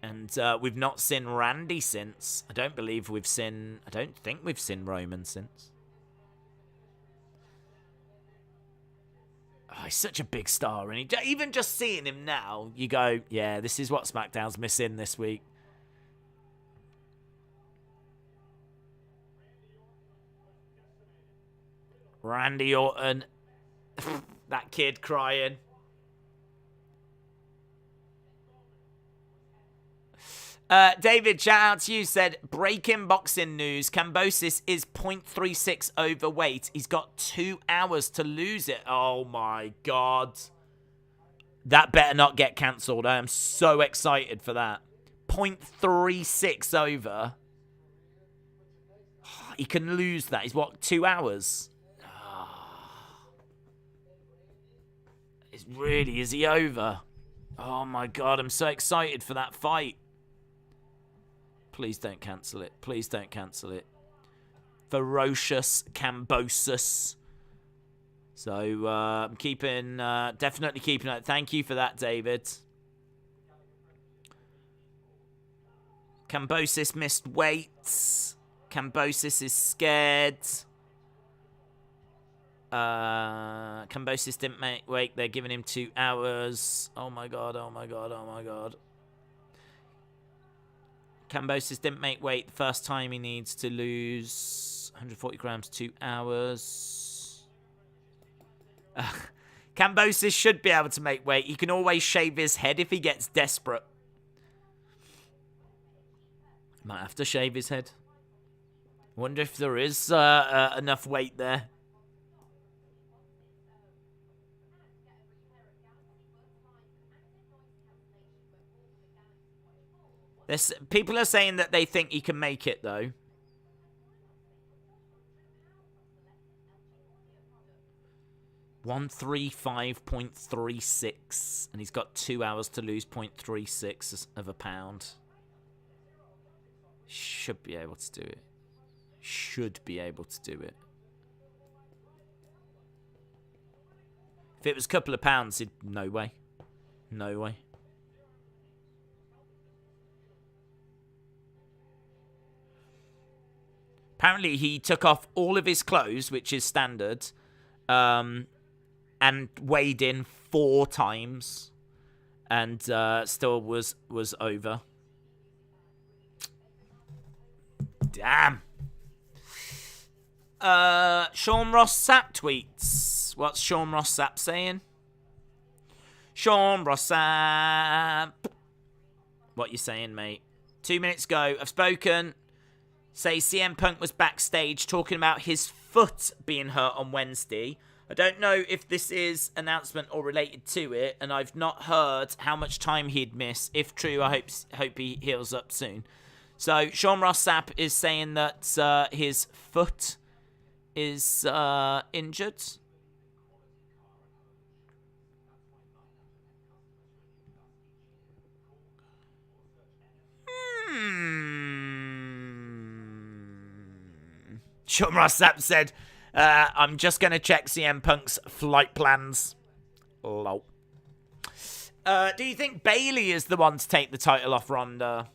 And we've not seen Randy since. I don't think we've seen Roman since. Oh, he's such a big star, and even just seeing him now, you go, yeah, this is what SmackDown's missing this week. Randy Orton, that kid crying. David, shout out to you, said, breaking boxing news, Kambosos is 0.36 overweight. He's got 2 hours to lose it. Oh my God. That better not get cancelled. I am so excited for that. 0.36 over. He can lose that. He's what, 2 hours? Is he over? Oh my God, I'm so excited for that fight. Please don't cancel it. Please don't cancel it. Ferocious Kambosos. So, I'm definitely keeping it. Thank you for that, David. Kambosos missed weights. Kambosos is scared. Kambosos didn't make weight. They're giving him 2 hours. Oh my God, oh my God, oh my God. Kambosos didn't make weight the first time. He needs to lose 140 grams, 2 hours. Kambosos should be able to make weight. He can always shave his head if he gets desperate. Might have to shave his head. Wonder if there is enough weight there. People are saying that they think he can make it, though. $135.36, and he's got 2 hours to lose 0.36 of a pound. Should be able to do it. Should be able to do it. If it was a couple of pounds, no way. No way. Apparently, he took off all of his clothes, which is standard, and weighed in 4 times and still was over. Damn. Sean Ross Sapp tweets. What's Sean Ross Sapp saying? Sean Ross Sapp. What you saying, mate? 2 minutes ago, I've spoken. Say CM Punk was backstage talking about his foot being hurt on Wednesday. I don't know if this is announcement or related to it, and I've not heard how much time he'd miss. If true, I hope he heals up soon. So Sean Ross Sapp is saying that his foot is injured. Sean Ross Sapp said, I'm just going to check CM Punk's flight plans. Lol. Do you think Bayley is the one to take the title off Ronda?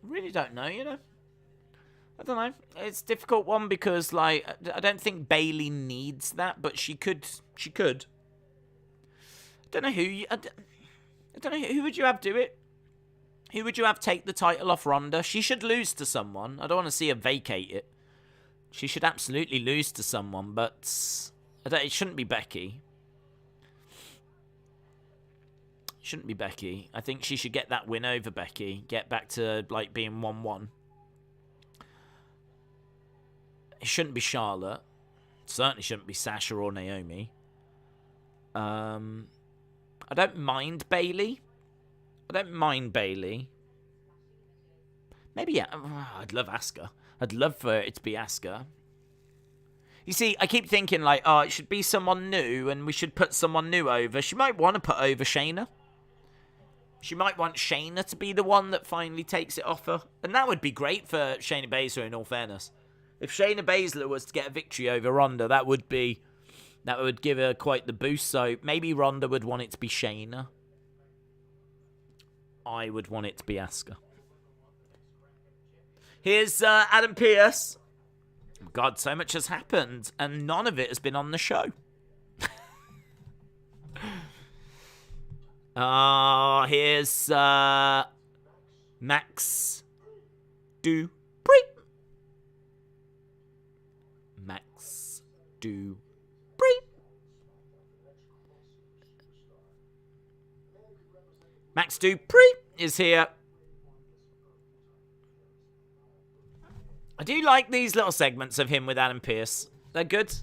Really don't know, you know. I don't know. It's a difficult one because, like, I don't think Bayley needs that, but she could. I don't know who. I don't know who would you have do it. Who would you have take the title off Ronda? She should lose to someone. I don't want to see her vacate it. She should absolutely lose to someone, but it shouldn't be Becky. Shouldn't be Becky. I think she should get that win over Becky. Get back to, like, being 1-1. It shouldn't be Charlotte. It certainly shouldn't be Sasha or Naomi. I don't mind Bayley. Maybe, yeah. I'd love Aska. I'd love for it to be Aska. You see, I keep thinking, like, oh, it should be someone new, and we should put someone new over. She might want to put over Shayna. She might want Shayna to be the one that finally takes it off her. And that would be great for Shayna Baszler, in all fairness. If Shayna Baszler was to get a victory over Ronda, that would give her quite the boost. So maybe Ronda would want it to be Shayna. I would want it to be Aska. Here's Adam Pearce. God, so much has happened, and none of it has been on the show. Here's Max Dupree. Max Dupree. Max Dupree is here. I do like these little segments of him with Adam Pearce. They're good.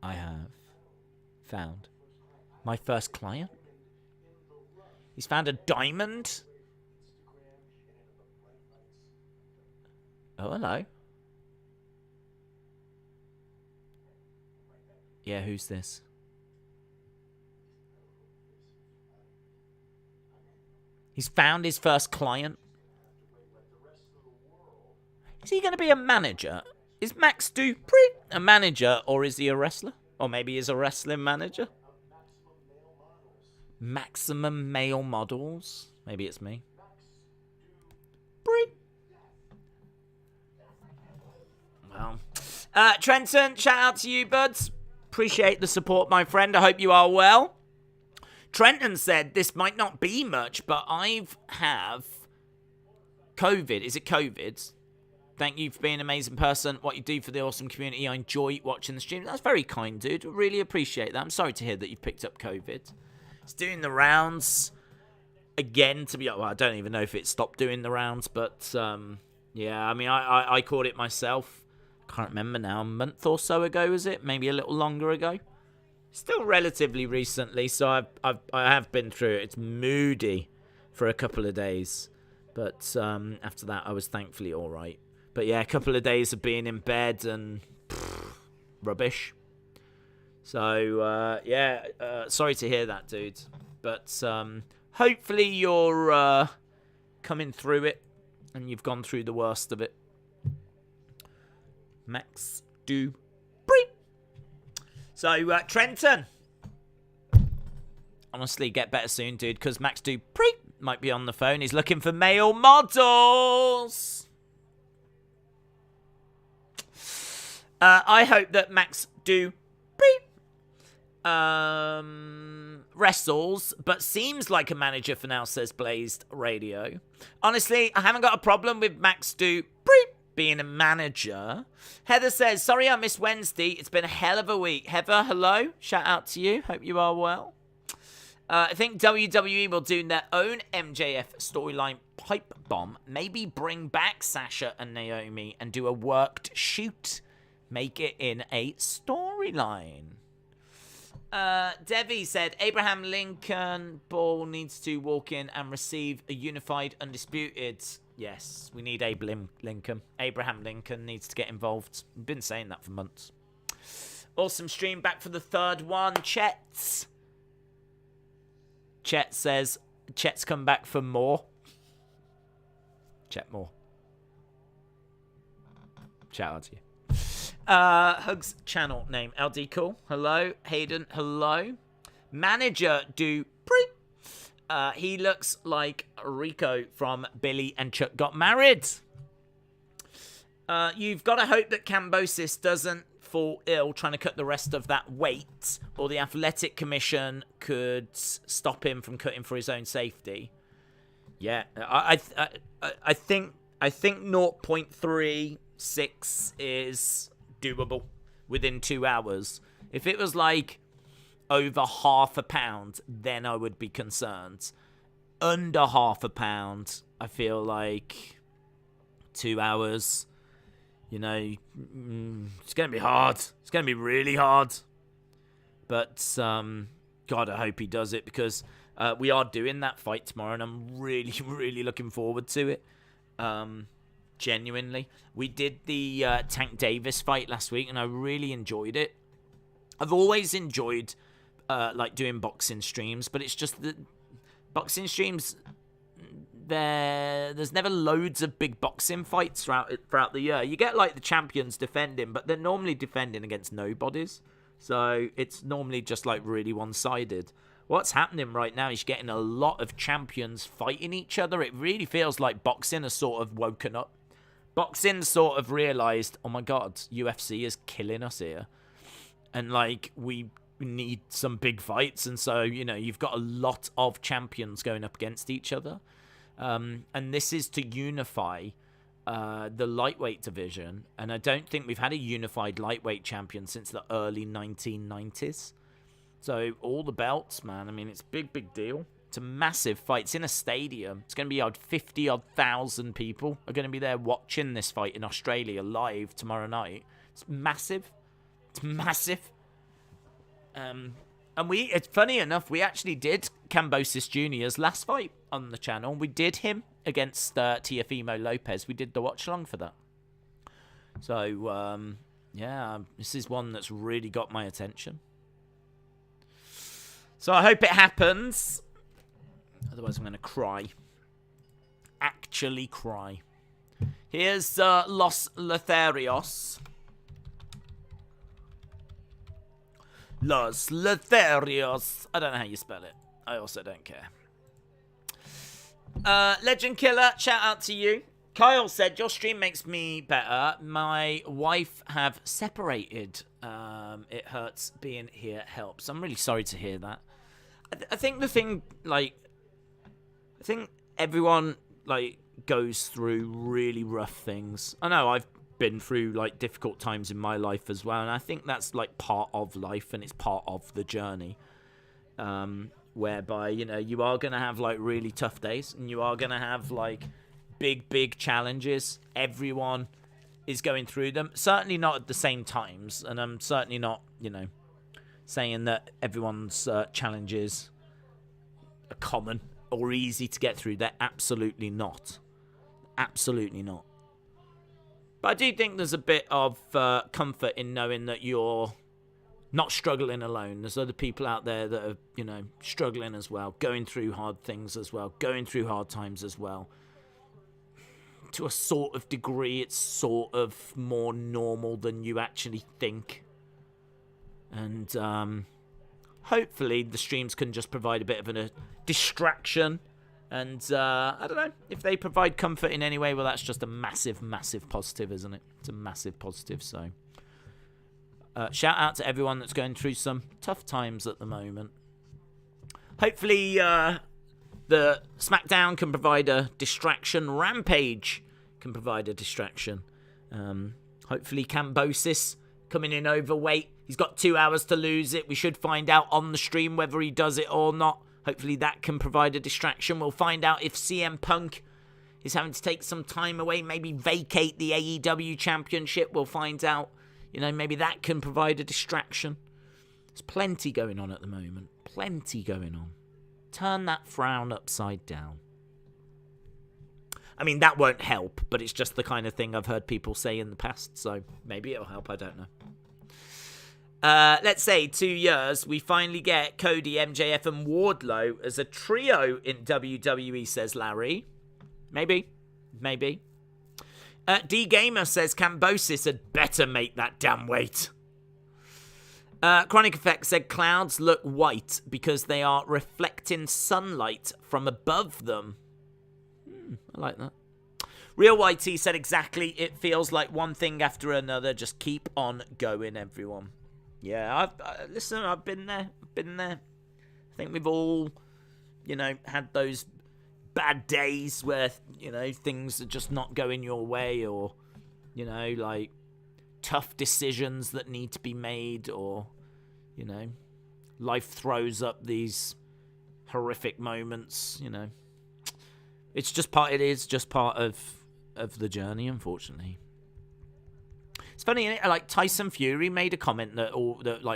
I have found my first client. He's found a diamond. Oh, hello. Yeah, who's this? He's found his first client. Is he going to be a manager? Is Max Dupree a manager, or is he a wrestler? Or maybe he's a wrestling manager? Maximum Male Models? Maybe it's me. Bree. Well. Trenton, shout out to you, buds. Appreciate the support, my friend. I hope you are well. Trenton said this might not be much, but I have COVID. Is it COVID? Thank you for being an amazing person. What you do for the awesome community. I enjoy watching the stream. That's very kind, dude. Really appreciate that. I'm sorry to hear that you've picked up COVID. It's doing the rounds again. To be, well, I don't even know if it stopped doing the rounds, but yeah. I mean, I caught it myself. Can't remember now. A month or so ago, was it? Maybe a little longer ago. Still relatively recently, so I have been through it. It's moody for a couple of days, but after that, I was thankfully all right. But yeah, a couple of days of being in bed and rubbish. So yeah, sorry to hear that, dude. But hopefully you're coming through it and you've gone through the worst of it. Max Dupree. So Trenton, Honestly, get better soon, dude, because Max Dupree might be on the phone. He's looking for male models. I hope that Max Dupree wrestles, but seems like a manager for now, says Blazed Radio. Honestly, I haven't got a problem with Max Dupree being a manager. Heather says, sorry I missed Wednesday. It's been a hell of a week. Heather, hello. Shout out to you. Hope you are well. I think WWE will do their own MJF storyline pipe bomb. Maybe bring back Sasha and Naomi and do a worked shoot. Make it in a storyline. Devi said, Abraham Lincoln Ball needs to walk in and receive a unified undisputed. Yes, we need Lincoln. Abraham Lincoln needs to get involved. I've been saying that for months. Awesome stream, back for the third one. Chet says, Chet's come back for more. Chet more. Shout out to you. Hugs channel name LD Cool. Hello. Hayden. Hello. Manager Dupree. He looks like Rico from Billy and Chuck Got Married. You've got to hope that Cambosis doesn't fall ill trying to cut the rest of that weight, or the Athletic Commission could stop him from cutting for his own safety. Yeah, I think 0.36 is doable within 2 hours. If it was like over half a pound, then I would be concerned. Under half a pound, I feel like 2 hours, you know, it's going to be hard. It's going to be really hard. But, God, I hope he does it, because we are doing that fight tomorrow, and I'm really, really looking forward to it. Genuinely. We did the Tank Davis fight last week, and I really enjoyed it. I've always enjoyed like doing boxing streams, but it's just that boxing streams, there's never loads of big boxing fights throughout the year. You get like the champions defending, but they're normally defending against nobodies, so it's normally just like really one-sided. What's happening right now is you're getting a lot of champions fighting each other. It really feels like boxing has sort of woken up. Boxing sort of realised, oh my god, UFC is killing us here. And, like, we need some big fights. And so, you know, you've got a lot of champions going up against each other. And this is to unify the lightweight division. And I don't think we've had a unified lightweight champion since the early 1990s. So, all the belts, man. I mean, it's a big, big deal. It's a massive fight. It's in a stadium. It's going to be 50,000 people are going to be there watching this fight in Australia live tomorrow night. It's massive. It's massive. And it's funny enough, we actually did Cambosis Jr.'s last fight on the channel. We did him against Teofimo Lopez. We did the watch along for that. So, yeah, this is one that's really got my attention. So I hope it happens. Otherwise, I'm going to cry. Actually cry. Here's Los Lotharios. Los Lotharios. I don't know how you spell it. I also don't care. Legend Killer, shout out to you. Kyle said, your stream makes me better. My wife have separated. It hurts being here helps. I'm really sorry to hear that. I think the thing, like, I think everyone, like, goes through really rough things. I know I've been through, like, difficult times in my life as well, and I think that's, like, part of life, and it's part of the journey. Whereby, you know, you are going to have, like, really tough days, and you are going to have, like, big challenges. Everyone is going through them. Certainly not at the same times, and I'm certainly not, you know, saying that everyone's challenges are common or easy to get through. They're absolutely not. Absolutely not. But I do think there's a bit of comfort in knowing that you're not struggling alone. There's other people out there that are, you know, struggling as well, going through hard things as well, going through hard times as well. To a sort of degree, it's sort of more normal than you actually think. And hopefully the streams can just provide a bit of a distraction. And I don't know, if they provide comfort in any way, well, that's just a massive, massive positive, isn't it? It's a massive positive. So shout out to everyone that's going through some tough times at the moment. Hopefully the SmackDown can provide a distraction. Rampage can provide a distraction. Hopefully Kambosis coming in overweight. He's got 2 hours to lose it. We should find out on the stream whether he does it or not. Hopefully that can provide a distraction. We'll find out if CM Punk is having to take some time away, maybe vacate the AEW Championship. We'll find out. You know, maybe that can provide a distraction. There's plenty going on at the moment. Plenty going on. Turn that frown upside down. I mean, that won't help, but it's just the kind of thing I've heard people say in the past, so maybe it'll help, I don't know. Let's say 2 years, we finally get Cody, MJF, and Wardlow as a trio in WWE, says Larry. Maybe. D-Gamer says Kambosis had better make that damn weight. Chronic Effect said clouds look white because they are reflecting sunlight from above them. I like that. Real YT said exactly, it feels like one thing after another. Just keep on going, everyone. Yeah, listen, I've been there. I think we've all, had those bad days where, things are just not going your way, or, like tough decisions that need to be made, or, life throws up these horrific moments, It is just part of the journey, unfortunately. It's funny, isn't it? Like, Tyson Fury made a comment that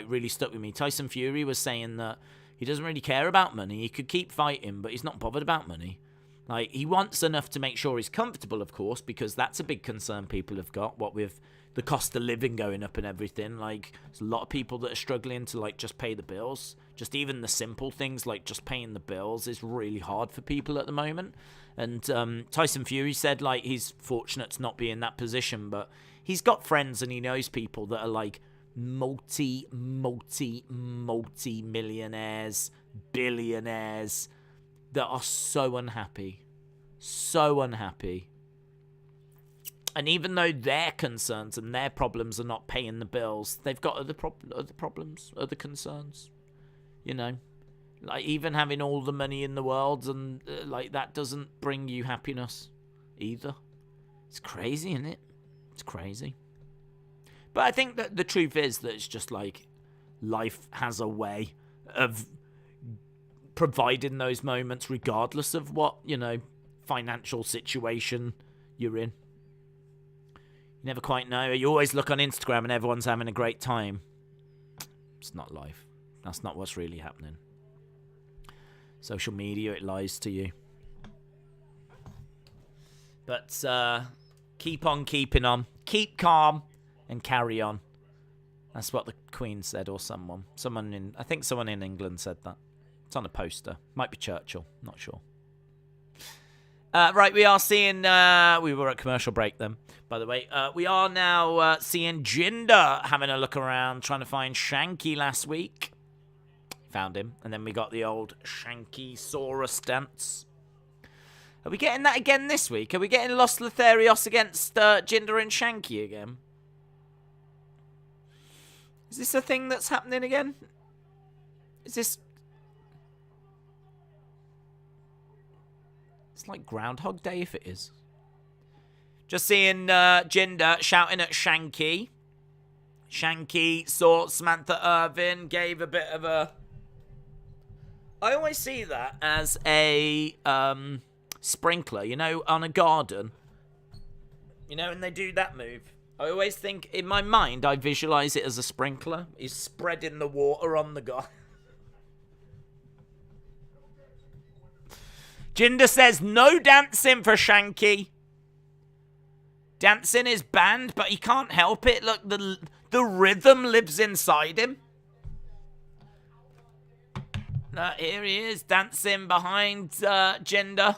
really stuck with me. Tyson Fury was saying that he doesn't really care about money. He could keep fighting, but he's not bothered about money. Like, he wants enough to make sure he's comfortable, of course, because that's a big concern people have got, what with the cost of living going up and everything. Like, there's a lot of people that are struggling to, like, just pay the bills. Just even the simple things, like just paying the bills, is really hard for people at the moment. And Tyson Fury said, like, he's fortunate to not be in that position, but he's got friends and he knows people that are like multi-millionaires, billionaires that are so unhappy. So unhappy. And even though their concerns and their problems are not paying the bills, they've got other problems, other concerns. Like, even having all the money in the world and like that doesn't bring you happiness either. It's crazy, isn't it? It's crazy. But I think that the truth is that it's just like life has a way of providing those moments regardless of what, financial situation you're in. You never quite know. You always look on Instagram and everyone's having a great time. It's not life. That's not what's really happening. Social media, it lies to you. But keep on keeping on. Keep calm and carry on. That's what the Queen said, or I think someone in England said that. It's on a poster. Might be Churchill. Not sure. Right, we are seeing... we were at commercial break then, by the way. We are now seeing Jinder having a look around, trying to find Shanky last week. Found him. And then we got the old Shanky-saurus dance. Are we getting that again this week? Are we getting Los Lotharios against Jinder and Shanky again? Is this a thing that's happening again? Is this... It's like Groundhog Day if it is. Just seeing Jinder shouting at Shanky. Shanky saw Samantha Irvin, gave a bit of a... I always see that as a sprinkler, on a garden. And they do that move. I always think, in my mind, I visualize it as a sprinkler. He's spreading the water on the garden. Jinder says, no dancing for Shanky. Dancing is banned, but he can't help it. Look, the rhythm lives inside him. Here he is, dancing behind Jinder.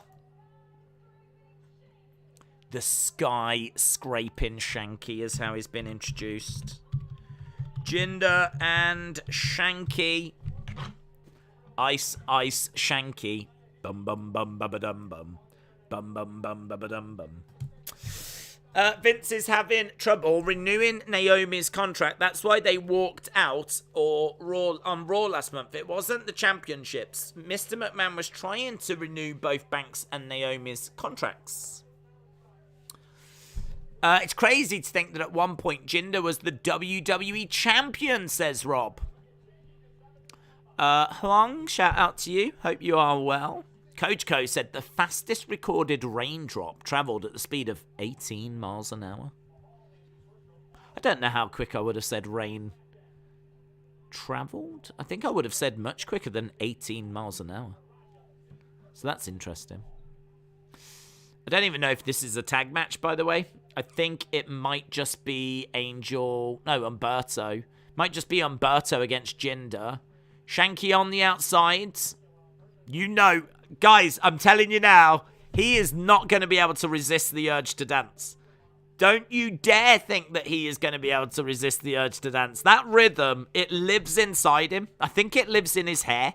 The sky-scraping Shanky is how he's been introduced. Jinder and Shanky Ice, ice, Shanky. Bum, bum, bum, bum, bum. Bum, bum, bum, bum, bum. Vince is having trouble renewing Naomi's contract. That's why they walked out on Raw last month. It wasn't the championships. Mr. McMahon was trying to renew both Banks and Naomi's contracts. It's crazy to think that at one point Jinder was the WWE champion, says Rob. Huang, shout out to you. Hope you are well. Coach Co said the fastest recorded raindrop travelled at the speed of 18 miles an hour. I don't know how quick I would have said rain travelled. I think I would have said much quicker than 18 miles an hour. So that's interesting. I don't even know if this is a tag match, by the way. I think it might just be Humberto. Might just be Humberto against Jinder. Shanky on the outside. You know, guys, I'm telling you now, he is not going to be able to resist the urge to dance. Don't you dare think that he is going to be able to resist the urge to dance. That rhythm, it lives inside him. I think it lives in his hair.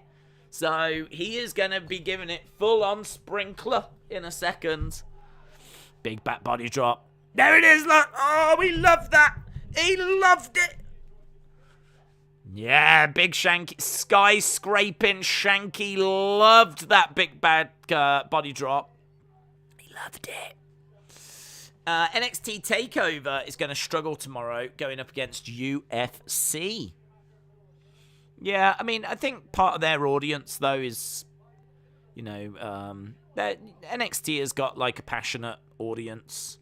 So he is going to be giving it full-on sprinkler in a second. Big back body drop. There it is, look. Oh, we love that. He loved it. Yeah, big Shanky, sky-scraping Shanky loved that big bad body drop. He loved it. NXT TakeOver is going to struggle tomorrow going up against UFC. Yeah, I mean, I think part of their audience, though, is, you know, NXT has got, like, a passionate audience.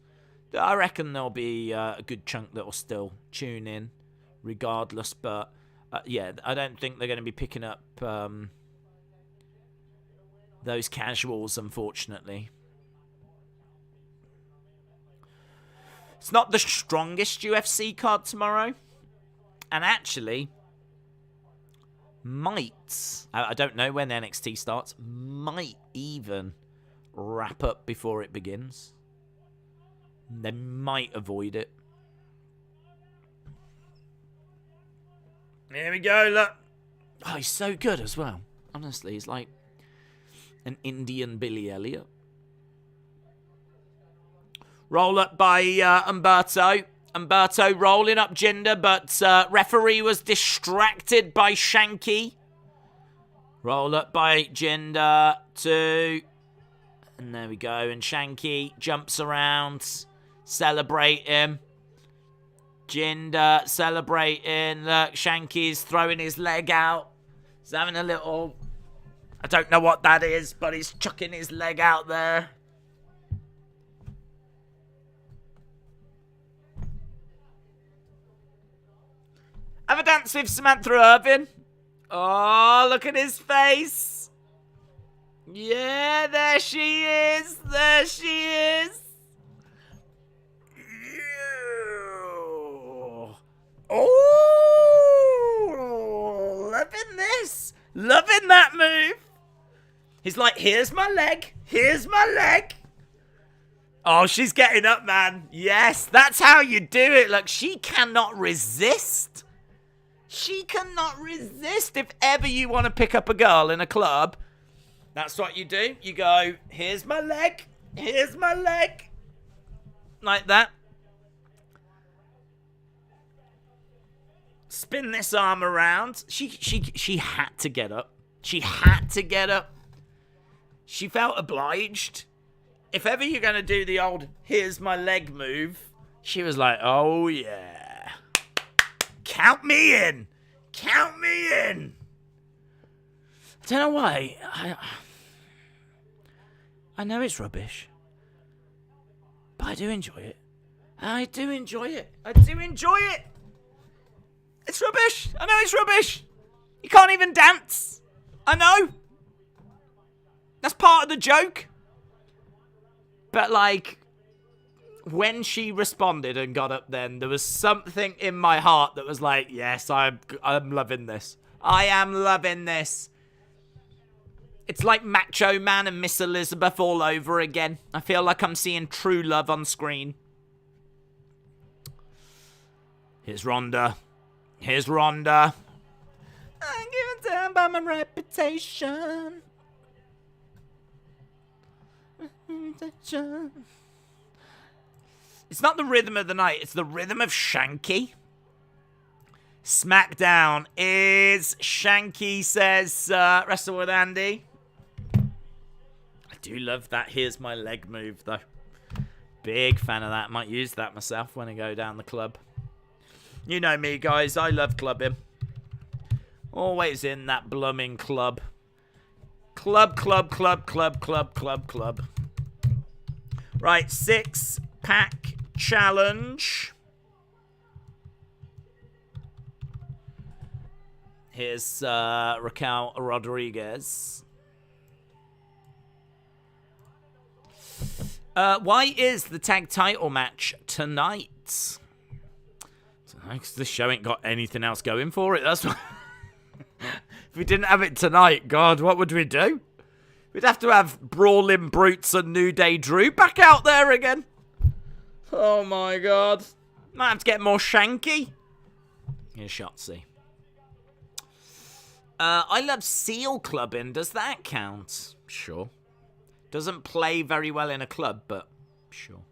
I reckon there'll be a good chunk that will still tune in regardless, but... yeah, I don't think they're going to be picking up those casuals, unfortunately. It's not the strongest UFC card tomorrow. And actually, I don't know when NXT starts, might even wrap up before it begins. They might avoid it. Here we go, look. Oh, he's so good as well. Honestly, he's like an Indian Billy Elliot. Roll up by Humberto. Humberto rolling up Jinder, but referee was distracted by Shanky. Roll up by Jinder, 2. And there we go. And Shanky jumps around. Celebrate him. Jinder celebrating. Look, Shanky's throwing his leg out. He's having a little... I don't know what that is, but he's chucking his leg out there. Have a dance with Samantha Irvin. Oh, look at his face. Yeah, there she is. There she is. Oh, loving this. Loving that move. He's like, here's my leg. Here's my leg. Oh, she's getting up, man. Yes, that's how you do it. Look, she cannot resist. She cannot resist. If ever you want to pick up a girl in a club, that's what you do. You go, here's my leg. Here's my leg. Like that. Spin this arm around. She had to get up. She had to get up. She felt obliged. If ever you're going to do the old here's my leg move, she was like, oh yeah. Count me in. Count me in. I don't know why. I know it's rubbish. But I do enjoy it. I do enjoy it. I do enjoy it. It's rubbish. I know it's rubbish. You can't even dance. I know. That's part of the joke. But, like, when she responded and got up then, there was something in my heart that was like, yes, I'm loving this. I am loving this. It's like Macho Man and Miss Elizabeth all over again. I feel like I'm seeing true love on screen. Here's Ronda. Here's Ronda. Give it down by my reputation. It's not the rhythm of the night, it's the rhythm of Shanky. Smackdown is Shanky says, wrestle with Andy. I do love that here's my leg move, though. Big fan of that. Might use that myself when I go down the club. You know me, guys. I love clubbing. Always in that blooming club. Club. Right, 6-pack challenge. Here's Raquel Rodriguez. Why is the tag title match tonight? Because this show ain't got anything else going for it. That's why. If we didn't have it tonight, God, what would we do? We'd have to have Brawling Brutes and New Day Drew back out there again. Oh my God. Might have to get more Shanky. Here's Shotzi. I love seal clubbing. Does that count? Sure. Doesn't play very well in a club, but sure.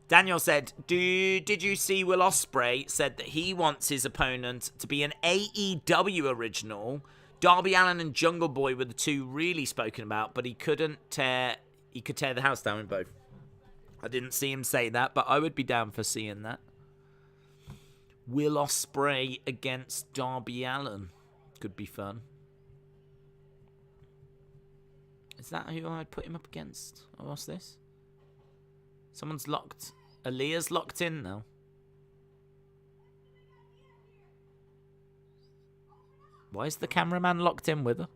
Daniel said, did you see Will Ospreay said that he wants his opponent to be an AEW original? Darby Allin and Jungle Boy were the two really spoken about, but he could tear the house down in both. I didn't see him say that, but I would be down for seeing that. Will Ospreay against Darby Allin. Could be fun. Is that who I'd put him up against? Oh, what's this? Someone's locked. Aaliyah's locked in now. Why is the cameraman locked in with her?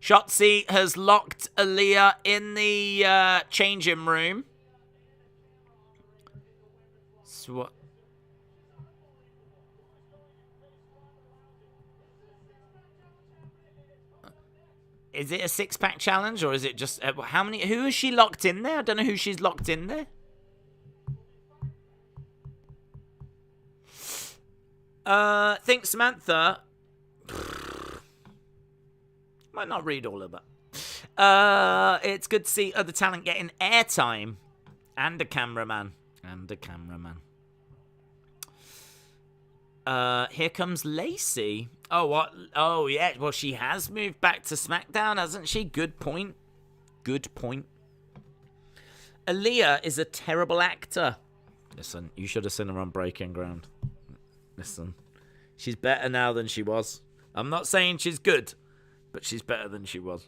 Shotzi has locked Aaliyah in the changing room. So what? Is it a 6-pack challenge or is it just how many? Who is she locked in there? I don't know who she's locked in there. Think Samantha. Might not read all of that. It's good to see other talent getting airtime and a cameraman. Here comes Lacey. Oh, what? Oh, yeah. Well, she has moved back to SmackDown, hasn't she? Good point. Aaliyah is a terrible actor. Listen, you should have seen her on Breaking Ground. Listen, she's better now than she was. I'm not saying she's good, but she's better than she was.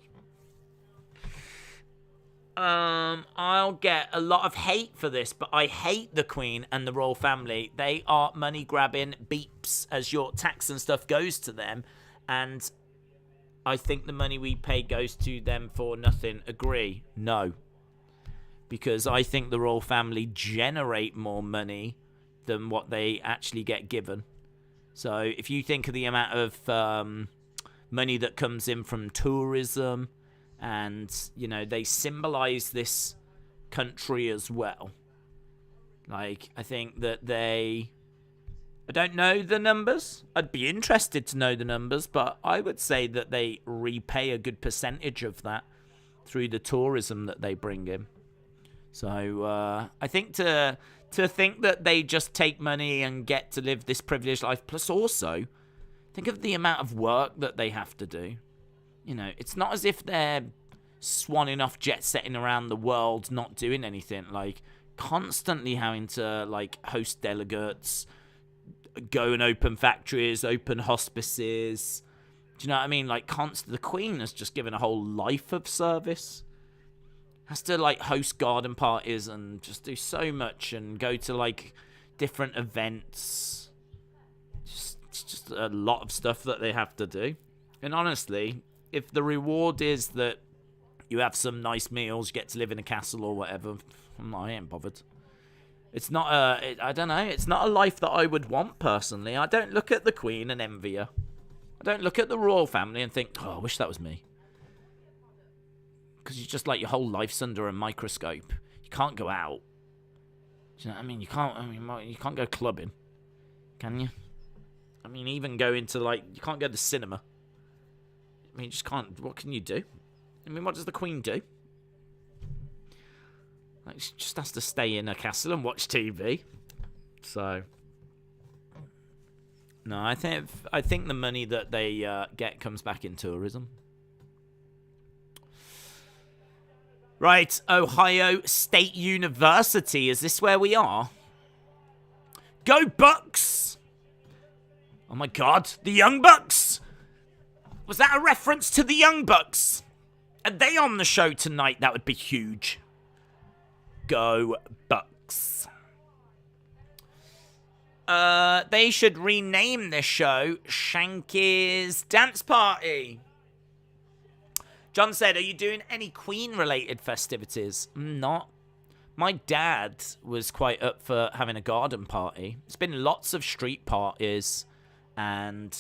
I'll get a lot of hate for this, but I hate the Queen and the royal family. They are money-grabbing beeps as your tax and stuff goes to them, and I think the money we pay goes to them for nothing. Agree? No. Because I think the royal family generate more money than what they actually get given. So if you think of the amount of money that comes in from tourism, and, you know, they symbolize this country as well. Like, I think that I don't know the numbers. I'd be interested to know the numbers, but I would say that they repay a good percentage of that through the tourism that they bring in. So, I think to think that they just take money and get to live this privileged life, plus also, think of the amount of work that they have to do. You know, it's not as if they're swanning off jet setting around the world, not doing anything. Like, constantly having to, like, host delegates, go and open factories, open hospices. Do you know what I mean? Like, the Queen has just given a whole life of service. Has to, like, host garden parties and just do so much and go to, like, different events. Just a lot of stuff that they have to do. And honestly, if the reward is that you have some nice meals, you get to live in a castle or whatever, I ain't bothered. It's not I don't know, it's not a life that I would want personally. I don't look at the Queen and envy her. I don't look at the royal family and think, oh, I wish that was me. Because you just like your whole life's under a microscope. You can't go out. Do you know what I mean? You can't go clubbing, can you? I mean, even go into, like, you can't go to the cinema. I mean, you just can't. What can you do? I mean, what does the Queen do? Like, she just has to stay in her castle and watch TV. So, no, I think the money that they get comes back in tourism. Right, Ohio State University. Is this where we are? Go Bucks! Oh my God, the Young Bucks! Was that a reference to the Young Bucks? Are they on the show tonight? That would be huge. Go Bucks. They should rename this show Shanky's Dance Party. John said, are you doing any Queen-related festivities? Not. My dad was quite up for having a garden party. There's been lots of street parties, and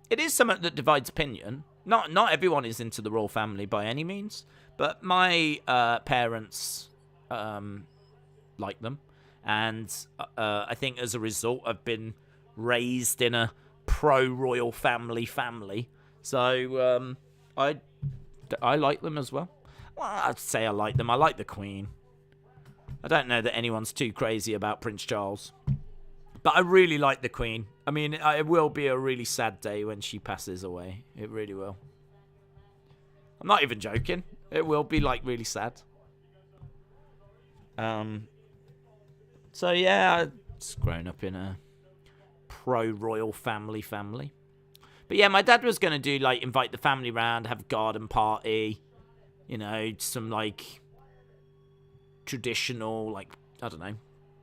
it is something that divides opinion. Not everyone is into the royal family by any means, but my parents like them, and I think as a result I've been raised in a pro-royal family. So I like them as well. Well, I'd say I like them. I like the Queen. I don't know that anyone's too crazy about Prince Charles. But I really like the Queen. I mean, it will be a really sad day when she passes away. It really will. I'm not even joking. It will be, like, really sad. So, yeah, I've just grown up in a pro-royal family. But, yeah, my dad was going to do, like, invite the family round, have a garden party. You know, some, like, traditional, like, I don't know,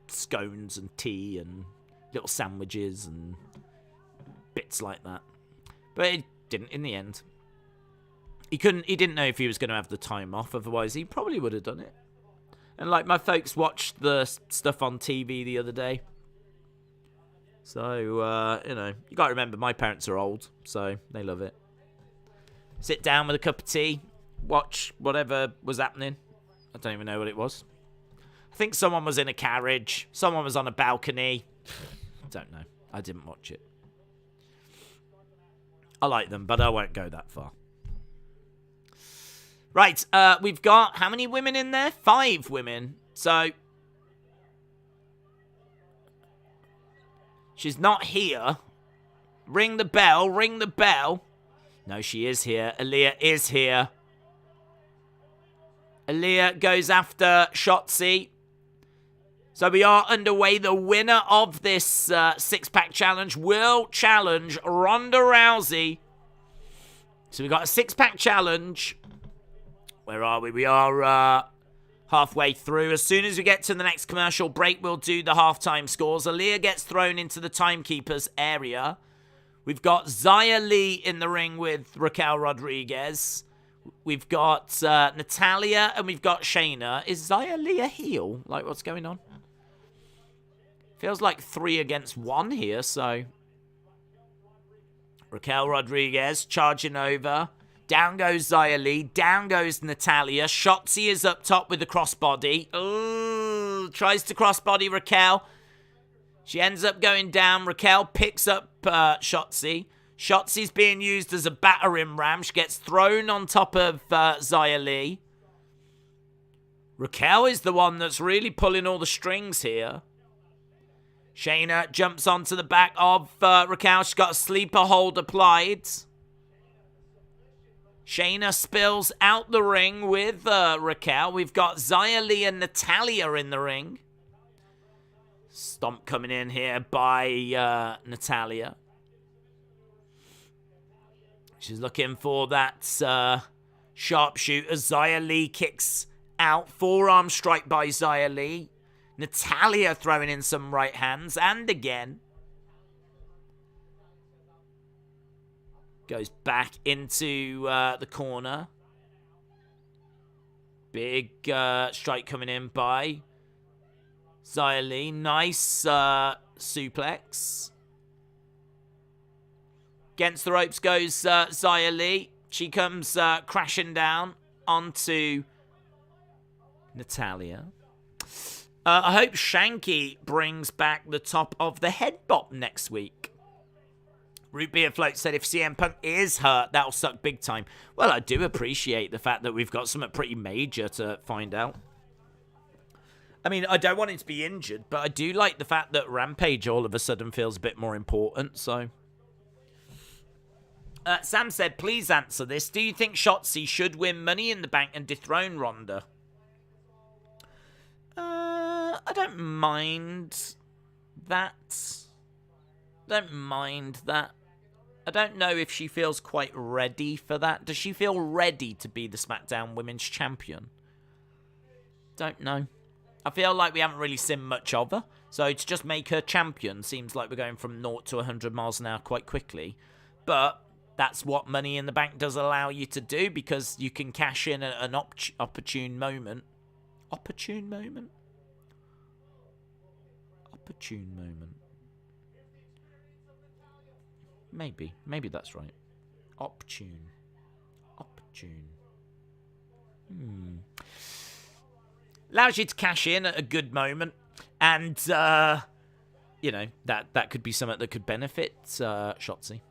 scones and tea and little sandwiches and bits like that. But it didn't in the end. He didn't know if he was going to have the time off, otherwise he probably would have done it. And like my folks watched the stuff on TV the other day. So, you know, you got to remember my parents are old, so they love it. Sit down with a cup of tea, watch whatever was happening. I don't even know what it was. I think someone was in a carriage, someone was on a balcony. Don't know. I didn't watch it. I like them, but I won't go that far. Right, we've got how many women in there? 5 women. So, she's not here. Ring the bell, ring the bell. No, she is here. Aaliyah is here. Aaliyah goes after Shotzi. So we are underway. The winner of this six-pack challenge will challenge Ronda Rousey. So we got a six-pack challenge. Where are we? We are halfway through. As soon as we get to the next commercial break, we'll do the halftime scores. Aaliyah gets thrown into the timekeeper's area. We've got Xia Li in the ring with Raquel Rodriguez. We've got Natalya and we've got Shayna. Is Xia Li a heel? Like, what's going on? Feels like 3 against 1 here, so. Raquel Rodriguez charging over. Down goes Xia Li. Down goes Natalya. Shotzi is up top with the crossbody. Oh, tries to crossbody Raquel. She ends up going down. Raquel picks up Shotzi. Shotzi's being used as a battering ram. She gets thrown on top of Xia Li. Raquel is the one that's really pulling all the strings here. Shayna jumps onto the back of Raquel. She's got a sleeper hold applied. Shayna spills out the ring with Raquel. We've got Xia Li and Natalya in the ring. Stomp coming in here by Natalya. She's looking for that sharpshooter. Xia Li kicks out. Forearm strike by Xia Li. Natalya throwing in some right hands. And again. Goes back into the corner. Big strike coming in by Xia Li. Nice suplex. Against the ropes goes Xia Li. She comes crashing down onto Natalya. I hope Shanky brings back the top of the head bop next week. Root Beer Float said if CM Punk is hurt, that'll suck big time. Well, I do appreciate the fact that we've got something pretty major to find out. I mean, I don't want him to be injured, but I do like the fact that Rampage all of a sudden feels a bit more important, so... Sam said, please answer this. Do you think Shotzi should win Money in the Bank and dethrone Ronda? I don't mind that. I don't know if she feels quite ready for that. Does she feel ready to be the SmackDown Women's Champion? Don't know. I feel like we haven't really seen much of her. So to just make her champion seems like we're going from 0 to 100 miles an hour quite quickly. But that's what Money in the Bank does allow you to do, because you can cash in at an opportune moment. Opportune moment? Opportune moment. Maybe that's right. Opportune. Allows you to cash in at a good moment, and you know, that could be something that could benefit Shotzi.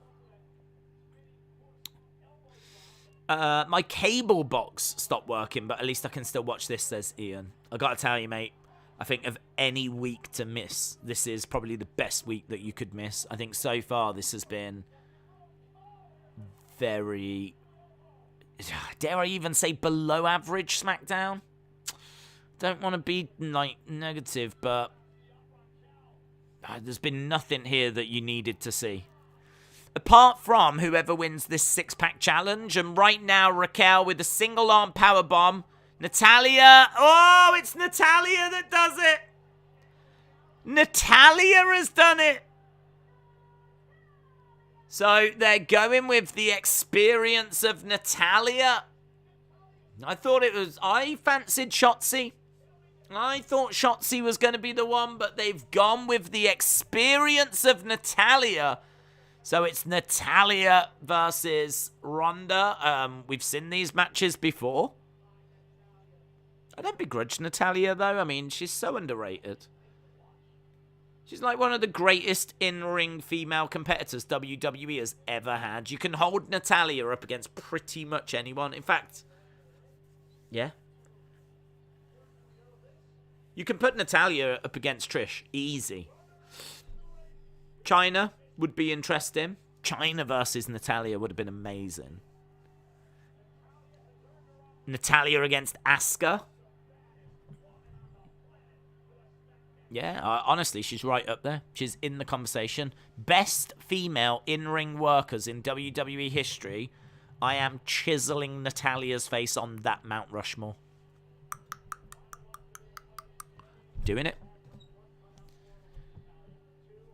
My cable box stopped working, but at least I can still watch this, says Ian. I gotta tell you, mate, I think of any week to miss, this is probably the best week that you could miss. I think so far this has been very, dare I even say, below average SmackDown? Don't want to be, like, negative, but there's been nothing here that you needed to see. Apart from whoever wins this six-pack challenge, and right now Raquel with a single-arm powerbomb. Natalya, oh, it's Natalya that does it. Natalya has done it. So they're going with the experience of Natalya. I fancied Shotzi. I thought Shotzi was going to be the one, but they've gone with the experience of Natalya. So it's Natalya versus Ronda. We've seen these matches before. I don't begrudge Natalya, though. I mean, she's so underrated. She's like one of the greatest in-ring female competitors WWE has ever had. You can hold Natalya up against pretty much anyone. In fact, yeah. You can put Natalya up against Trish. Easy. Chyna would be interesting. Chyna versus Natalya would have been amazing. Natalya against Aska. Yeah, honestly, she's right up there. She's in the conversation. Best female in-ring workers in WWE history. I am chiseling Natalya's face on that Mount Rushmore. Doing it.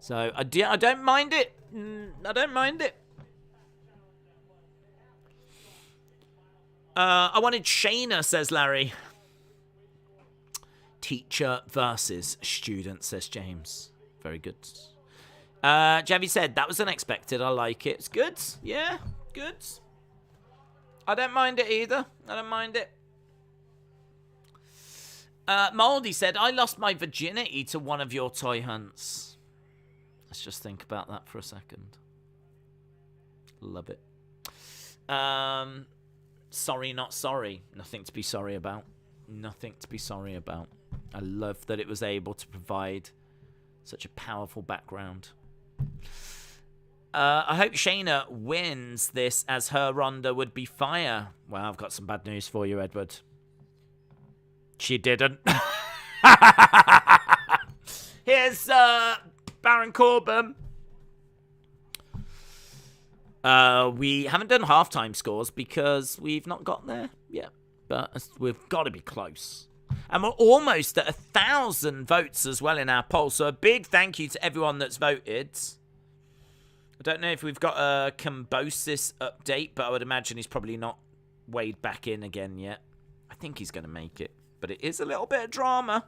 So, I don't mind it. I don't mind it. I wanted Shayna, says Larry. Teacher versus student, says James. Very good. Javi said, that was unexpected. I like it. It's good. Yeah, good. I don't mind it either. I don't mind it. Moldy said, I lost my virginity to one of your toy hunts. Let's just think about that for a second. Love it. Sorry, not sorry. Nothing to be sorry about. Nothing to be sorry about. I love that it was able to provide such a powerful background. I hope Shayna wins this, as her Ronda would be fire. Well, I've got some bad news for you, Edward. She didn't. Here's Baron Corbin. We haven't done halftime scores because we've not got there yet. But we've got to be close. And we're almost at 1,000 votes as well in our poll. So a big thank you to everyone that's voted. I don't know if we've got a Cambosis update, but I would imagine he's probably not weighed back in again yet. I think he's going to make it. But it is a little bit of drama.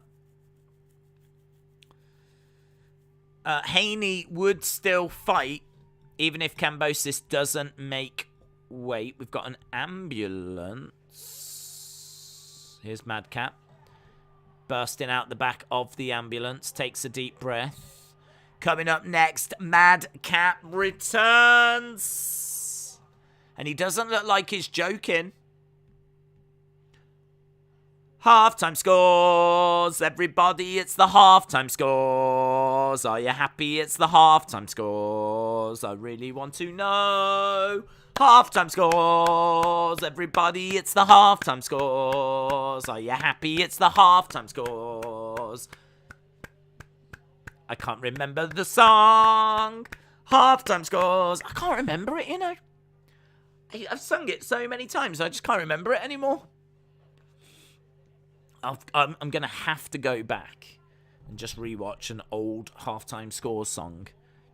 Haney would still fight, even if Cambosis doesn't make weight. We've got an ambulance. Here's Madcap. bursting out the back of the ambulance, takes a deep breath. Coming up next, Madcap returns. And he doesn't look like he's joking. Halftime scores, everybody, it's the halftime scores. Are you happy it's the halftime scores? I really want to know. Halftime scores, everybody, it's the halftime scores. Are you happy it's the halftime scores? I can't remember the song. Halftime scores. I can't remember it, you know. I've sung it so many times, I just can't remember it anymore. I'm going to have to go back and just rewatch an old halftime scores song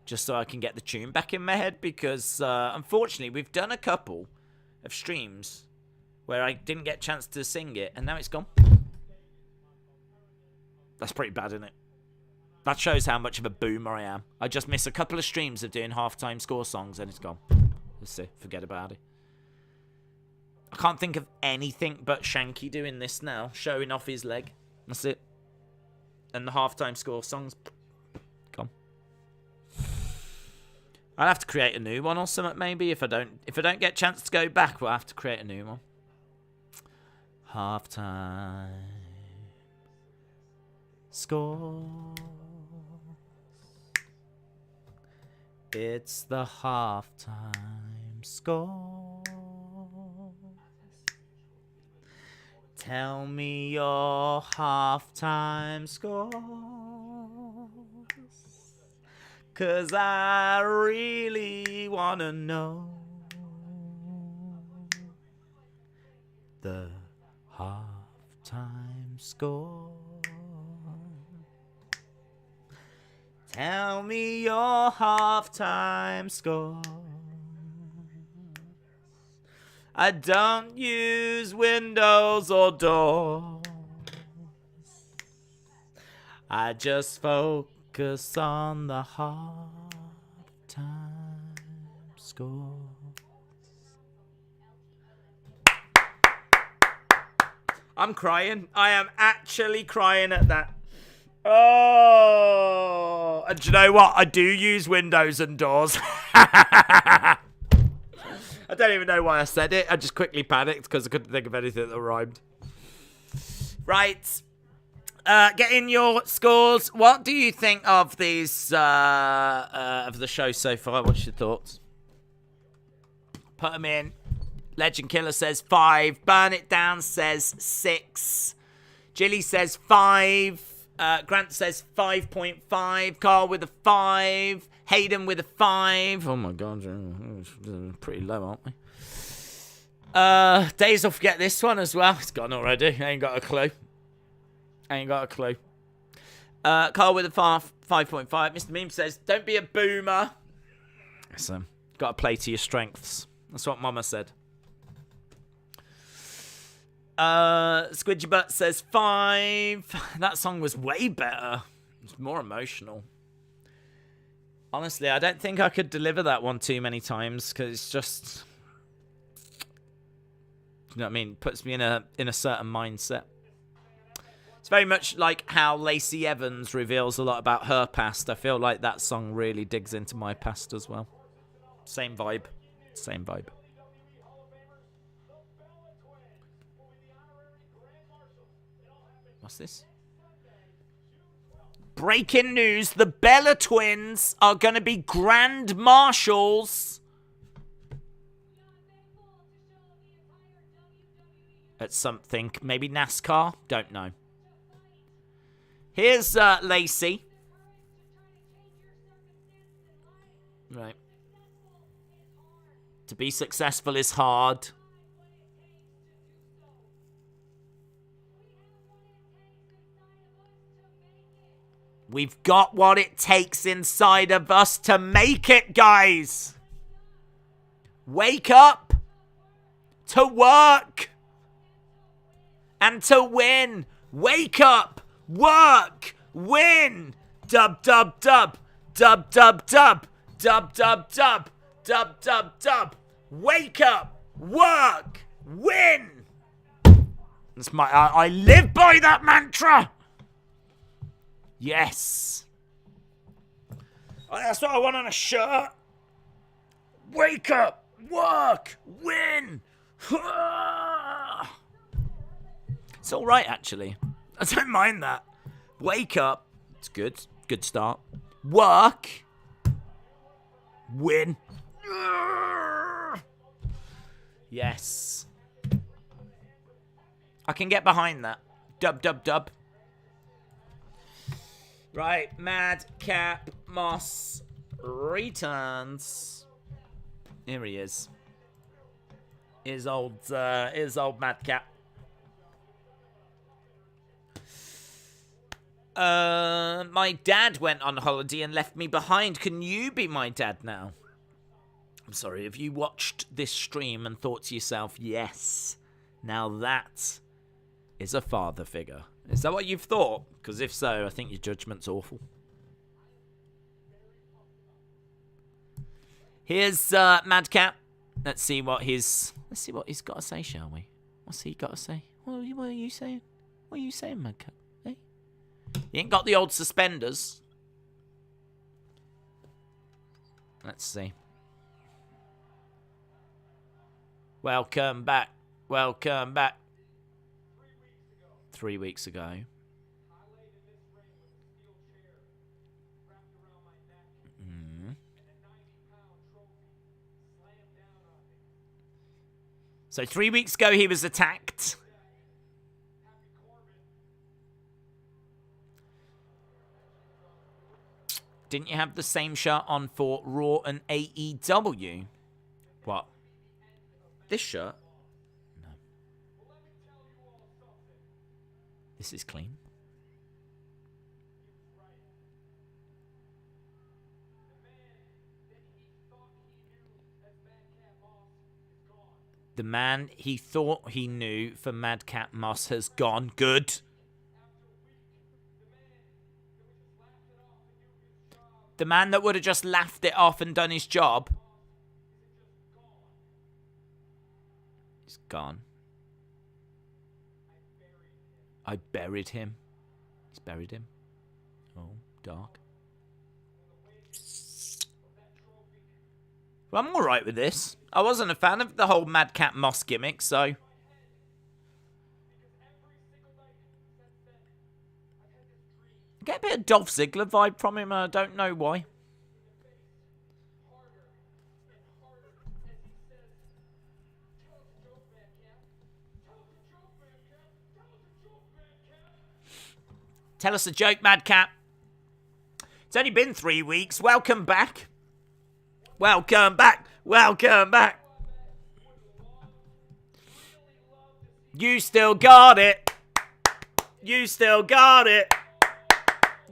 just so I can get the tune back in my head, because unfortunately we've done a couple of streams where I didn't get a chance to sing it and now it's gone. That's pretty bad, isn't it? That shows how much of a boomer I am. I just miss a couple of streams of doing halftime score songs and it's gone. Let's see, forget about it. I can't think of anything but Shanky doing this now, showing off his leg. That's it. And the halftime score songs. Come. I'll have to create a new one or something maybe. If I don't get a chance to go back, we'll have to create a new one. Halftime score. It's the halftime score. Tell me your halftime scores, 'cause I really wanna know the halftime score. Tell me your halftime score. I don't use windows or doors. I just focus on the halftime score. I'm crying. I am actually crying at that. Oh, and do you know what? I do use windows and doors. I don't even know why I said it. I just quickly panicked because I couldn't think of anything that rhymed. Right. Get in your scores. What do you think of these, of the show so far? What's your thoughts? Put them in. Legend Killer says 5. Burn It Down says 6. Jilly says 5. Grant says 5.5. Carl with a 5. Hayden with a 5. Oh my god, pretty low, aren't we? Days will forget this one as well. It's gone already. I ain't got a clue. Carl with a 5.5. Mr. Meme says, don't be a boomer. So, got to play to your strengths. That's what Mama said. Squidgy Butt says 5. That song was way better. It's more emotional. Honestly, I don't think I could deliver that one too many times because it's just, you know what I mean? Puts me in a certain mindset. It's very much like how Lacey Evans reveals a lot about her past. I feel like that song really digs into my past as well. Same vibe. Same vibe. What's this? Breaking news, the Bella Twins are going to be Grand Marshals at something. Maybe NASCAR? Don't know. Here's Lacey. Right. To be successful is hard. We've got what it takes inside of us to make it, guys. Wake up to work and to win. Wake up, work, win. Dub, dub, dub. Dub, dub, dub. Dub, dub, dub. Dub, dub, dub. Wake up, work, win. That's I live by that mantra. Yes. Oh, that's what I want on a shirt. Wake up, work, win. It's all right, actually. I don't mind that. Wake up. It's good. Good start. Work. Win. Yes. I can get behind that. Dub, dub, dub. Right. Madcap Moss returns. Here he is. His old Madcap. My dad went on holiday and left me behind. Can you be my dad now? I'm sorry, have you watched this stream and thought to yourself, yes, now that is a father figure? Is that what you've thought? Because if so, I think your judgment's awful. Here's Madcap. Let's see what he's got to say, shall we? What's he got to say? What are you saying? What are you saying, Madcap? Hey? He ain't got the old suspenders. Let's see. Welcome back. Welcome back. 3 weeks ago. So 3 weeks ago he was attacked. Didn't you have the same shirt on for Raw and AEW? What? This shirt? No. This is clean. The man he thought he knew for Madcap Moss has gone. Good. The man that would have just laughed it off and done his job. He's gone. I buried him. He's buried him. Oh, dark. Well, I'm alright with this. I wasn't a fan of the whole Madcap Moss gimmick, so... I get a bit of Dolph Ziggler vibe from him, and I don't know why. Tell us a joke, Madcap. It's only been 3 weeks. Welcome back. Welcome back. Welcome back. You still got it. You still got it.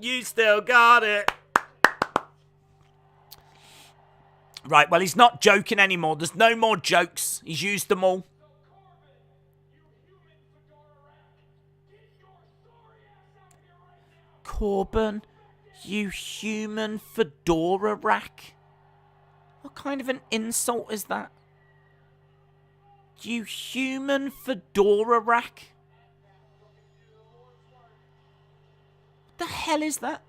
You still got it. Right, well, he's not joking anymore. There's no more jokes. He's used them all. Corbin, you human fedora rack. What kind of an insult is that? You human fedora rack. What the hell is that?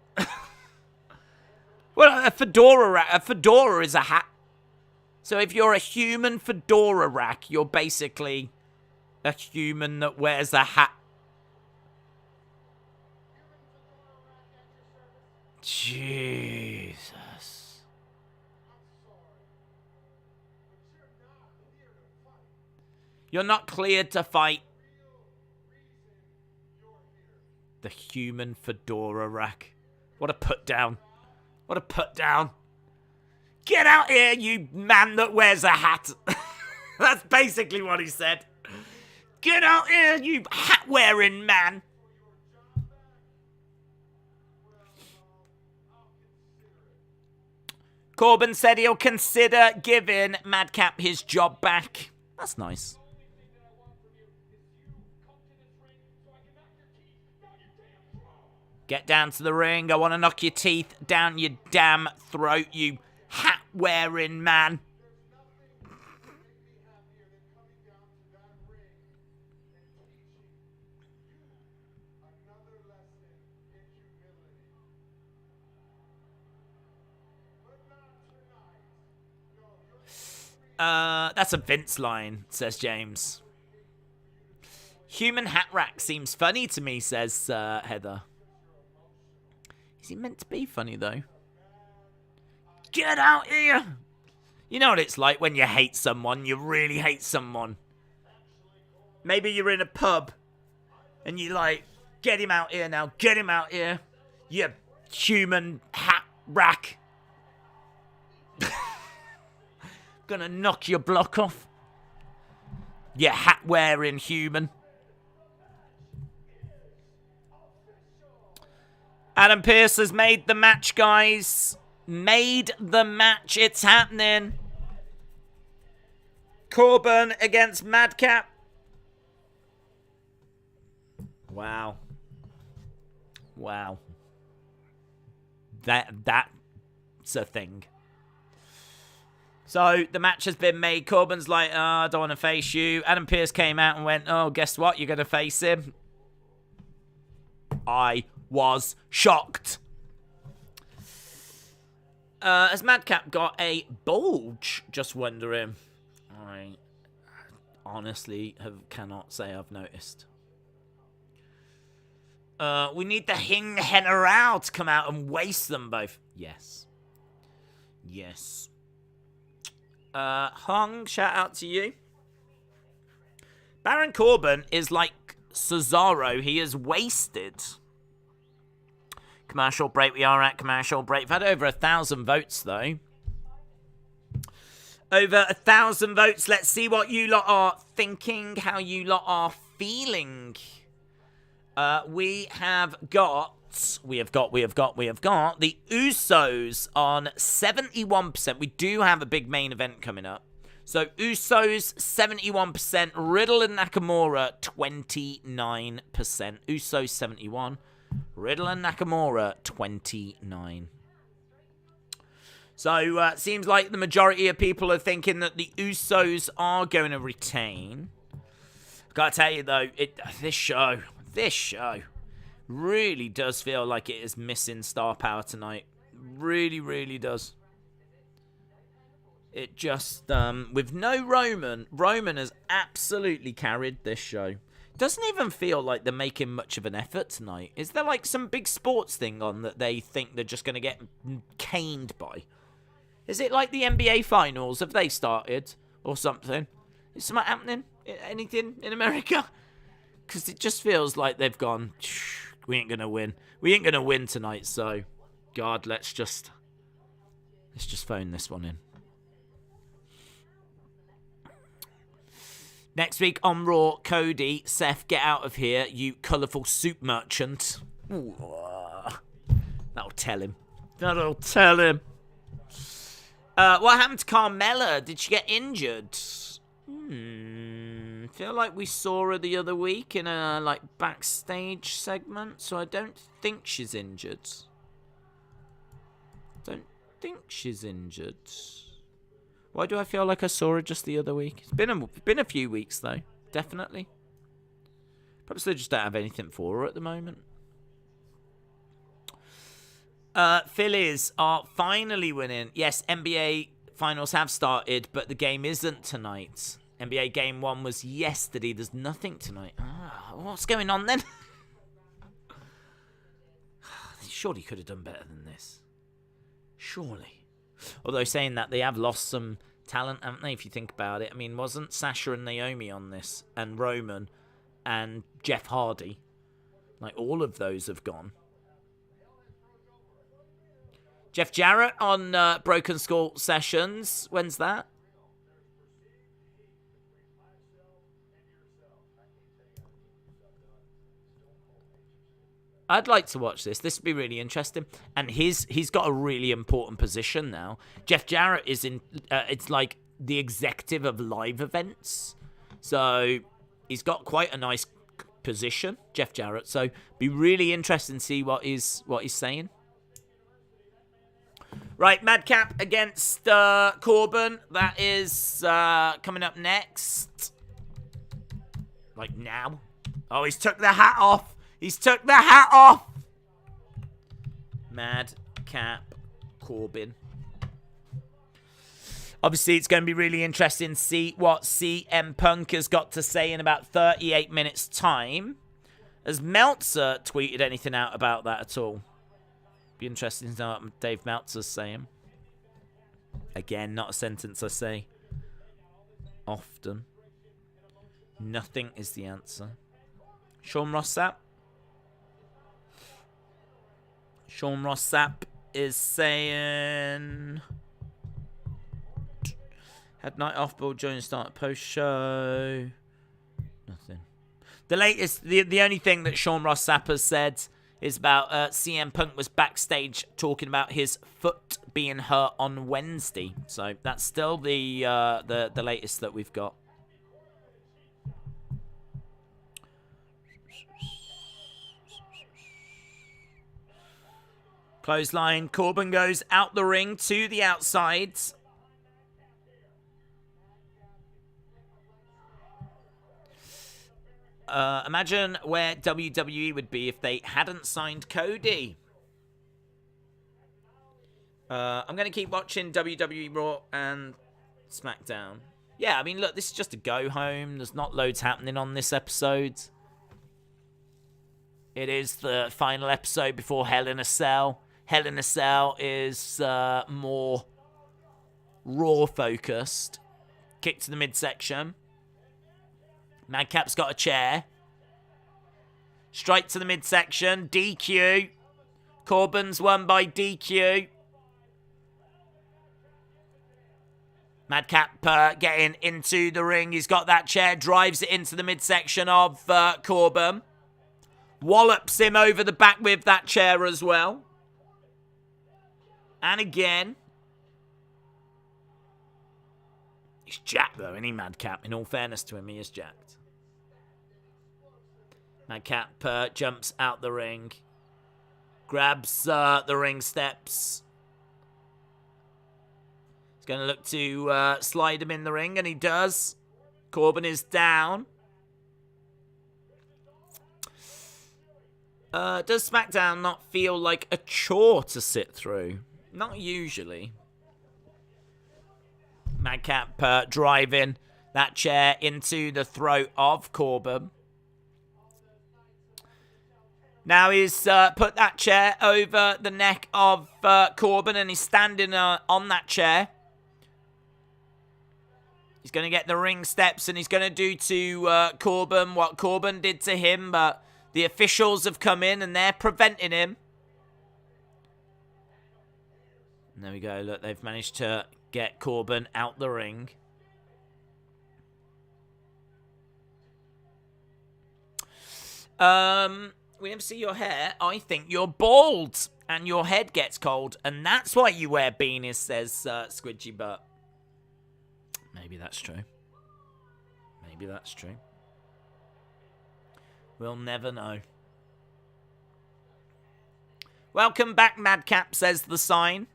Well, a fedora rack. A fedora is a hat. So if you're a human fedora rack, you're basically a human that wears a hat. Jesus. You're not cleared to fight. The human fedora rack. What a put down. What a put down. Get out here, you man that wears a hat. That's basically what he said. Get out here, you hat-wearing man. Corbin said he'll consider giving Madcap his job back. That's nice. Get down to the ring. I want to knock your teeth down your damn throat, you hat-wearing man. That's a Vince line, says James. Human hat rack seems funny to me, says Heather. Is he meant to be funny, though? Get out here! You know what it's like when you hate someone, you really hate someone. Maybe you're in a pub, and you're like, get him out here now, get him out here. You human hat rack. Gonna knock your block off. You hat-wearing human. Adam Pearce has made the match, guys. Made the match. It's happening. Corbin against Madcap. Wow. Wow. That's a thing. So, the match has been made. Corbin's like, oh, I don't want to face you. Adam Pearce came out and went, oh, guess what? You're going to face him. I was shocked. Has Madcap got a bulge? Just wondering. I honestly cannot say I've noticed. We need the Hing General to come out and waste them both. Yes. Yes. Hung, shout out to you. Baron Corbin is like Cesaro. He is wasted. Commercial break. We are at commercial break. We've had over 1,000 votes, though. Over 1,000 votes. Let's see what you lot are thinking, how you lot are feeling. We have got the Usos on 71%. We do have a big main event coming up. So Usos 71%, Riddle and Nakamura 29%. Usos 71, Riddle and Nakamura 29. So seems like the majority of people are thinking that the Usos are going to retain. Gotta tell you though, this show really does feel like it is missing star power tonight. Really, really does. It just, with no Roman has absolutely carried this show. Doesn't even feel like they're making much of an effort tonight. Is there like some big sports thing on that they think they're just going to get caned by? Is it like the NBA finals? Have they started? Or something? Is something happening? Anything in America? Because it just feels like they've gone, we ain't going to win. We ain't going to win tonight, so, God, let's just phone this one in. Next week on Raw, Cody, Seth, get out of here, you colourful soup merchant. Ooh, that'll tell him. That'll tell him. What happened to Carmella? Did she get injured? Feel like we saw her the other week in a backstage segment, so I don't think she's injured. Why do I feel like I saw her just the other week? It's been a few weeks though, definitely. Perhaps they just don't have anything for her at the moment. Phillies are finally winning. Yes, NBA finals have started, but the game isn't tonight. NBA Game 1 was yesterday. There's nothing tonight. What's going on then? Surely could have done better than this. Surely. Although saying that, they have lost some talent, haven't they, if you think about it? I mean, wasn't Sasha and Naomi on this? And Roman and Jeff Hardy? Like, all of those have gone. Jeff Jarrett on Broken Skull Sessions. When's that? I'd like to watch this. This would be really interesting. And he's got a really important position now. Jeff Jarrett is in, it's like the executive of live events. So he's got quite a nice position, Jeff Jarrett. So be really interesting to see what he's saying. Right, Madcap against Corbin. That is coming up next. Like now. Oh, he's took the hat off. He's took the hat off. Madcap Corbin. Obviously, it's going to be really interesting to see what CM Punk has got to say in about 38 minutes' time. Has Meltzer tweeted anything out about that at all? Be interesting to know what Dave Meltzer's saying. Again, not a sentence I say often. Nothing is the answer. Sean Rossap. Sean Rossap is saying... Had night off, but joined start post-show. Nothing. The latest, the only thing that Sean Rossap has said is about CM Punk was backstage talking about his foot being hurt on Wednesday. So that's still the latest that we've got. Clothesline. Corbin goes out the ring to the outside. Imagine where WWE would be if they hadn't signed Cody. I'm going to keep watching WWE Raw and Smackdown. Yeah, I mean, look, this is just a go-home. There's not loads happening on this episode. It is the final episode before Hell in a Cell. Hell in a Cell is more Raw-focused. Kick to the midsection. Madcap's got a chair. Straight to the midsection. DQ. Corbin's won by DQ. Madcap getting into the ring. He's got that chair. Drives it into the midsection of Corbin. Wallops him over the back with that chair as well. And again. He's jacked though, isn't he, Madcap? In all fairness to him, he is jacked. Madcap jumps out the ring. Grabs the ring steps. He's going to look to slide him in the ring, and he does. Corbin is down. Does SmackDown not feel like a chore to sit through? Not usually. Madcap driving that chair into the throat of Corbin. Now he's put that chair over the neck of Corbin, and he's standing on that chair. He's going to get the ring steps, and he's going to do to Corbin what Corbin did to him, but the officials have come in, and they're preventing him. And there we go. Look, they've managed to get Corbin out the ring. We never see your hair. I think you're bald, and your head gets cold, and that's why you wear beanies, says Squidgy Butt. Maybe that's true. Maybe that's true. We'll never know. Welcome back, Madcap, says the sign.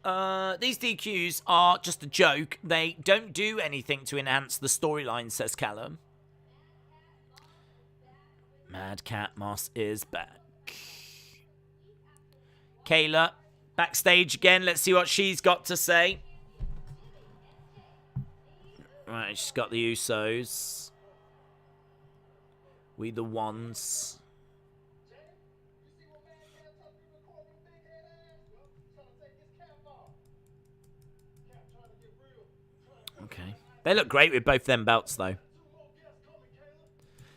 These DQs are just a joke. They don't do anything to enhance the storyline, says Callum. Madcap Moss is back. Kayla, backstage again. Let's see what she's got to say. Right, she's got the Usos. We the ones. Okay. They look great with both them belts, though.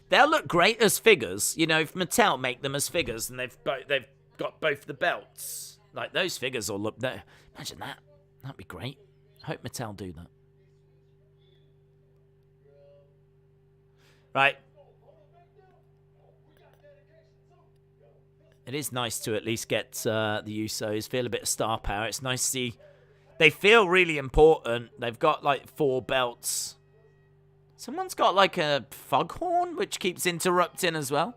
They'll look great as figures. You know, if Mattel make them as figures and they've got both the belts. Like, those figures will look... Imagine that. That'd be great. I hope Mattel do that. Right. It is nice to at least get the Usos. Feel a bit of star power. It's nice to see... They feel really important. They've got, like, 4 belts. Someone's got, like, a foghorn, which keeps interrupting as well.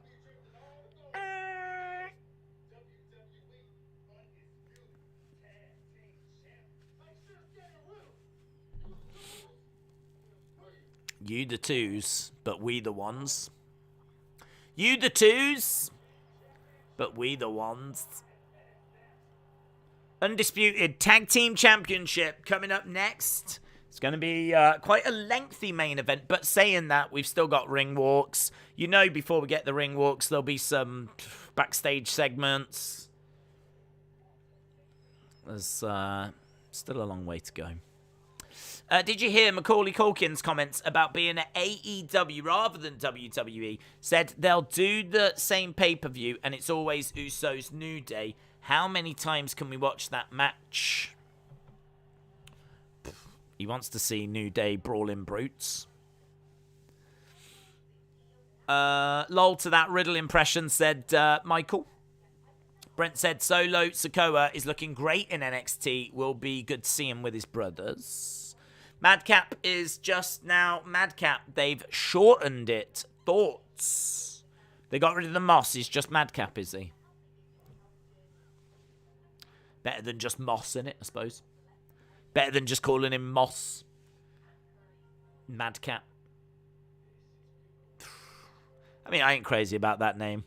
You the twos, but we the ones. You the twos, but we the ones. Undisputed Tag Team Championship coming up next. It's going to be quite a lengthy main event, but saying that, we've still got ring walks. You know, before we get the ring walks, there'll be some backstage segments. There's still a long way to go. Did you hear Macaulay Culkin's comments about being at AEW rather than WWE? Said they'll do the same pay-per-view and it's always Usos New Day. How many times can we watch that match? He wants to see New Day brawling brutes. Lol to that Riddle impression, said Michael. Brent said Solo Sikoa is looking great in NXT. Will be good to see him with his brothers. Madcap is just now Madcap. They've shortened it. Thoughts? They got rid of the Moss. He's just Madcap, is he? Better than just Moss in it, I suppose. Better than just calling him Moss. Madcap. I mean, I ain't crazy about that name.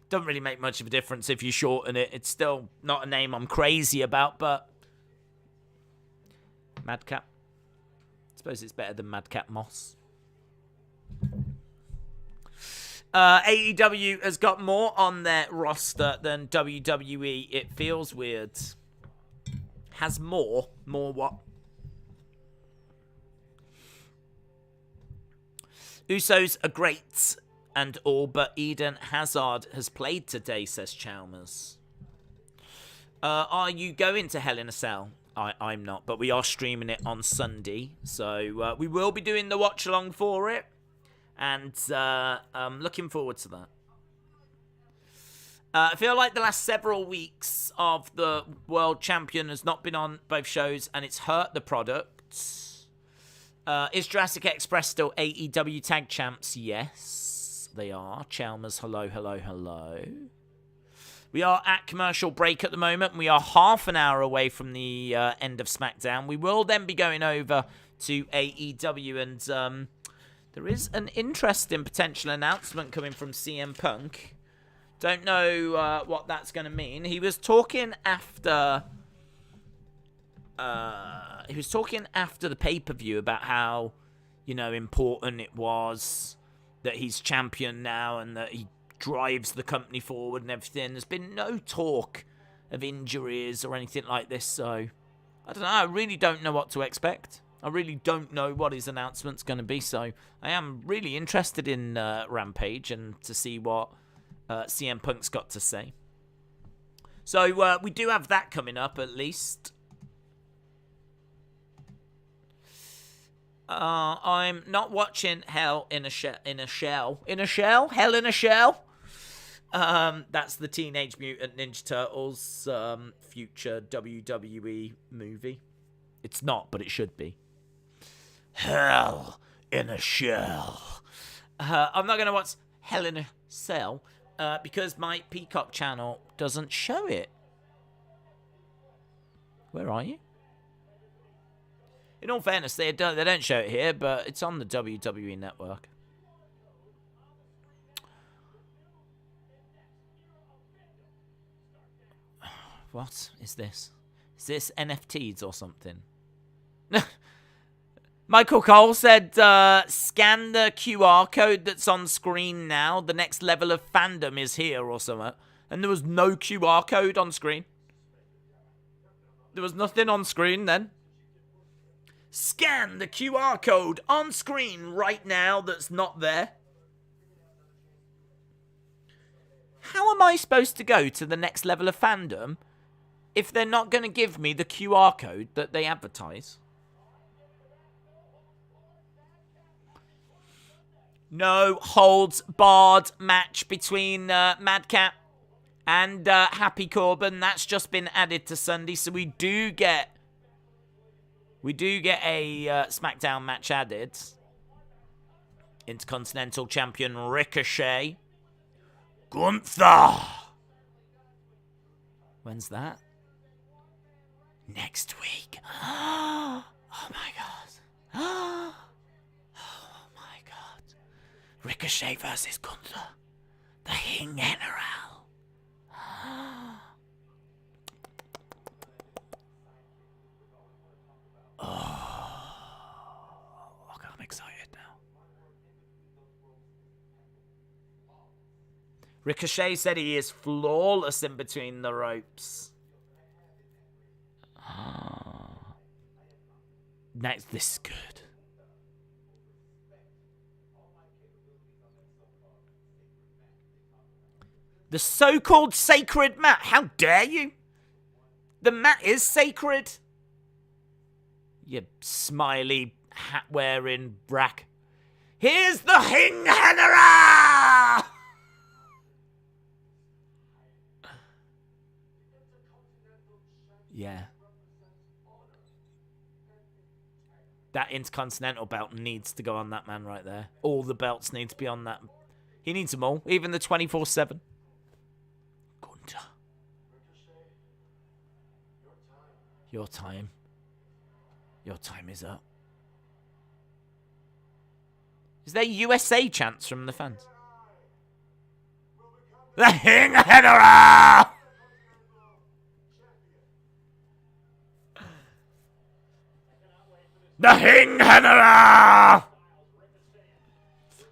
Doesn't really make much of a difference if you shorten it. It's still not a name I'm crazy about, but... Madcap. I suppose it's better than Madcap Moss. AEW has got more on their roster than WWE. It feels weird. Has more. More what? Usos are great and all, but Eden Hazard has played today, says Chalmers. Are you going to Hell in a Cell? I'm not, but we are streaming it on Sunday. So we will be doing the watch-along for it. And I'm looking forward to that. I feel like the last several weeks of the World Champion has not been on both shows, and it's hurt the product. Is Jurassic Express still AEW Tag Champs? Yes, they are. Chalmers, hello, hello, hello. We are at commercial break at the moment. We are half an hour away from the end of SmackDown. We will then be going over to AEW, and there is an interesting potential announcement coming from CM Punk. Don't know what that's going to mean. He was talking after... he was talking after the pay-per-view about how, you know, important it was that he's champion now and that he drives the company forward and everything. There's been no talk of injuries or anything like this, so I don't know. I really don't know what to expect. I really don't know what his announcement's going to be, so I am really interested in Rampage and to see what CM Punk's got to say. So we do have that coming up, at least. I'm not watching Hell in a Shell. Hell in a Shell. That's the Teenage Mutant Ninja Turtles future WWE movie. It's not, but it should be. Hell in a Shell. I'm not going to watch Hell in a Cell because my Peacock channel doesn't show it. Where are you? In all fairness, they don't show it here, but it's on the WWE network. What is this? Is this NFTs or something? Michael Cole said, scan the QR code that's on screen now. The next level of fandom is here or something. And there was no QR code on screen. There was nothing on screen then. Scan the QR code on screen right now that's not there. How am I supposed to go to the next level of fandom if they're not going to give me the QR code that they advertise? No holds barred match between Madcap and Happy Corbin. That's just been added to Sunday, so we do get a SmackDown match added. Intercontinental Champion Ricochet. Gunther. When's that? Next week. Oh my god. Oh my god. Ricochet versus Gunther. The King General. Ricochet said he is flawless in between the ropes. Next, this is good. The so-called sacred mat. How dare you? The mat is sacred. You smiley hat-wearing brack. Here's the Hing Henera! Yeah. That Intercontinental belt needs to go on that man right there. All the belts need to be on that. He needs them all. Even the 24/7. Gunter. Your time. Your time is up. Is there USA chants from the fans? The Hing Henera! The Hing Henera!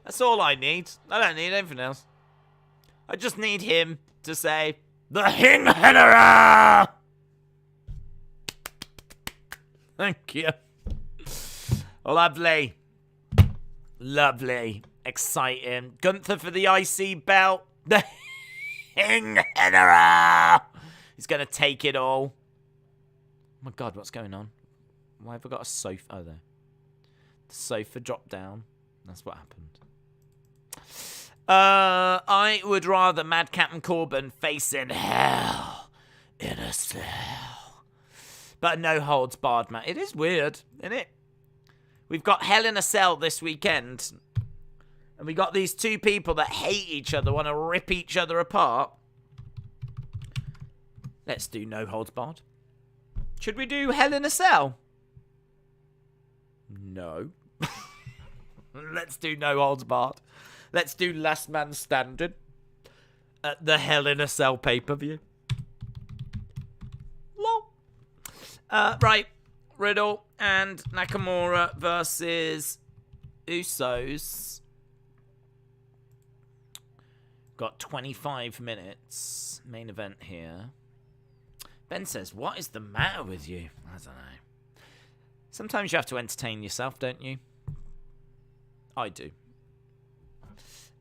That's all I need. I don't need anything else. I just need him to say, the Hing Henera! Thank you. Lovely. Lovely. Exciting. Gunther for the IC belt. The Hing Henera! He's going to take it all. Oh my God, what's going on? Why have I got a sofa? Oh, there. The sofa dropped down. That's what happened. I would rather Mad Captain Corbin face in hell in a cell. But no holds barred, man. It is weird, isn't it? We've got Hell in a Cell this weekend. And we got these two people that hate each other, want to rip each other apart. Let's do no holds barred. Should we do Hell in a Cell? No. Let's do no holds barred. Let's do Last Man Standing at the Hell in a Cell pay-per-view. Lol. Right. Riddle and Nakamura versus Usos. Got 25 minutes. Main event here. Ben says, what is the matter with you? I don't know. Sometimes you have to entertain yourself, don't you? I do.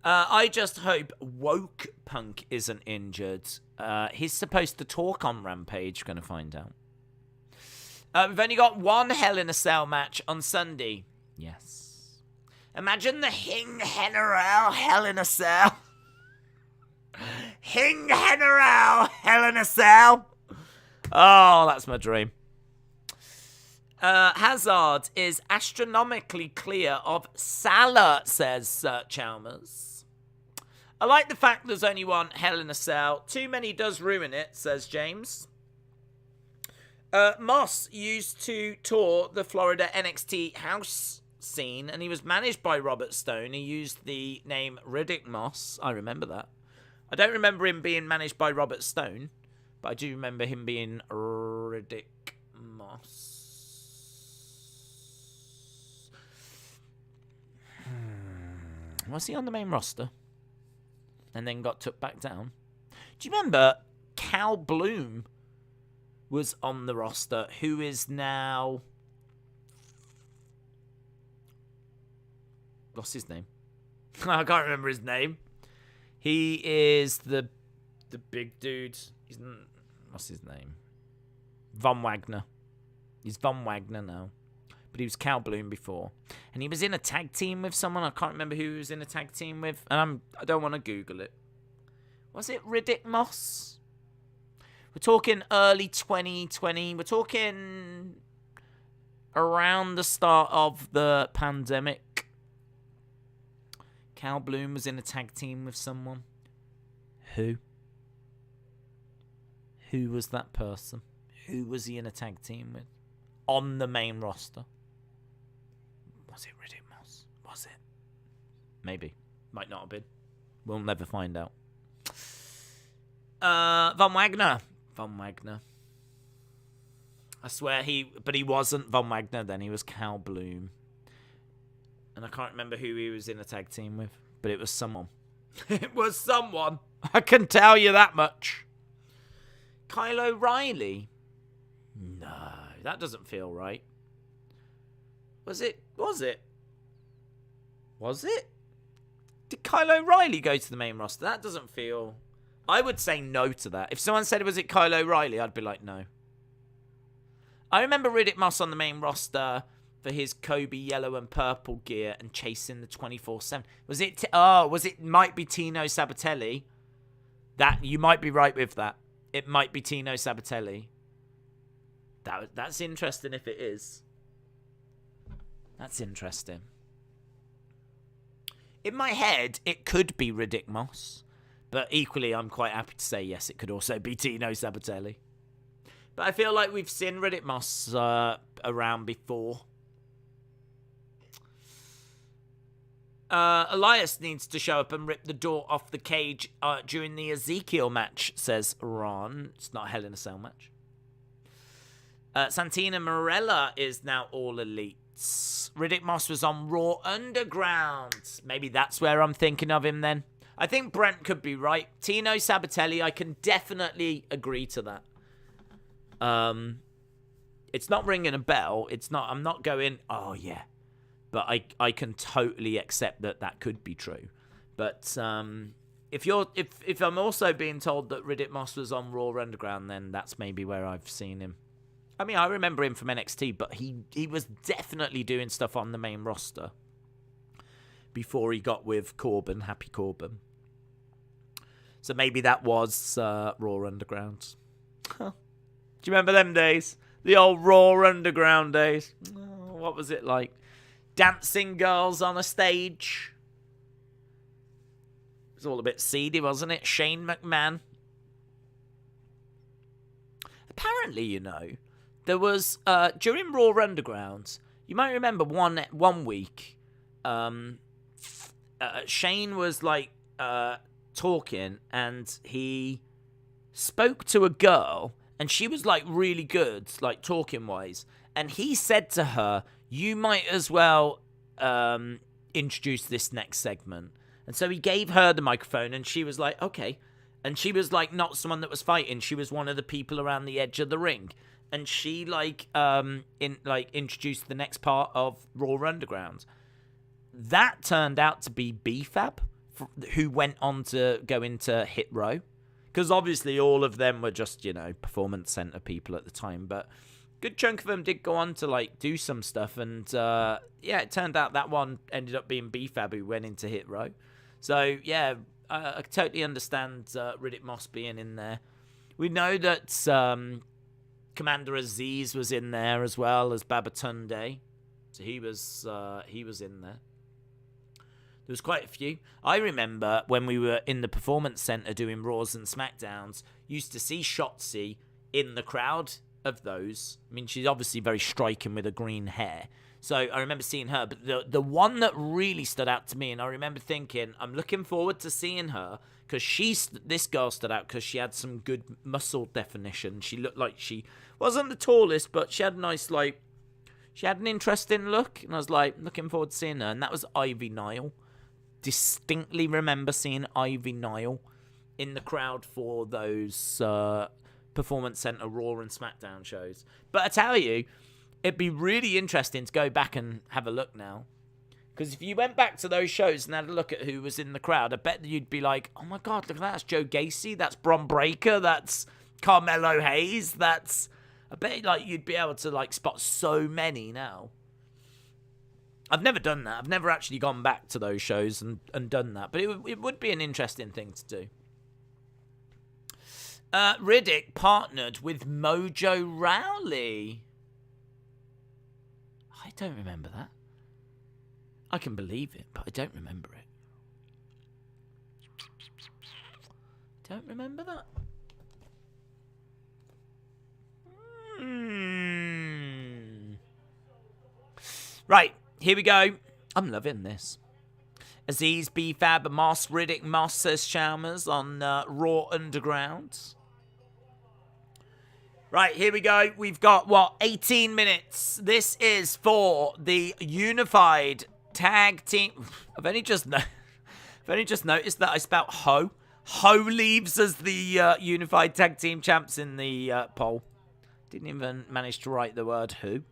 I just hope Woke Punk isn't injured. He's supposed to talk on Rampage. Gonna find out. We've only got one Hell in a Cell match on Sunday. Yes. Imagine the Hing Henera Hell in a Cell. Hing Henera Hell in a Cell. Oh, that's my dream. Hazard is astronomically clear of Salah, says Sir Chalmers. I like the fact there's only one Hell in a Cell. Too many does ruin it, says James. Moss used to tour the Florida NXT house scene, and he was managed by Robert Stone. He used the name Riddick Moss. I remember that. I don't remember him being managed by Robert Stone, but I do remember him being Riddick Moss. Was he on the main roster? And then got took back down? Do you remember Cal Bloom was on the roster, who is now... What's his name? I can't remember his name. He is the big dude. What's his name? Von Wagner. He's Von Wagner now. But he was Cal Bloom before. And he was in a tag team with someone. I can't remember who he was in a tag team with. And I don't want to Google it. Was it Riddick Moss? We're talking early 2020. We're talking around the start of the pandemic. Cal Bloom was in a tag team with someone. Who? Who was that person? Who was he in a tag team with? On the main roster. Was it Riddick Moss? Was it? Maybe. Might not have been. We'll never find out. Von Wagner. Von Wagner. I swear but he wasn't Von Wagner then. He was Cal Bloom. And I can't remember who he was in a tag team with. But it was someone. It was someone. I can tell you that much. Kyle O'Reilly? No, that doesn't feel right. Was it? Did Kyle O'Reilly go to the main roster? That doesn't feel... I would say no to that. If someone said, was it Kyle O'Reilly, I'd be like, no. I remember Riddick Moss on the main roster for his Kobe yellow and purple gear and chasing the 24/7. Was it might be Tino Sabatelli. That, you might be right with that. It might be Tino Sabatelli. That's interesting if it is. That's interesting. In my head, it could be Riddick Moss. But equally, I'm quite happy to say, yes, it could also be Tino Sabatelli. But I feel like we've seen Riddick Moss around before. Elias needs to show up and rip the door off the cage during the Ezekiel match, says Ron. It's not a Hell in a Cell match. Santina Marella is now all elite. Riddick Moss was on Raw Underground. Maybe that's where I'm thinking of him then. I think Brent could be right. Tino Sabatelli, I can definitely agree to that. It's not ringing a bell. I'm not going, oh yeah. But I can totally accept that could be true. But if I'm also being told that Riddick Moss was on Raw Underground, then that's maybe where I've seen him. I mean, I remember him from NXT, but he was definitely doing stuff on the main roster before he got with Corbin, Happy Corbin. So maybe that was Raw Underground. Huh. Do you remember them days? The old Raw Underground days. Oh, what was it like? Dancing girls on a stage. It was all a bit seedy, wasn't it? Shane McMahon. Apparently, there was, during Raw Underground, you might remember one week, Shane was, talking, and he spoke to a girl, and she was, really good, talking-wise, and he said to her, you might as well introduce this next segment. And so he gave her the microphone, and she was like, okay. And she was, not someone that was fighting. She was one of the people around the edge of the ring. And she, introduced the next part of Raw Underground. That turned out to be B-Fab, who went on to go into Hit Row. Because obviously all of them were just, Performance Center people at the time. But good chunk of them did go on to, do some stuff. And, it turned out that one ended up being B-Fab, who went into Hit Row. So, yeah, I totally understand Riddick Moss being in there. We know that Commander Aziz was in there as well as Babatunde. So he was in there. There was quite a few. I remember when we were in the Performance Center doing Raws and Smackdowns, used to see Shotzi in the crowd of those. I mean, she's obviously very striking with her green hair. So I remember seeing her. But the one that really stood out to me, and I remember thinking, I'm looking forward to seeing her, because this girl stood out because she had some good muscle definition. She looked like she wasn't the tallest, but she had a nice, she had an interesting look. And I was looking forward to seeing her. And that was Ivy Nile. Distinctly remember seeing Ivy Nile in the crowd for those Performance Center Raw and SmackDown shows. But I tell you, it'd be really interesting to go back and have a look now. Because if you went back to those shows and had a look at who was in the crowd, I bet you'd be like, oh my God, look at that. That's Joe Gacy. That's Bron Breakker. That's Carmelo Hayes. I bet you'd be able to spot so many now. I've never done that. I've never actually gone back to those shows and done that. But it would be an interesting thing to do. Riddick partnered with Mojo Rawley. I don't remember that. I can believe it, but I don't remember it. Don't remember that. Right, here we go. I'm loving this. Aziz, B-Fab, Moss, Riddick, Moss, says Chalmers on Raw Underground. Right, here we go. We've got, 18 minutes. This is for the Unified Tag Team. I've only just noticed that I spelt Ho leaves as the Unified Tag Team Champs in the poll. Didn't even manage to write the word who.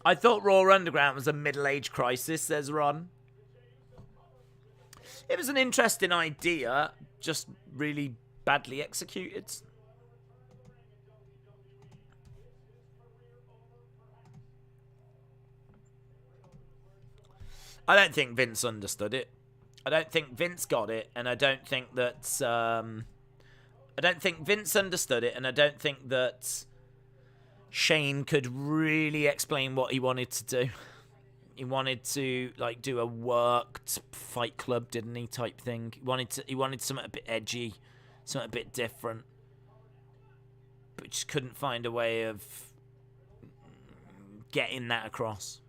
I thought Raw Underground was a middle-age crisis, says Ron. It was an interesting idea, just really badly executed. I don't think Vince understood it. I don't think Vince got it, and I don't think that... I don't think Vince understood it, and I don't think that Shane could really explain what he wanted to do. He wanted to like do a worked Fight Club, didn't he? Type thing. He wanted something a bit edgy, something a bit different, but just couldn't find a way of getting that across.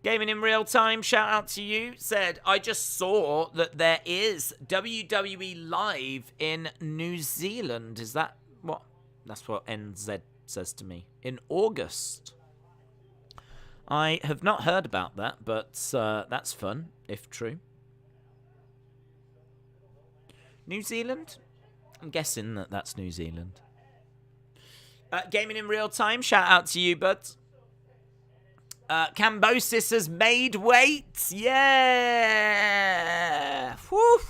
Gaming in real time, shout out to you, said, I just saw that there is WWE Live in New Zealand. Is that what? That's what NZ says to me. In August. I have not heard about that, but that's fun, if true. New Zealand? I'm guessing that that's New Zealand. Gaming in real time, shout out to you, bud. Cambosis has made weight. Yeah. Whew.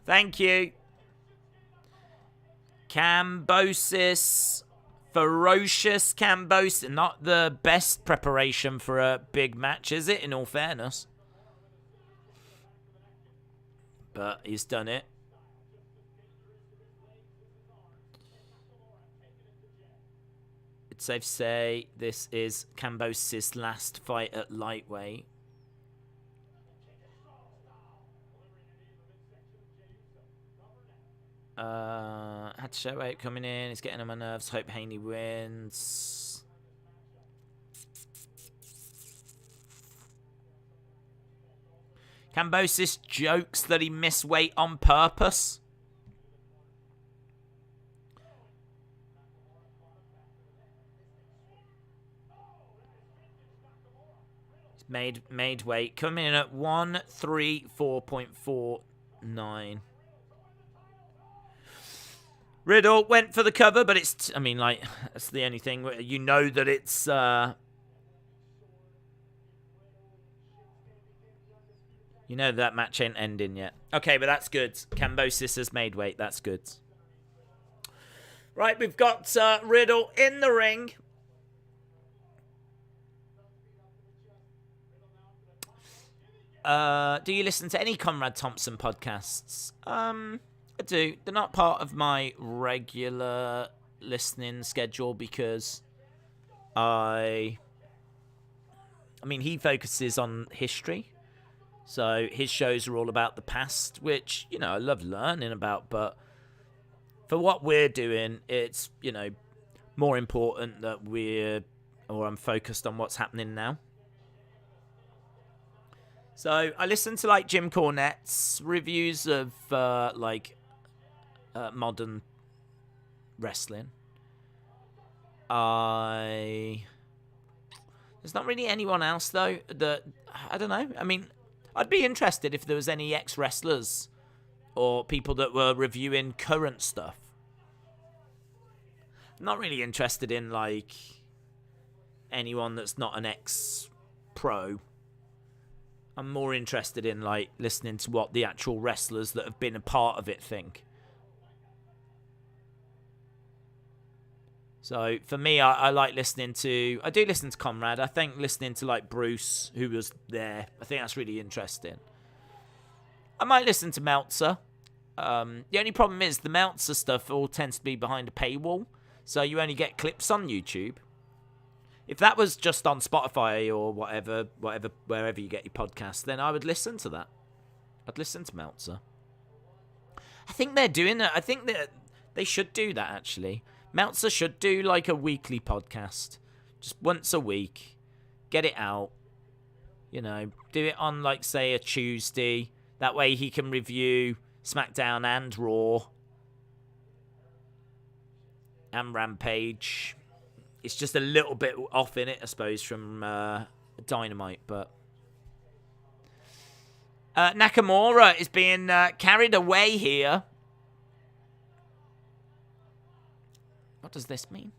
Thank you. Cambosis. Ferocious Cambosis. Not the best preparation for a big match, is it? In all fairness. But he's done it. It's safe to say this is Cambosis' last fight at lightweight. Had to show weight coming in. He's getting on my nerves. Hope Haney wins. Cambosis jokes that he missed weight on purpose. Made weight. Coming in at 134.49. Riddle went for the cover, but it's... I mean, like, that's the only thing. You know that it's... You know that match ain't ending yet. Okay, but that's good. Cambosis has made weight. That's good. Right, we've got Riddle in the ring. Do you listen to any Conrad Thompson podcasts? I do. They're not part of my regular listening schedule because I mean, he focuses on history. So his shows are all about the past, which, you know, I love learning about. But for what we're doing, it's, you know, more important that I'm focused on what's happening now. So I listen to like Jim Cornette's reviews of modern wrestling. There's not really anyone else though that I don't know. I mean, I'd be interested if there was any ex-wrestlers or people that were reviewing current stuff. I'm not really interested in like anyone that's not an ex-pro. I'm more interested in like listening to what the actual wrestlers that have been a part of it think. So for me, I like listening to... I do listen to Conrad. I think listening to like Bruce, who was there, I think that's really interesting. I might listen to Meltzer. The only problem is the Meltzer stuff all tends to be behind a paywall. So you only get clips on YouTube. If that was just on Spotify or whatever, wherever you get your podcasts, then I would listen to that. I'd listen to Meltzer. I think they're doing that. I think that they should do that, actually. Meltzer should do like a weekly podcast. Just once a week. Get it out. You know, do it on like, say, a Tuesday. That way he can review SmackDown and Raw. And Rampage. It's just a little bit off in it, I suppose, from Dynamite, but... Nakamura is being carried away here. What does this mean?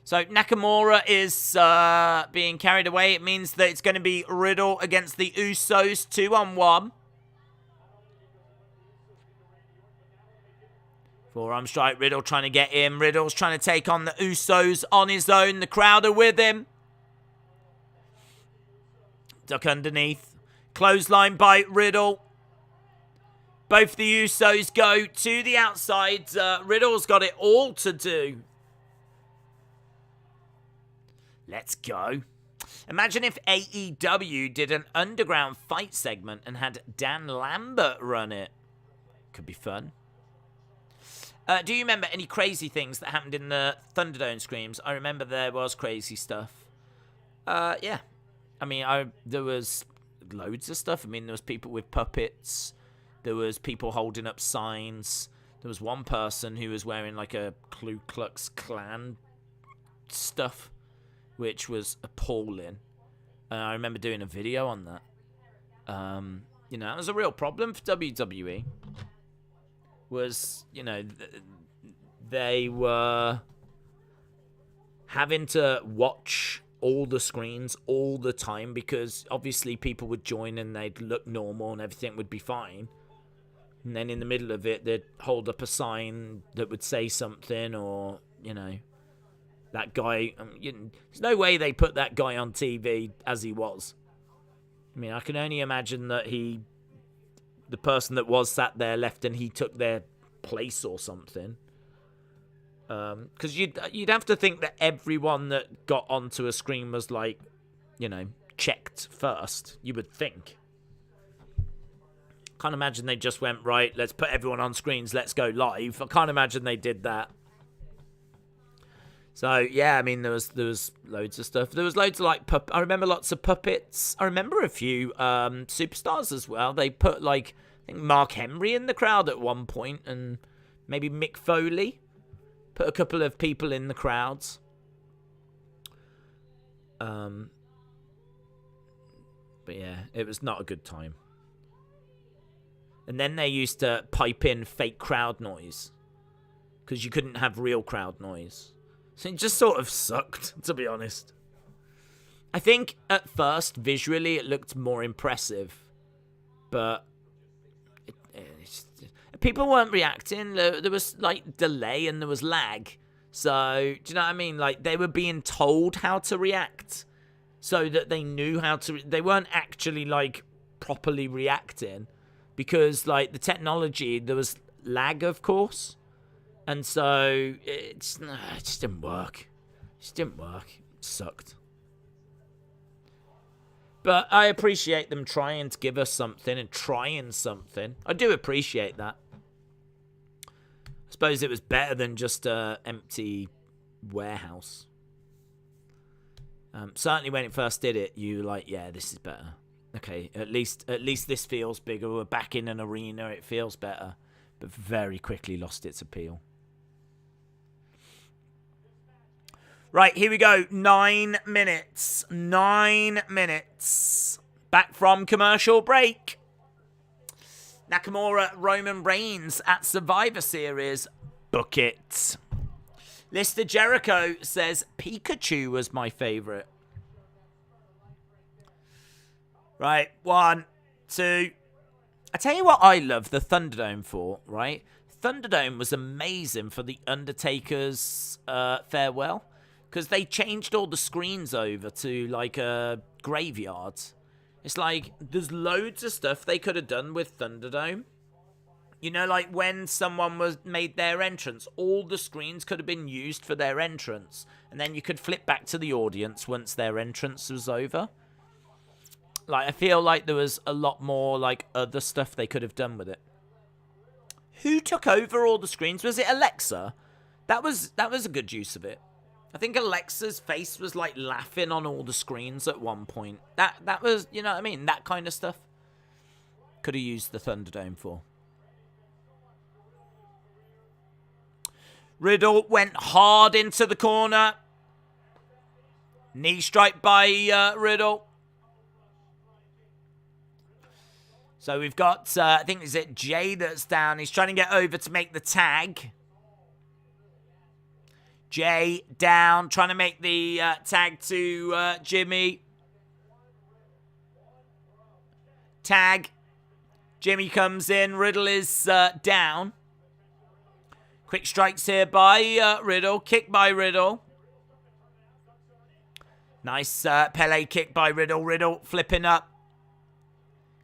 So Nakamura is being carried away. It means that it's going to be Riddle against the Usos 2-on-1. Forearm strike, Riddle trying to get in. Riddle's trying to take on the Usos on his own. The crowd are with him. Duck underneath. Clothesline by Riddle. Both the Usos go to the outside. Riddle's got it all to do. Let's go. Imagine if AEW did an underground fight segment and had Dan Lambert run it. Could be fun. Do you remember any crazy things that happened in the Thunderdome screams? I remember there was crazy stuff. Yeah. I mean, there was loads of stuff. I mean, there was people with puppets. There was people holding up signs. There was one person who was wearing like a Ku Klux Klan stuff, which was appalling. And I remember doing a video on that. You know, it was a real problem for WWE. Was, you know, they were having to watch all the screens all the time because obviously people would join and they'd look normal and everything would be fine. And then in the middle of it, they'd hold up a sign that would say something or, you know, that guy, there's no way they put that guy on TV as he was. I mean, I can only imagine that the person that was sat there left and he took their place or something. Because you'd have to think that everyone that got onto a screen was like, you know, checked first. You would think. Can't imagine they just went, right, let's put everyone on screens, let's go live. I can't imagine they did that. So, yeah, I mean, there was loads of stuff. There was loads of, like, I remember lots of puppets. I remember a few superstars as well. They put, like, I think Mark Henry in the crowd at one point, and maybe Mick Foley. Put a couple of people in the crowds. But, yeah, it was not a good time. And then they used to pipe in fake crowd noise. Because you couldn't have real crowd noise. So it just sort of sucked, to be honest. I think at first, visually, it looked more impressive. But people weren't reacting. There was, like, delay and there was lag. So, do you know what I mean? Like, they were being told how to react. So that they knew how to... They weren't actually, like, properly reacting. Because, like, the technology, there was lag, of course. And so, it just didn't work. It just didn't work. It sucked. But I appreciate them trying to give us something and trying something. I do appreciate that. I suppose it was better than just an empty warehouse. Certainly when it first did it, you were like, yeah, this is better. Okay, at least this feels bigger. We're back in an arena. It feels better. But very quickly lost its appeal. Right, here we go. 9 minutes. 9 minutes. Back from commercial break. Nakamura, Roman Reigns at Survivor Series. Book it. Lister Jericho says Pikachu was my favourite. Right, 1, 2. I tell you what I love the Thunderdome for, right? Thunderdome was amazing for the Undertaker's farewell. Because they changed all the screens over to, like, a graveyard. It's like, there's loads of stuff they could have done with Thunderdome. You know, like, when someone made their entrance, all the screens could have been used for their entrance. And then you could flip back to the audience once their entrance was over. Like, I feel like there was a lot more, like, other stuff they could have done with it. Who took over all the screens? Was it Alexa? That was a good use of it. I think Alexa's face was, like, laughing on all the screens at one point. That was, you know what I mean? That kind of stuff. Could have used the Thunderdome for. Riddle went hard into the corner. Knee strike by Riddle. So we've got, I think, is it Jay that's down? He's trying to get over to make the tag. Jay down, trying to make the tag to Jimmy. Tag. Jimmy comes in. Riddle is down. Quick strikes here by Riddle. Kick by Riddle. Nice Pele kick by Riddle. Riddle flipping up.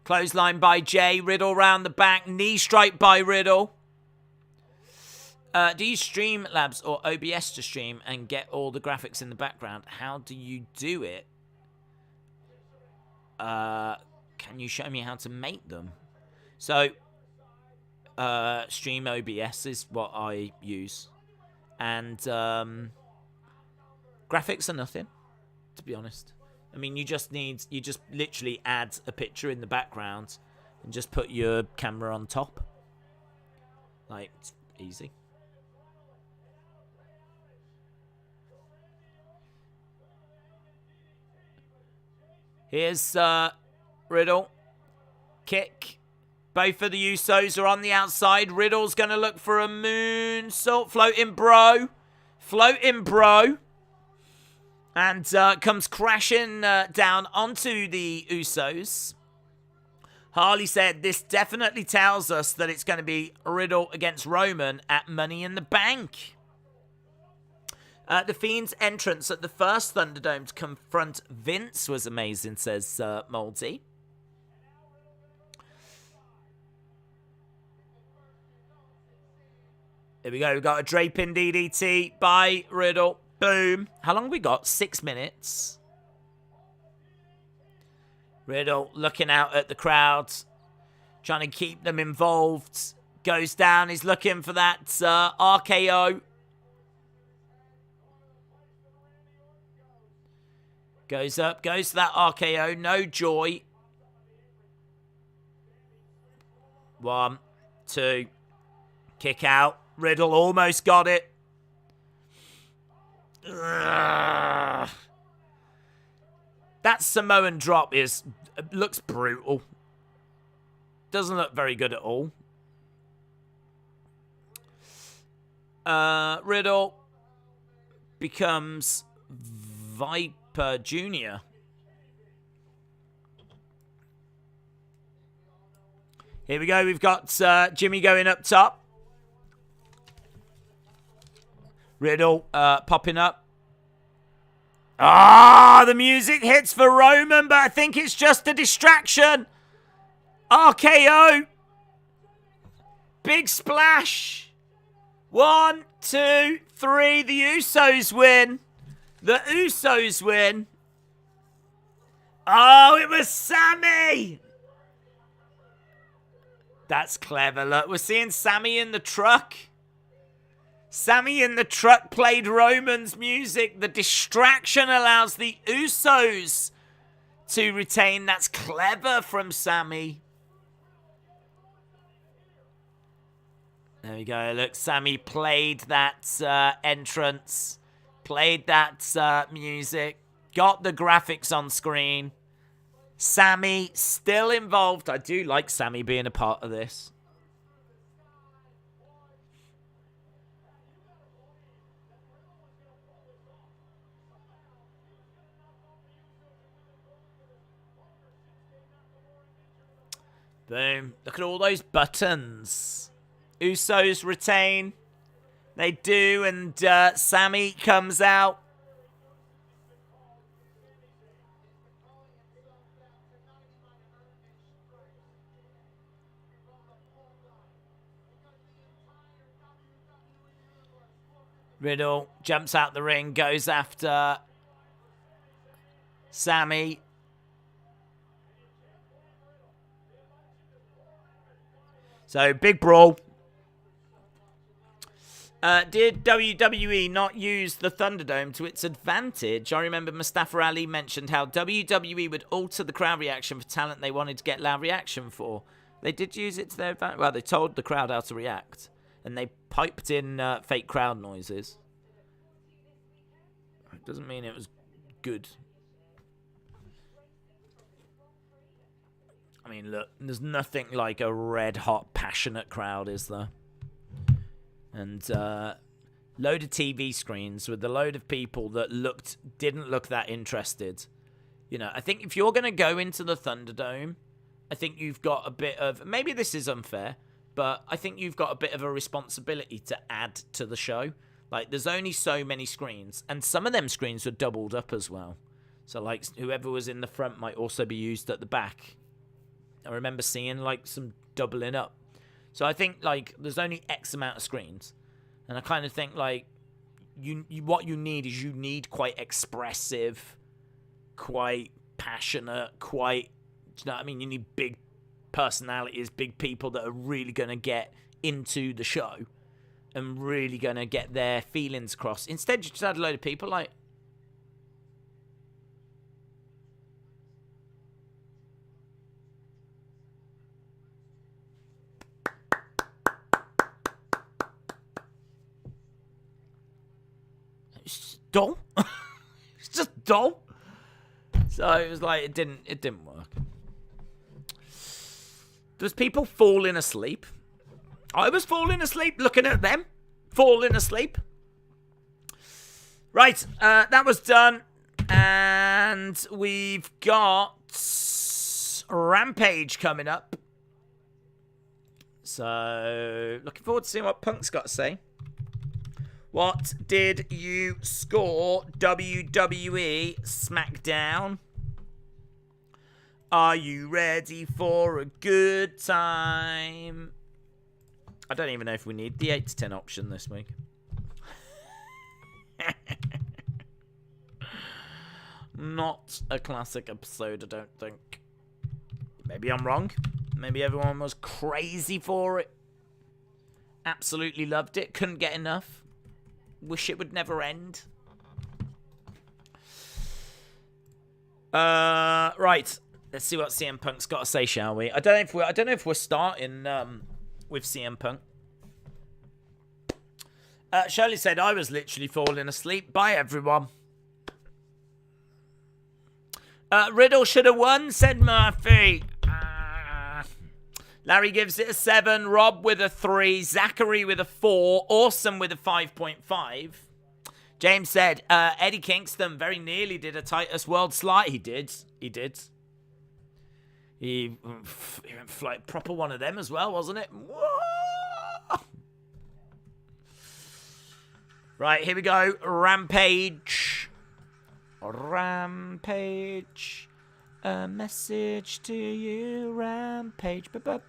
Clothesline by Jay. Riddle round the back. Knee strike by Riddle. Do you stream Labs or OBS to stream and get all the graphics in the background? How do you do it? Can you show me how to make them? So, stream OBS is what I use. And graphics are nothing, to be honest. I mean, you just literally add a picture in the background and just put your camera on top. Like, it's easy. Here's Riddle. Kick. Both of the Usos are on the outside. Riddle's going to look for a moonsault. Floating bro. Floating bro. And comes crashing down onto the Usos. Harley said, this definitely tells us that it's going to be Riddle against Roman at Money in the Bank. The Fiend's entrance at the first Thunderdome to confront Vince was amazing, says Moldy. Here we go. We've got a draping DDT by Riddle. Boom. How long have we got? 6 minutes. Riddle looking out at the crowd. Trying to keep them involved. Goes down. He's looking for that RKO. Goes up. Goes to that RKO. No joy. 1, 2. Kick out. Riddle almost got it. Ugh. That Samoan drop looks brutal. Doesn't look very good at all. Riddle becomes Viper Jr. Here we go. We've got Jimmy going up top. Riddle popping up. Ah, the music hits for Roman, but I think it's just a distraction. RKO. Big splash. 1, 2, 3. The Usos win. The Usos win. Oh, it was Sammy. That's clever. Look, we're seeing Sammy in the truck. Sammy in the truck played Roman's music. The distraction allows the Usos to retain. That's clever from Sammy. There we go. Look, Sammy played that entrance. Played that music. Got the graphics on screen. Sammy still involved. I do like Sammy being a part of this. Boom. Look at all those buttons. Usos retain. They do, and Sammy comes out. Riddle jumps out the ring, goes after Sammy. So, big brawl. Did WWE not use the Thunderdome to its advantage? I remember Mustafa Ali mentioned how WWE would alter the crowd reaction for talent they wanted to get loud reaction for. They did use it to their advantage. Well, they told the crowd how to react. And they piped in fake crowd noises. It doesn't mean it was good. I mean, look, there's nothing like a red-hot, passionate crowd, is there? And load of TV screens with a load of people that didn't look that interested. You know, I think if you're going to go into the Thunderdome, I think you've got a bit of... Maybe this is unfair, but I think you've got a bit of a responsibility to add to the show. Like, there's only so many screens, and some of them screens were doubled up as well. So, like, whoever was in the front might also be used at the back. I remember seeing, like, some doubling up. So I think, like, there's only X amount of screens. And I kind of think, like, what you need quite expressive, quite passionate, quite... Do you know what I mean? You need big personalities, big people that are really going to get into the show and really going to get their feelings across. Instead, you just had a load of people like... It's just dull. It's just dull. So it was like, it didn't work. There's people falling asleep. I was falling asleep looking at them. Falling asleep. Right, that was done. And we've got Rampage coming up. So, looking forward to seeing what Punk's got to say. What did you score WWE Smackdown? Are you ready for a good time? I don't even know if we need the 8 to 10 option this week. Not a classic episode, I don't think. Maybe I'm wrong. Maybe everyone was crazy for it. Absolutely loved it. Couldn't get enough. Wish it would never end. Right. Let's see what CM Punk's got to say, shall we? I don't know if we're starting with CM Punk. Shirley said I was literally falling asleep. Bye, everyone. Riddle should have won, said Murphy. Larry gives it a 7. Rob with a 3. Zachary with a 4. Awesome with a 5.5. James said, Eddie Kingston very nearly did a Titus World Slide. He did. He went like proper one of them as well, wasn't it? Whoa! Right, here we go. Rampage. A message to you, Rampage. I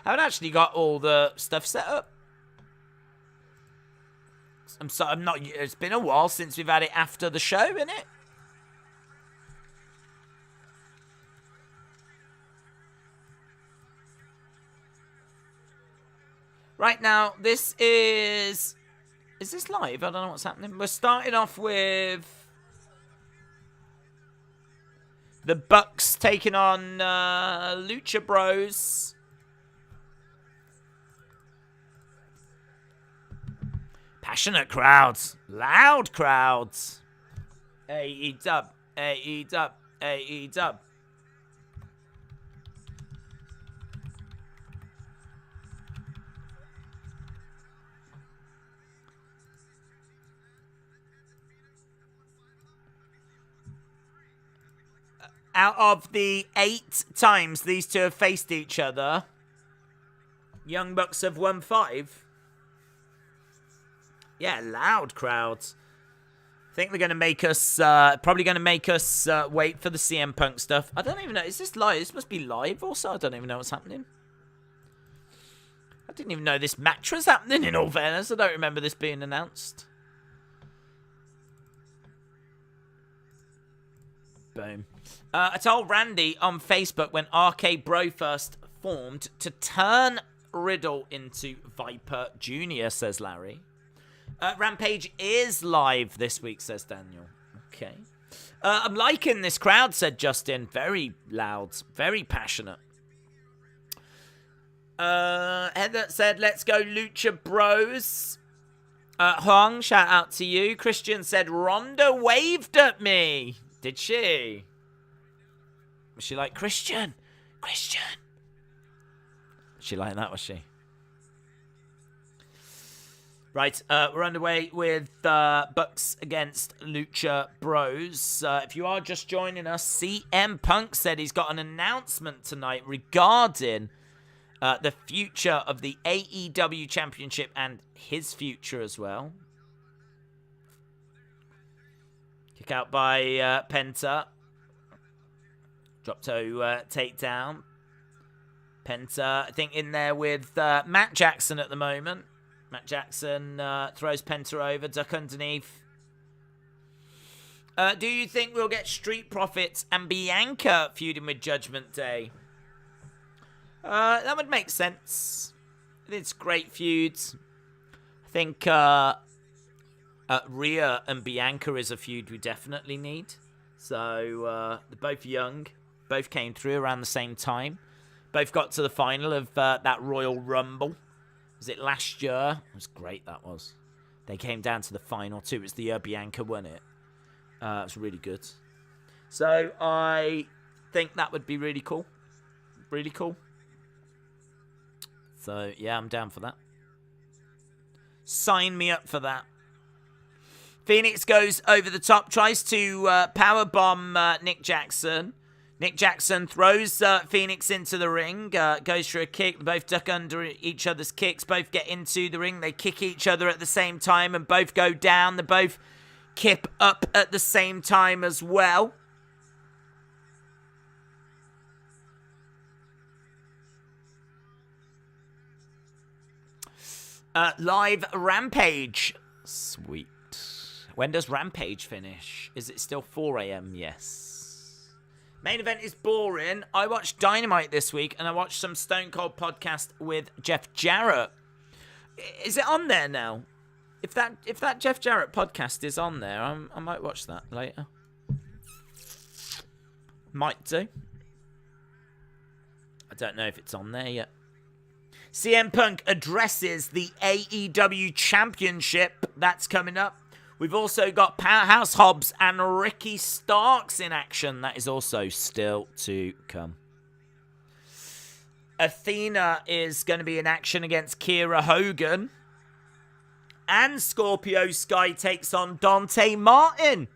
haven't actually got all the stuff set up. I'm not. It's been a while since we've had it after the show, innit? Right now, this is this live? I don't know what's happening. We're starting off with the Bucks taking on Lucha Bros. Passionate crowds. Loud crowds. AEW. AEW. AEW. Out of the 8 times these two have faced each other, Young Bucks have won 5. Yeah, loud crowds. I think they're going to make us, probably going to make us wait for the CM Punk stuff. I don't even know. Is this live? This must be live also. I don't even know what's happening. I didn't even know this match was happening, in all fairness. I don't remember this being announced. Boom. I told Randy on Facebook when RK Bro first formed to turn Riddle into Viper Jr., says Larry. Rampage is live this week, says Daniel. Okay. I'm liking this crowd, said Justin. Very loud, very passionate. Heather said, let's go Lucha Bros. Huang, shout out to you. Christian said, Ronda waved at me. Did she? Was she like, Christian? Christian? She like that, was she? Right, we're underway with Bucks against Lucha Bros. If you are just joining us, CM Punk said he's got an announcement tonight regarding the future of the AEW Championship and his future as well. Kick out by Penta. Drop toe takedown. Penta, I think, in there with Matt Jackson at the moment. Matt Jackson throws Penta over, duck underneath. Do you think we'll get Street Profits and Bianca feuding with Judgment Day? That would make sense. It's great feuds. I think Rhea and Bianca is a feud we definitely need. So they're both young. Both came through around the same time. Both got to the final of that Royal Rumble. Was it last year? It was great, that was. They came down to the final too. It was the year Bianca won it. It was really good. So I think that would be really cool. Really cool. So yeah, I'm down for that. Sign me up for that. Phoenix goes over the top, tries to powerbomb Nick Jackson. Nick Jackson throws Phoenix into the ring, goes for a kick. They both duck under each other's kicks, both get into the ring. They kick each other at the same time and both go down. They both kip up at the same time as well. Live Rampage. Sweet. When does Rampage finish? Is it still 4 a.m.? Yes. Main event is boring. I watched Dynamite this week, and I watched some Stone Cold podcast with Jeff Jarrett. Is it on there now? If that Jeff Jarrett podcast is on there, I might watch that later. Might do. I don't know if it's on there yet. CM Punk addresses the AEW Championship. That's coming up. We've also got Powerhouse Hobbs and Ricky Starks in action. That is also still to come. Athena is going to be in action against Kiera Hogan. And Scorpio Sky takes on Dante Martin.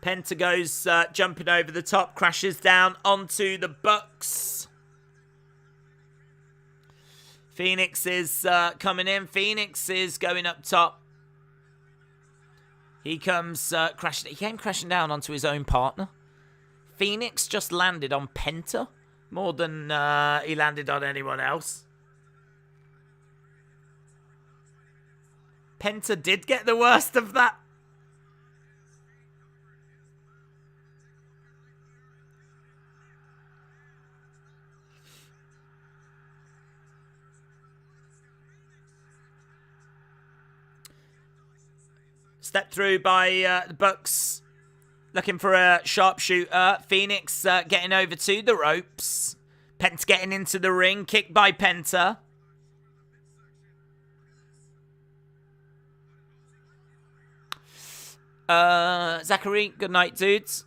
Penta goes jumping over the top, crashes down onto the Bucks. Phoenix is coming in. Phoenix is going up top. He comes crashing. He came crashing down onto his own partner. Phoenix just landed on Penta more than he landed on anyone else. Penta did get the worst of that. Step through by the Bucks. Looking for a sharpshooter. Phoenix getting over to the ropes. Penta getting into the ring. Kick by Penta. Zachary, good night, dudes.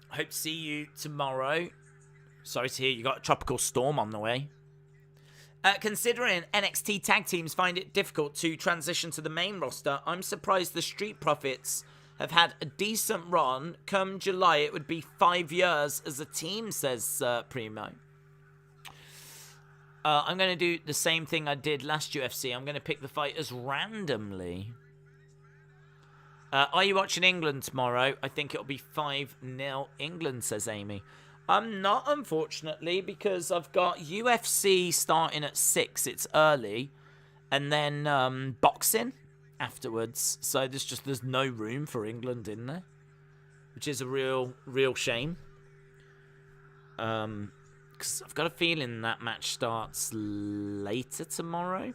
Hope to see you tomorrow. Sorry to hear you got a tropical storm on the way. Considering NXT tag teams find it difficult to transition to the main roster, I'm surprised the Street Profits have had a decent run. Come July, it would be 5 years as a team, says Primo. I'm going to do the same thing I did last UFC. I'm going to pick the fighters randomly. Are you watching England tomorrow? I think it'll be 5-0 England, says Amy. I'm not, unfortunately, because I've got UFC starting at 6. It's early. And then boxing afterwards. So there's no room for England in there. Which is a real shame. Because I've got a feeling that match starts later tomorrow.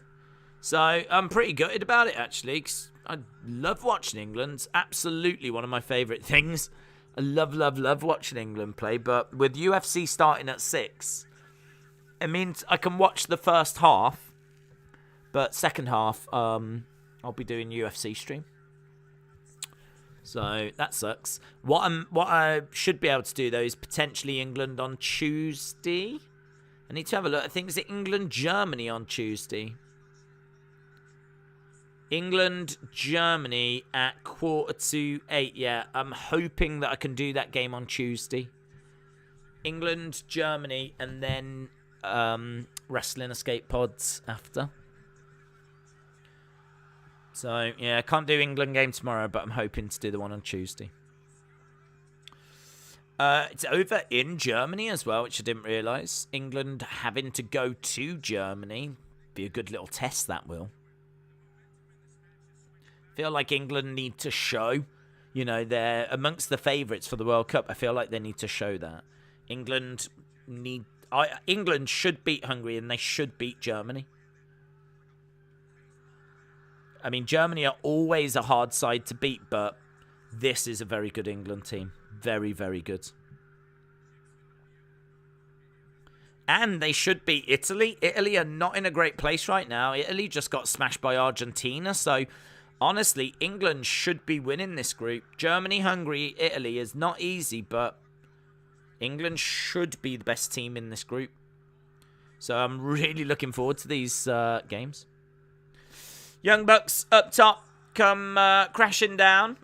So I'm pretty gutted about it, actually. Because I love watching England. It's absolutely one of my favourite things. I love watching England play, but with UFC starting at 6, it means I can watch the first half, but second half, I'll be doing UFC stream. So that sucks. What I should be able to do, though, is potentially England on Tuesday. I need to have a look. I think it's England-Germany on Tuesday. England-Germany at 7:45. Yeah, I'm hoping that I can do that game on Tuesday. England-Germany, and then Wrestling Escape Pods after. So, yeah, I can't do England game tomorrow, but I'm hoping to do the one on Tuesday. It's over in Germany as well, which I didn't realise. England having to go to Germany. Be a good little test, that will. Feel like England need to show, they're amongst the favourites for the World Cup. I feel like they need to show that. England should beat Hungary, and they should beat Germany. I mean, Germany are always a hard side to beat, but this is a very good England team. Very, very good. And they should beat Italy. Italy are not in a great place right now. Italy just got smashed by Argentina. So, honestly, England should be winning this group. Germany, Hungary, Italy is not easy, but England should be the best team in this group. So, I'm really looking forward to these games. Young Bucks up top come crashing down.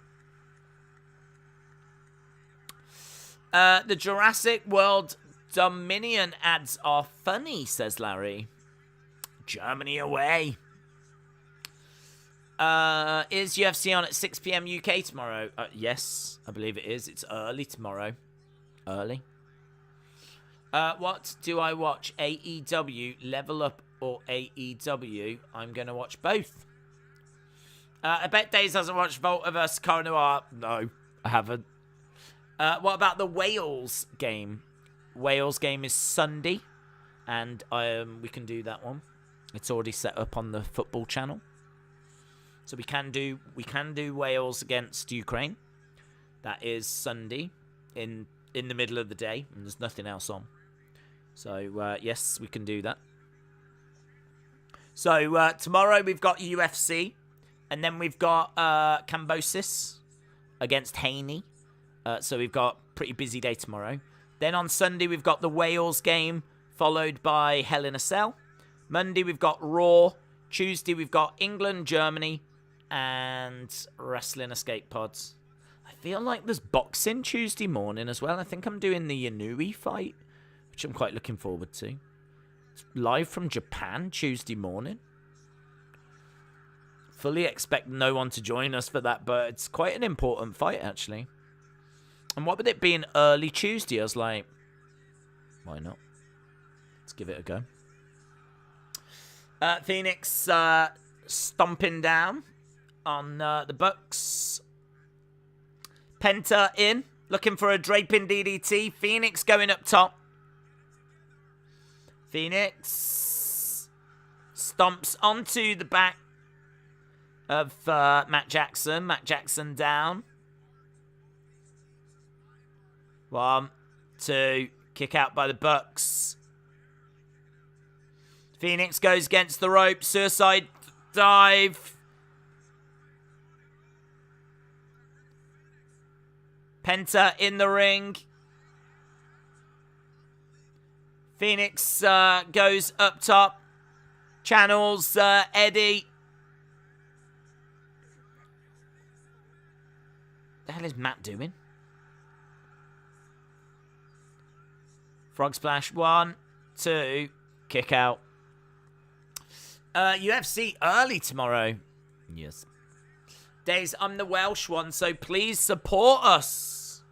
The Jurassic World Dominion ads are funny, says Larry. Germany away. Is UFC on at 6 p.m. UK tomorrow? Yes, I believe it is. It's early tomorrow. Early. What do I watch? AEW, Level Up, or AEW? I'm going to watch both. I bet Days hasn't watched Volta vs. Cara Noir. No, I haven't. What about the Wales game? Wales game is Sunday, and we can do that one. It's already set up on the football channel, so we can do Wales against Ukraine. That is Sunday in the middle of the day, and there's nothing else on. So yes, we can do that. So tomorrow we've got UFC, and then we've got Kambosis against Haney. So we've got a pretty busy day tomorrow. Then on Sunday, we've got the Wales game, followed by Hell in a Cell. Monday, we've got Raw. Tuesday, we've got England, Germany, and Wrestling Escape Pods. I feel like there's boxing Tuesday morning as well. I think I'm doing the Yanui fight, which I'm quite looking forward to. It's live from Japan Tuesday morning. Fully expect no one to join us for that, but it's quite an important fight, actually. And what with it being early Tuesday, I was like, why not? Let's give it a go. Phoenix stomping down on the Bucks. Penta in, looking for a draping DDT. Phoenix going up top. Phoenix stomps onto the back of Matt Jackson. Matt Jackson down. 1, 2, kick out by the Bucks. Phoenix goes against the rope, suicide dive. Penta in the ring. Phoenix goes up top, channels Eddie. The hell is Matt doing? Frog splash. 1, 2. Kick out. UFC early tomorrow. Yes. Days, I'm the Welsh one, so please support us.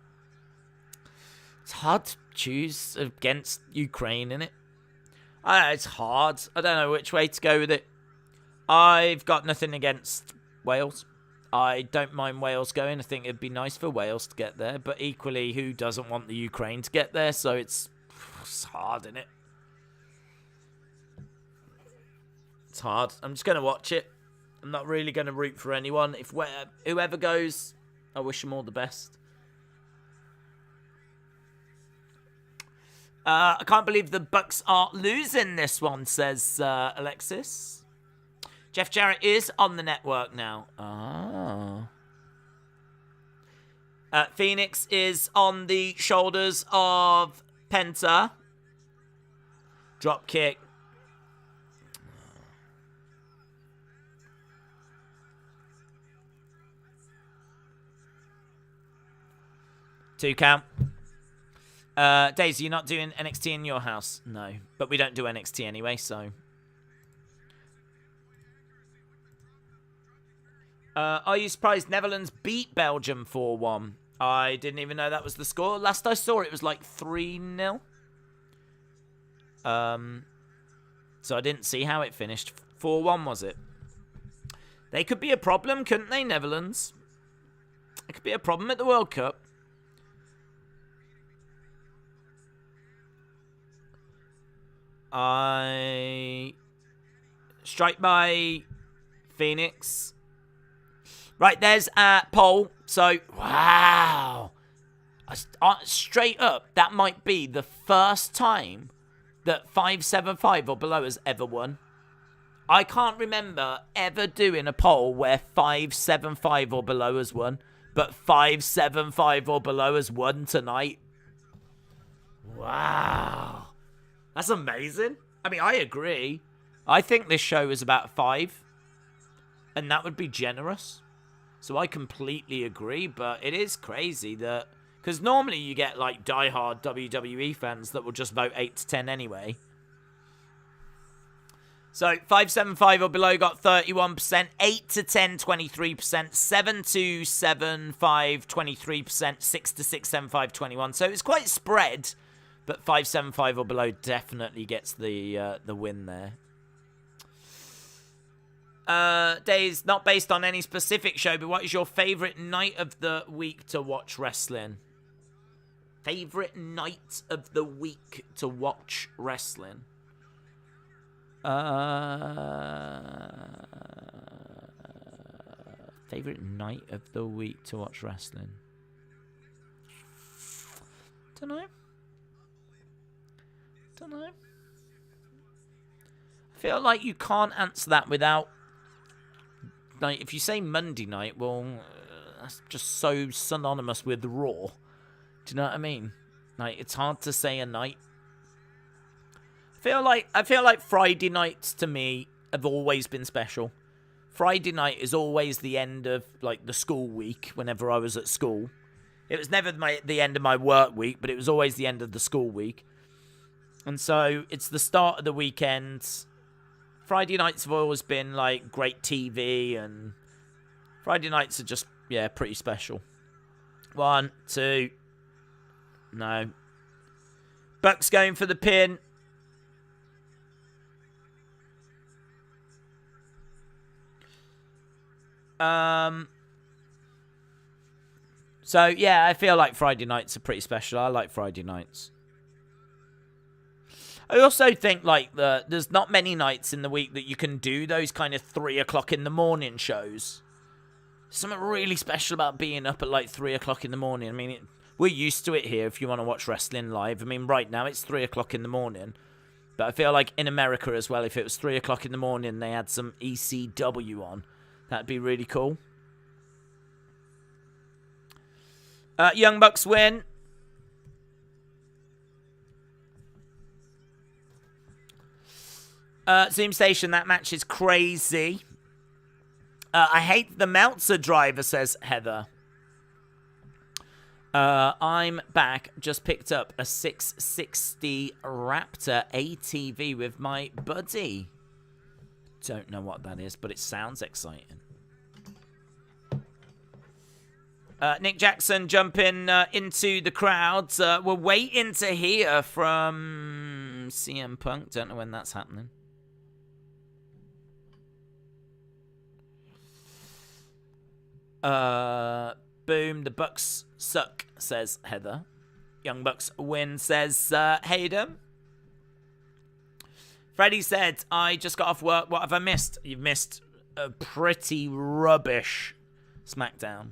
It's hard to choose against Ukraine, innit? It's hard. I don't know which way to go with it. I've got nothing against Wales. I don't mind Wales going. I think it'd be nice for Wales to get there. But equally, who doesn't want the Ukraine to get there? So it's hard, isn't it? It's hard. I'm just going to watch it. I'm not really going to root for anyone. Whoever goes, I wish them all the best. I can't believe the Bucks are losing this one, says Alexis. Jeff Jarrett is on the network now. Ah. Phoenix is on the shoulders of Penta. Drop kick. Two count. Daisy, you're not doing NXT in your house? No. But we don't do NXT anyway, so. Are you surprised Netherlands beat Belgium 4-1? I didn't even know that was the score. Last I saw it was like 3-0. So I didn't see how it finished. 4-1 was it? They could be a problem, couldn't they, Netherlands? It could be a problem at the World Cup. Strike by Phoenix. Right, there's a poll. So, wow. Straight up, that might be the first time that 575 or below has ever won. I can't remember ever doing a poll where 575 or below has won, but 575 or below has won tonight. Wow. That's amazing. I mean, I agree. I think this show is about 5, and that would be generous. So I completely agree, but it is crazy that... Because normally you get, like, diehard WWE fans that will just vote 8 to 10 anyway. So, 575 or below got 31%, 8 to 10, 23%, 7 to 75, 23%, 6 to 675, 21%. So it's quite spread, but 575 or below definitely gets the win there. Days, not based on any specific show, but what is your favourite night of the week to watch wrestling? Favourite night of the week to watch wrestling? Favourite night of the week to watch wrestling? Don't know. I feel like you can't answer that without... Like, if you say Monday night, well, that's just so synonymous with Raw. Do you know what I mean? Like, it's hard to say a night. I feel like Friday nights to me have always been special. Friday night is always the end of, like, the school week whenever I was at school. It was never the end of my work week, but it was always the end of the school week. And so it's the start of the weekend. Friday nights have always been, like, great TV, and Friday nights are just, yeah, pretty special. 1, 2. No. Buck's going for the pin. So, yeah, I feel like Friday nights are pretty special. I like Friday nights. I also think, like, there's not many nights in the week that you can do those kind of 3 o'clock in the morning shows. Something really special about being up at, like, 3 o'clock in the morning. I mean, we're used to it here if you want to watch wrestling live. I mean, right now it's 3 o'clock in the morning. But I feel like in America as well, if it was 3 o'clock in the morning and they had some ECW on, that'd be really cool. Young Bucks win. Zoom Station, that match is crazy. I hate the Meltzer driver, says Heather. I'm back. Just picked up a 660 Raptor ATV with my buddy. Don't know what that is, but it sounds exciting. Nick Jackson jumping into the crowd. We're waiting to hear from CM Punk. Don't know when that's happening. Boom, the Bucks suck, says Heather. Young Bucks win, says Hayden. Freddie said, I just got off work. What have I missed? You've missed a pretty rubbish Smackdown.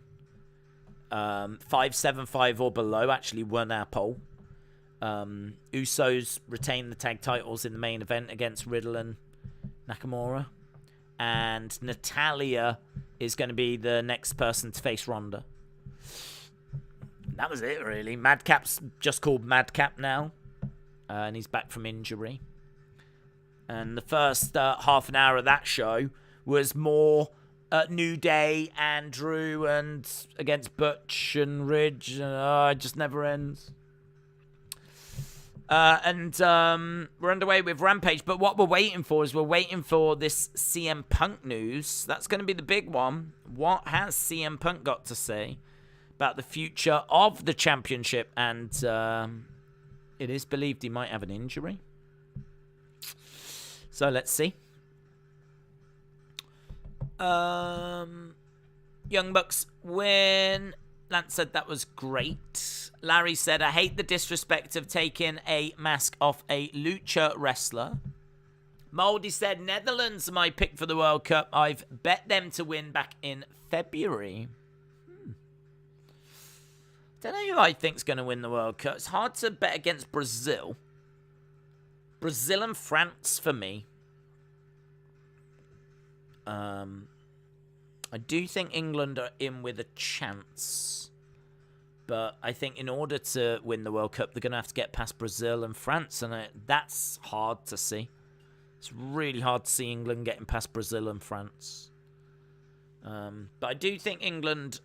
575 or below actually won our poll. Usos retained the tag titles in the main event against Riddle and Nakamura. And Natalya is going to be the next person to face Ronda. that was it, really. Madcap's just called Madcap now. And he's back from injury. And the first half an hour of that show was more New Day, Andrew, and against Butch and Ridge. It just never ends. And we're underway with Rampage. But what we're waiting for is this CM Punk news. That's going to be the big one. What has CM Punk got to say about the future of the championship? And it is believed he might have an injury. So let's see. Young Bucks win. Lance said that was great. Larry said, I hate the disrespect of taking a mask off a lucha wrestler. Moldy said, Netherlands are my pick for the World Cup. I've bet them to win back in February. Don't know who I think's going to win the World Cup. It's hard to bet against Brazil. Brazil and France for me. I do think England are in with a chance. But I think in order to win the World Cup, they're going to have to get past Brazil and France. And that's hard to see. It's really hard to see England getting past Brazil and France. But I do think England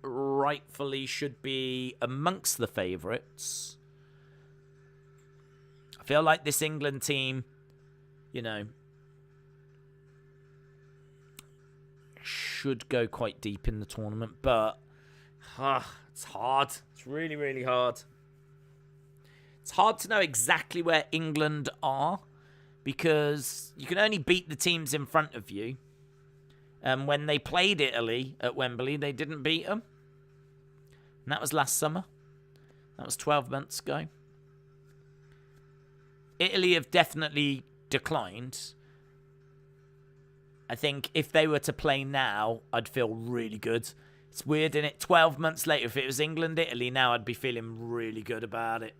rightfully should be amongst the favourites. I feel like this England team, should go quite deep in the tournament, but it's hard. It's really, really hard. It's hard to know exactly where England are because you can only beat the teams in front of you. And when they played Italy at Wembley, they didn't beat them. And that was last summer. That was 12 months ago. Italy have definitely declined. I think if they were to play now, I'd feel really good. It's weird, isn't it? 12 months later, if it was England, Italy, now I'd be feeling really good about it.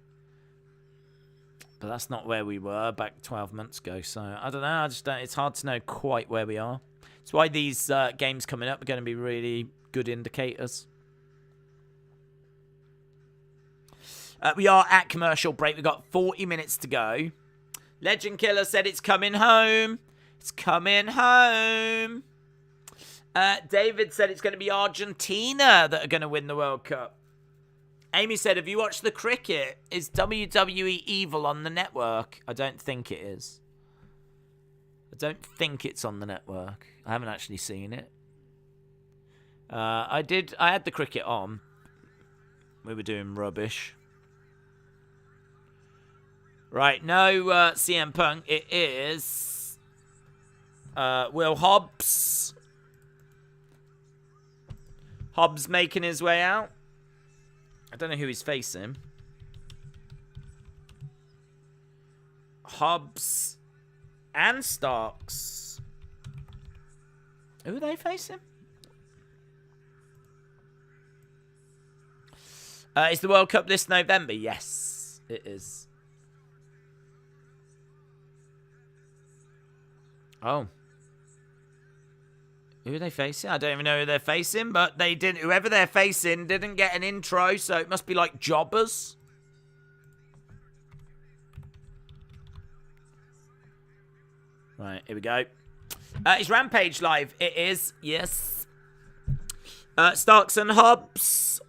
But that's not where we were back 12 months ago. So, I don't know. It's hard to know quite where we are. That's why these games coming up are going to be really good indicators. We are at commercial break. We've got 40 minutes to go. Legend Killer said it's coming home. It's coming home. David said it's going to be Argentina that are going to win the World Cup. Amy said, have you watched the cricket? Is WWE Evil on the network? I don't think it is. I don't think it's on the network. I haven't actually seen it. I had the cricket on. We were doing rubbish. Right, no CM Punk. It is Will Hobbs. Hobbs making his way out. I don't know who he's facing. Hobbs and Starks. Who are they facing? Is the World Cup this November? Yes, it is. Oh. Who are they facing? I don't even know who they're facing, but they didn't. Whoever they're facing didn't get an intro, so it must be like jobbers. Right, here we go. Is Rampage live? It is, yes. Starks and Hobbs.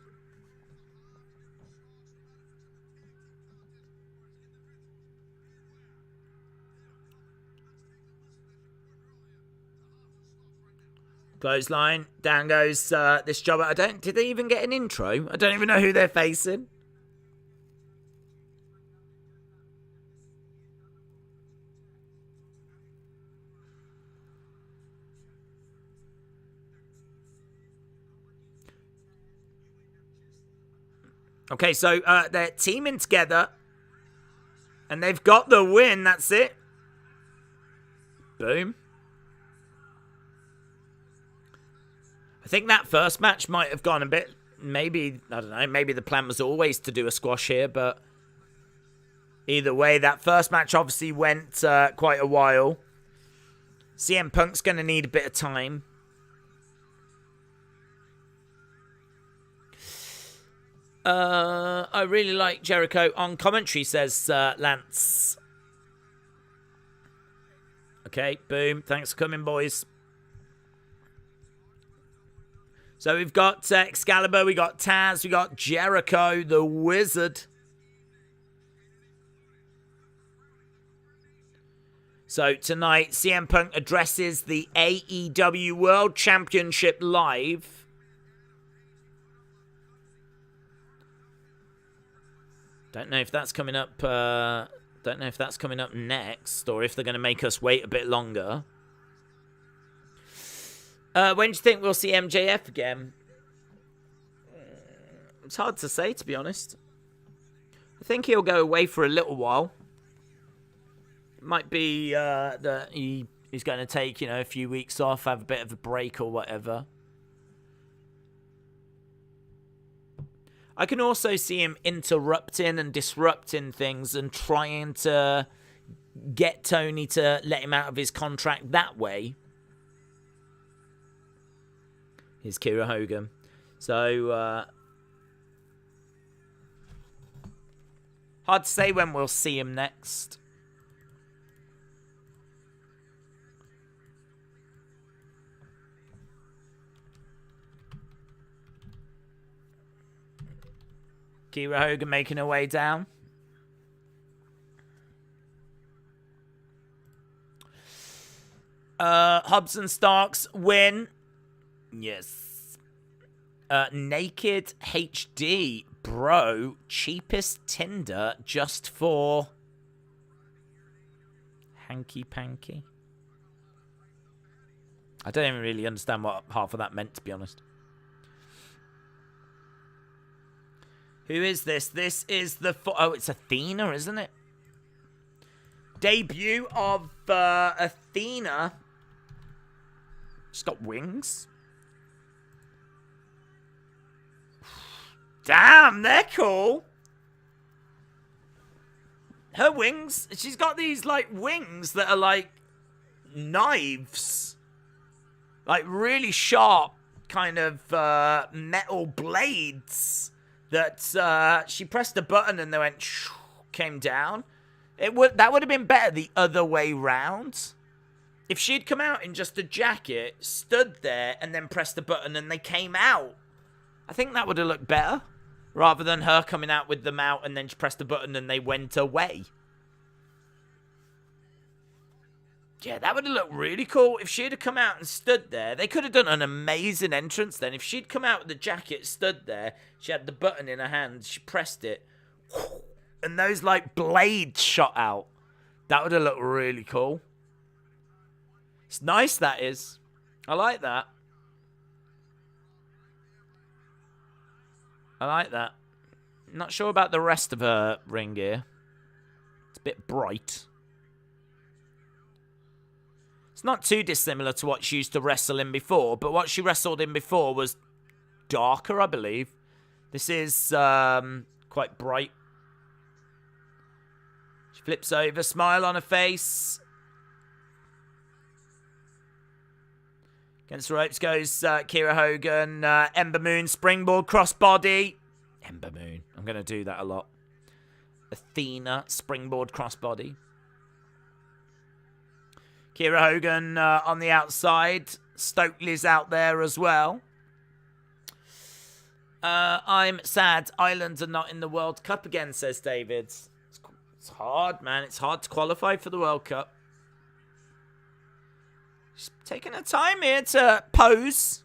Clothesline. Down goes this jobber. Did they even get an intro? I don't even know who they're facing. Okay, so they're teaming together. And they've got the win. That's it. Boom. I think that first match might have gone a bit, maybe, I don't know, maybe the plan was always to do a squash here, but either way, that first match obviously went quite a while. CM Punk's going to need a bit of time. I really like Jericho on commentary, says Lance. Okay, boom. Thanks for coming, boys. So we've got Excalibur, we got Taz, we got Jericho, the Wizard. So tonight, CM Punk addresses the AEW World Championship live. Don't know if that's coming up. Don't know if that's coming up next, or if they're going to make us wait a bit longer. When do you think we'll see MJF again? It's hard to say, to be honest. I think he'll go away for a little while. It might be that he's going to take, a few weeks off, have a bit of a break or whatever. I can also see him interrupting and disrupting things and trying to get Tony to let him out of his contract that way. Here's Kira Hogan. So, hard to say when we'll see him next. Kira Hogan making her way down. Hobbs and Starks win. Yes. Naked HD. Bro, cheapest Tinder just for hanky panky. I don't even really understand what half of that meant, to be honest. Who is this? This is the... Oh, it's Athena, isn't it? Debut of Athena. She's got wings. Damn, they're cool. Her wings... She's got these, wings that are, knives. Really sharp kind of metal blades. That she pressed a button and they went came down. That would have been better the other way round. If she'd come out in just a jacket, stood there, and then pressed the button and they came out, I think that would have looked better. Rather than her coming out with them out and then she pressed the button and they went away. Yeah, that would have looked really cool. If she'd have come out and stood there, they could have done an amazing entrance then. If she'd come out with the jacket, stood there, she had the button in her hand, she pressed it, and those, blades shot out. That would have looked really cool. It's nice, that is. I like that. I like that. Not sure about the rest of her ring gear. It's a bit bright. It's not too dissimilar to what she used to wrestle in before, but what she wrestled in before was darker, I believe. This is quite bright. She flips over, smile on her face. Against the ropes goes Kira Hogan, Ember Moon, springboard crossbody. Ember Moon, I'm going to do that a lot. Athena, springboard crossbody. Kira Hogan on the outside. Stokely's out there as well. I'm sad Ireland are not in the World Cup again, says David. It's hard, man. It's hard to qualify for the World Cup. She's taking her time here to pose.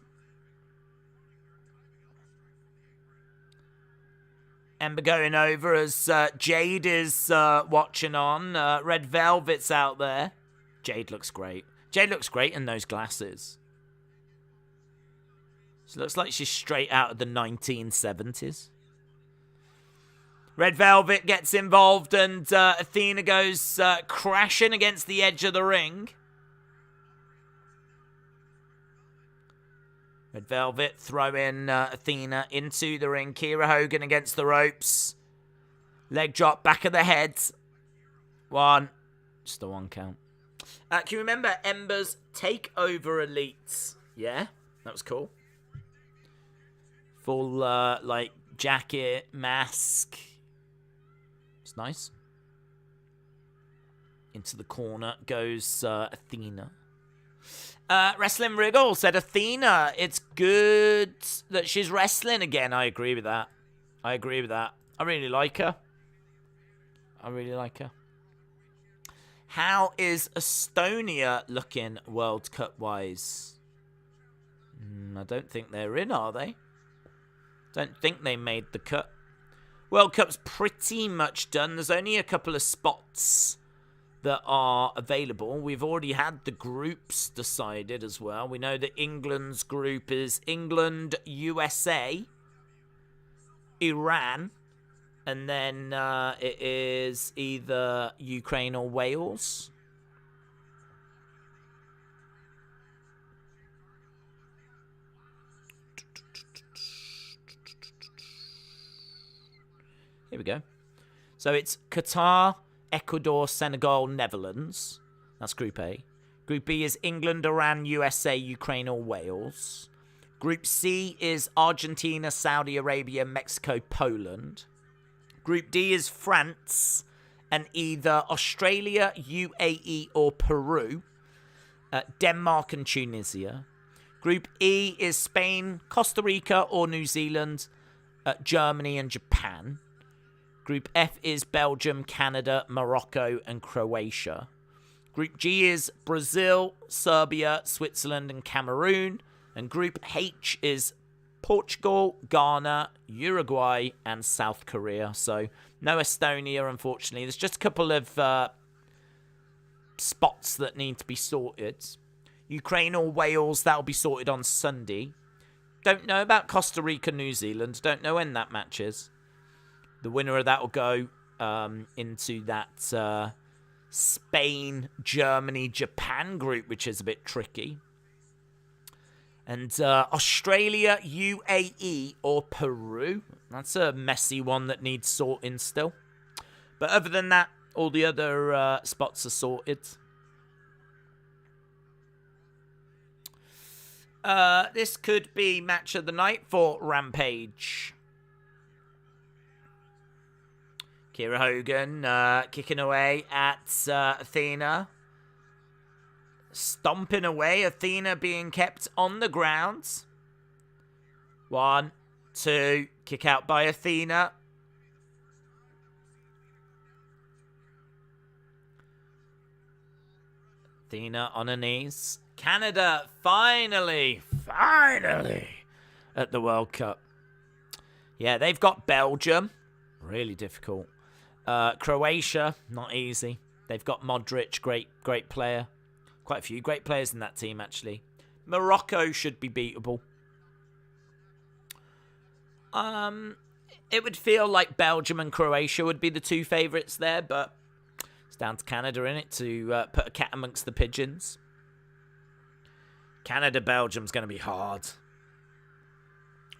Ember going over as Jade is watching on. Red Velvet's out there. Jade looks great. Jade looks great in those glasses. She looks like she's straight out of the 1970s. Red Velvet gets involved and Athena goes crashing against the edge of the ring. Red Velvet throwing Athena into the ring. Kira Hogan against the ropes. Leg drop, back of the head. One. Just the one count. Can you remember Ember's Takeover Elite? Yeah, that was cool. Full, jacket, mask. It's nice. Into the corner goes Athena. Wrestling Wriggle said, Athena, it's good that she's wrestling again. I agree with that. I really like her. How is Estonia looking World Cup wise? I don't think they're in, are they? Don't think they made the cut. World Cup's pretty much done. There's only a couple of spots that are available. We've already had the groups decided as well. We know that England's group is England, USA, Iran, and then it is either Ukraine or Wales. Here we go. So it's Qatar, Ecuador, Senegal, Netherlands. That's Group A. Group B is England, Iran, USA, Ukraine, or Wales. Group C is Argentina, Saudi Arabia, Mexico, Poland. Group D is France and either Australia, UAE, or Peru. Denmark and Tunisia. Group E is Spain, Costa Rica, or New Zealand. Germany and Japan. Group F is Belgium, Canada, Morocco, and Croatia. Group G is Brazil, Serbia, Switzerland, and Cameroon. And Group H is Portugal, Ghana, Uruguay, and South Korea. So no Estonia, unfortunately. There's just a couple of spots that need to be sorted. Ukraine or Wales, that'll be sorted on Sunday. Don't know about Costa Rica, New Zealand. Don't know when that match is. The winner of that will go into that Spain, Germany, Japan group, which is a bit tricky. And Australia, UAE, or Peru. That's a messy one that needs sorting still. But other than that, all the other spots are sorted. This could be match of the night for Rampage. Kira Hogan kicking away at Athena. Stomping away. Athena being kept on the ground. 1, 2. Kick out by Athena. Athena on her knees. Canada finally at the World Cup. Yeah, they've got Belgium. Really difficult. Croatia, not easy. They've got Modric, great player. Quite a few great players in that team, actually. Morocco should be beatable. It would feel like Belgium and Croatia would be the two favourites there, but it's down to Canada, innit, to put a cat amongst the pigeons. Canada-Belgium's going to be hard.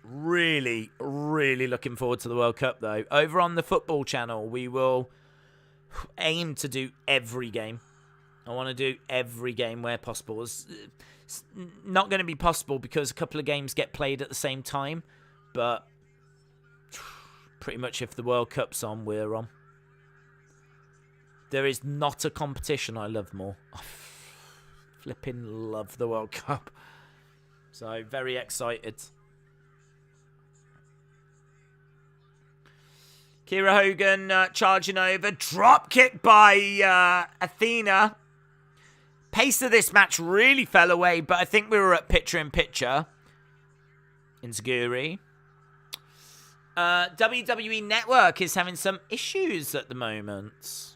Really, really looking forward to the World Cup, though. Over on the football channel, we will aim to do every game. I want to do every game where possible. It's not going to be possible because a couple of games get played at the same time. But pretty much if the World Cup's on, we're on. There is not a competition I love more. I flipping love the World Cup. So, very excited. Kira Hogan charging over. Drop kick by Athena. Pace of this match really fell away, but I think we were at picture-in-picture. Inzaguri. WWE Network is having some issues at the moment.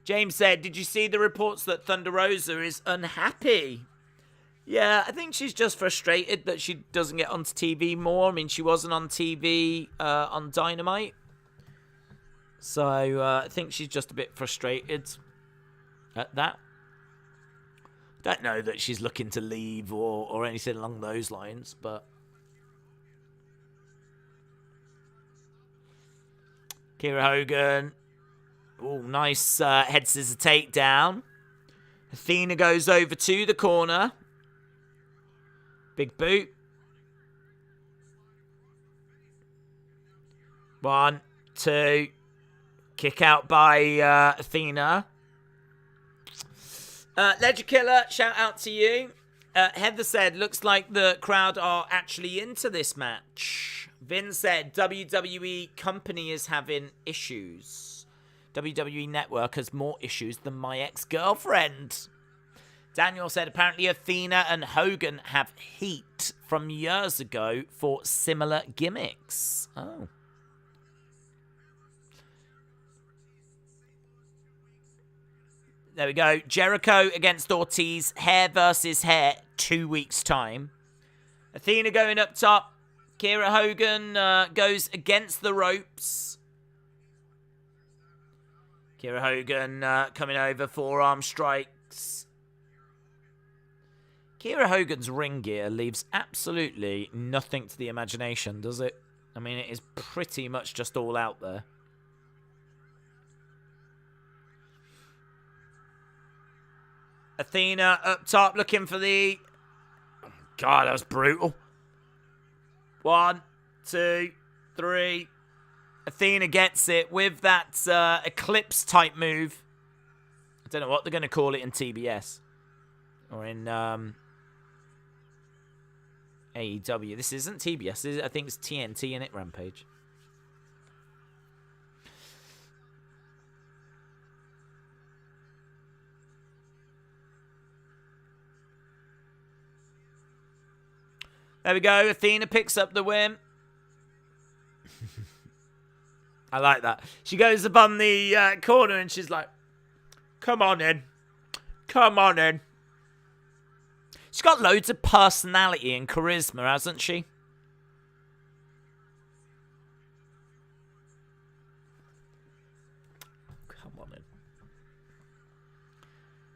James said, did you see the reports that Thunder Rosa is unhappy? Yeah, I think she's just frustrated that she doesn't get onto TV more. I mean, she wasn't on TV on Dynamite. So, I think she's just a bit frustrated at that. Don't know that she's looking to leave or anything along those lines, but... Kira Hogan. Oh, nice head scissor takedown. Athena goes over to the corner. Big boot. 1, 2. Kick out by Athena. Ledger Killer, shout out to you. Heather said, looks like the crowd are actually into this match. Vin said, WWE company is having issues. WWE Network has more issues than my ex-girlfriend. Daniel said, apparently Athena and Hogan have heat from years ago for similar gimmicks. Oh. There we go. Jericho against Ortiz. Hair versus hair. 2 weeks' time. Athena going up top. Kira Hogan goes against the ropes. Kira Hogan coming over. Forearm strikes. Kira Hogan's ring gear leaves absolutely nothing to the imagination, does it? I mean, it is pretty much just all out there. Athena up top looking for the... Oh, God, that was brutal. 1, 2, 3. Athena gets it with that Eclipse type move. I don't know what they're going to call it in TBS. Or in AEW. This isn't TBS. I think it's TNT in it, Rampage. There we go. Athena picks up the win. I like that. She goes up on the corner and she's like, come on in. Come on in. She's got loads of personality and charisma, hasn't she? Come on in.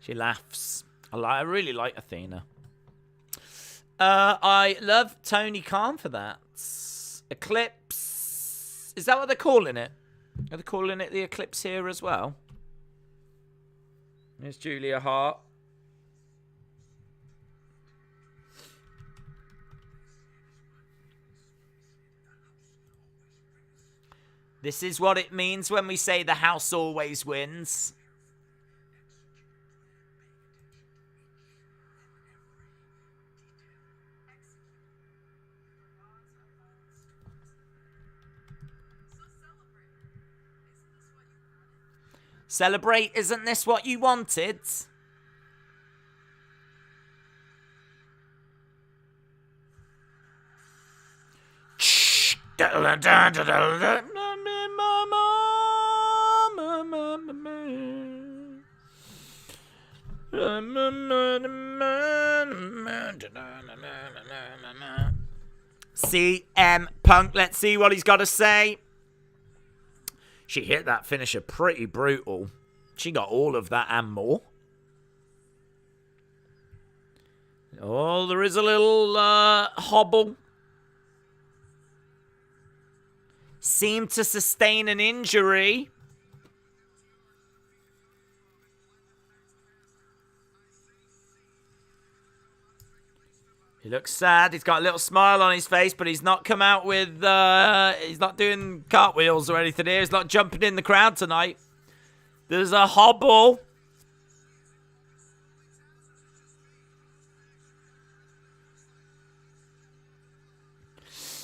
She laughs. I really like Athena. I love Tony Khan for that. Eclipse. Is that what they're calling it? Are they calling it the Eclipse here as well? There's Julia Hart. This is what it means when we say the house always wins. Celebrate, isn't this what you wanted? CM Punk, let's see what he's got to say. She hit that finisher pretty brutal. She got all of that and more. Oh, there is a little hobble. Seemed to sustain an injury. He looks sad. He's got a little smile on his face, but he's not come out with... he's not doing cartwheels or anything here. He's not jumping in the crowd tonight. There's a hobble.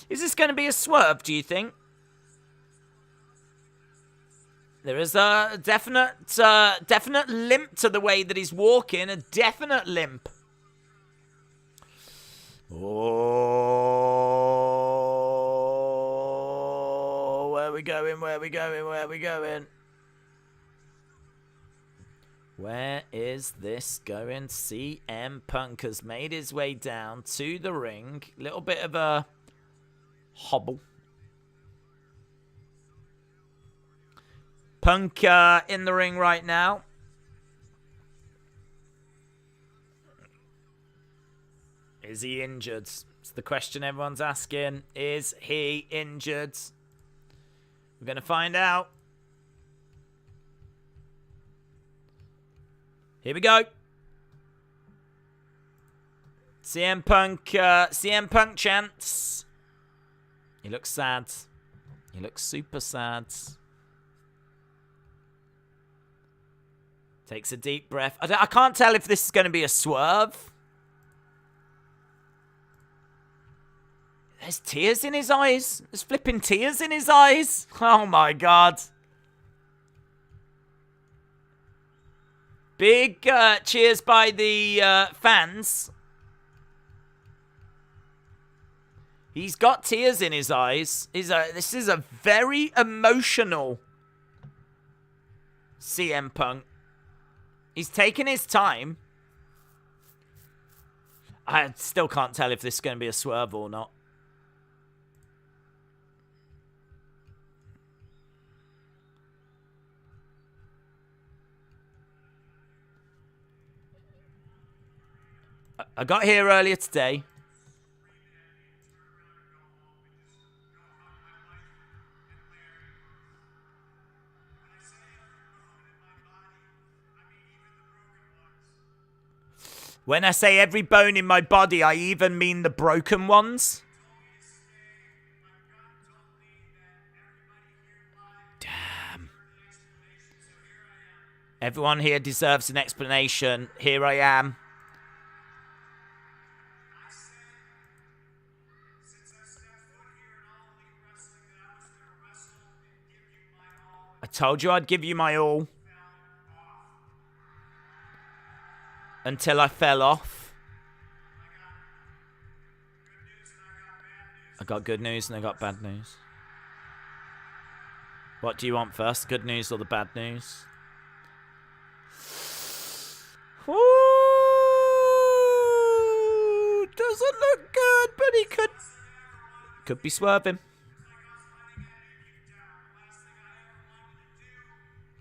Is this going to be a swerve, do you think? There is a definite limp to the way that he's walking. A definite limp. Oh, where are we going? Where are we going? Where are we going? Where is this going? CM Punk has made his way down to the ring. Little bit of a hobble. Punk in the ring right now. Is he injured? It's the question everyone's asking. Is he injured? We're going to find out. Here we go. CM Punk chants. He looks sad. He looks super sad. Takes a deep breath. I can't tell if this is going to be a swerve. There's tears in his eyes. There's flipping tears in his eyes. Oh my god. Big cheers by the fans. He's got tears in his eyes. This is a very emotional CM Punk. He's taking his time. I still can't tell if this is going to be a swerve or not. I got here earlier today. When I say every bone in my body, I even mean the broken ones. Damn. Everyone here deserves an explanation. Here I am. I told you I'd give you my all. Until I fell off. I got good news and I got bad news. What do you want first? Good news or the bad news? Ooh, doesn't look good, but he could be swerving.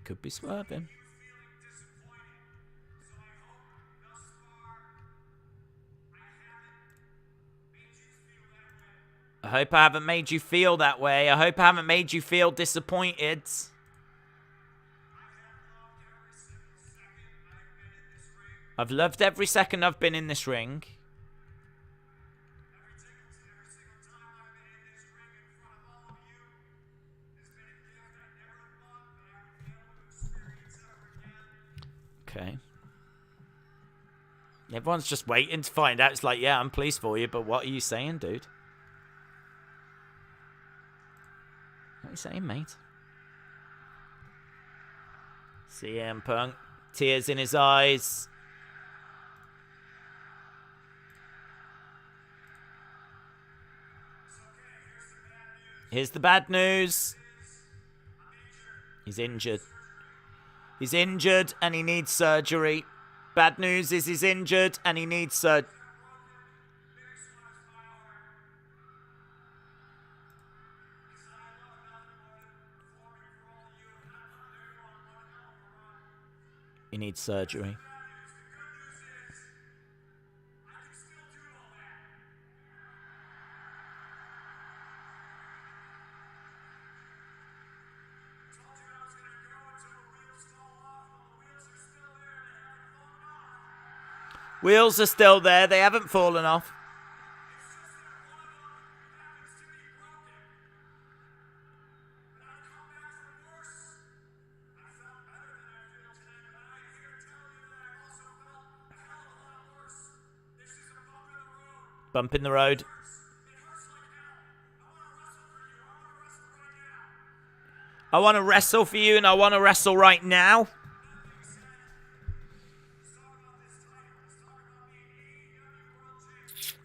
Could be swerving. I hope I haven't made you feel that way. I hope I haven't made you feel disappointed. I've loved every second I've been in this ring. Okay. Everyone's just waiting to find out. It's like, yeah, I'm pleased for you, but what are you saying, dude? What are you saying, mate? CM Punk. Tears in his eyes. Here's the bad news. He's injured. He's injured and he needs surgery. Bad news is he's injured and he needs surgery. He needs surgery. Wheels are still there. They haven't fallen off. Bump in the road. I want to wrestle for you and I want to wrestle right now.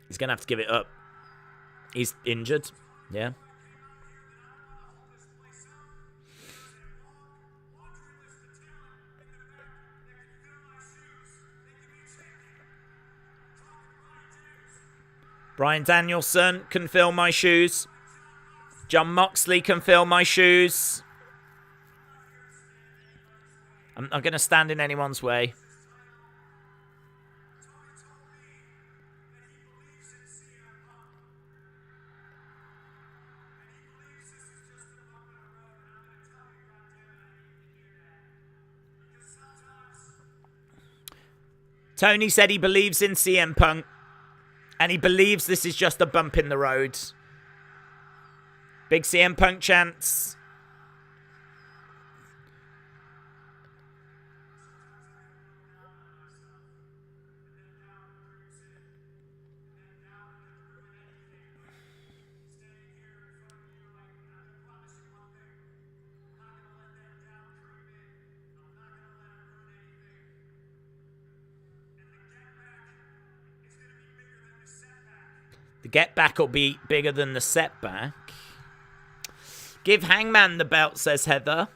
He's going to have to give it up. He's injured. Yeah. Bryan Danielson can fill my shoes. Jon Moxley can fill my shoes. I'm not going to stand in anyone's way. Tony said he believes in CM Punk. And he believes this is just a bump in the road. Big CM Punk chants. The get back will be bigger than the setback. Give Hangman the belt, says Heather.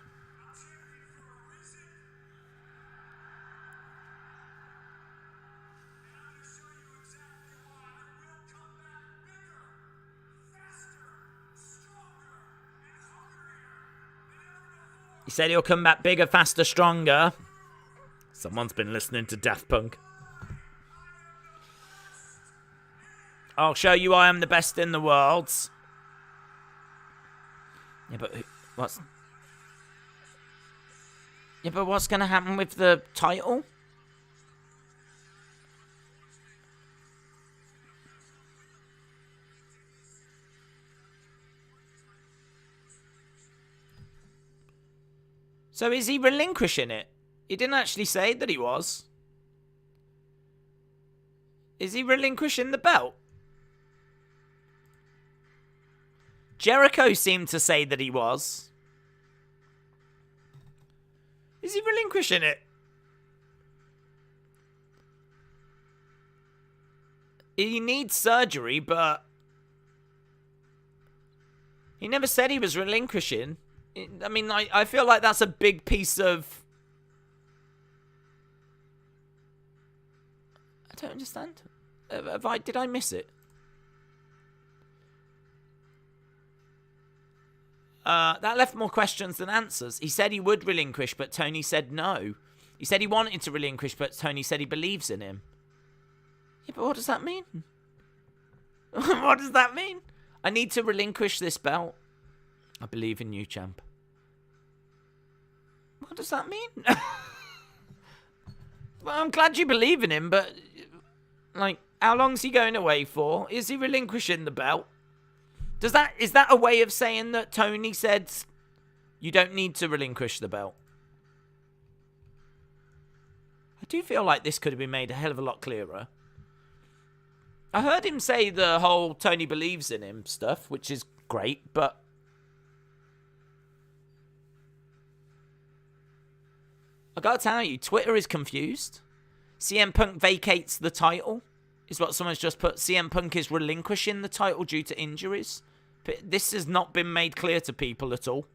He said he'll come back bigger, faster, stronger. Someone's been listening to Daft Punk. I'll show you I am the best in the world. Yeah, but what's... Yeah, but what's going to happen with the title? So is he relinquishing it? He didn't actually say that he was. Is he relinquishing the belt? Jericho seemed to say that he was. Is he relinquishing it? He needs surgery, but he never said he was relinquishing. I mean, I feel like that's a big piece of... I don't understand. Did I miss it? That left more questions than answers. He said he would relinquish, but Tony said no. He said he wanted to relinquish, but Tony said he believes in him. Yeah, but what does that mean? What does that mean? I need to relinquish this belt. I believe in you, champ. What does that mean? Well, I'm glad you believe in him, but... Like, how long's he going away for? Is he relinquishing the belt? Is that a way of saying that Tony said you don't need to relinquish the belt? I do feel like this could have been made a hell of a lot clearer. I heard him say the whole Tony believes in him stuff, which is great, but... I gotta tell you, Twitter is confused. CM Punk vacates the title, is what someone's just put. CM Punk is relinquishing the title due to injuries. But this has not been made clear to people at all.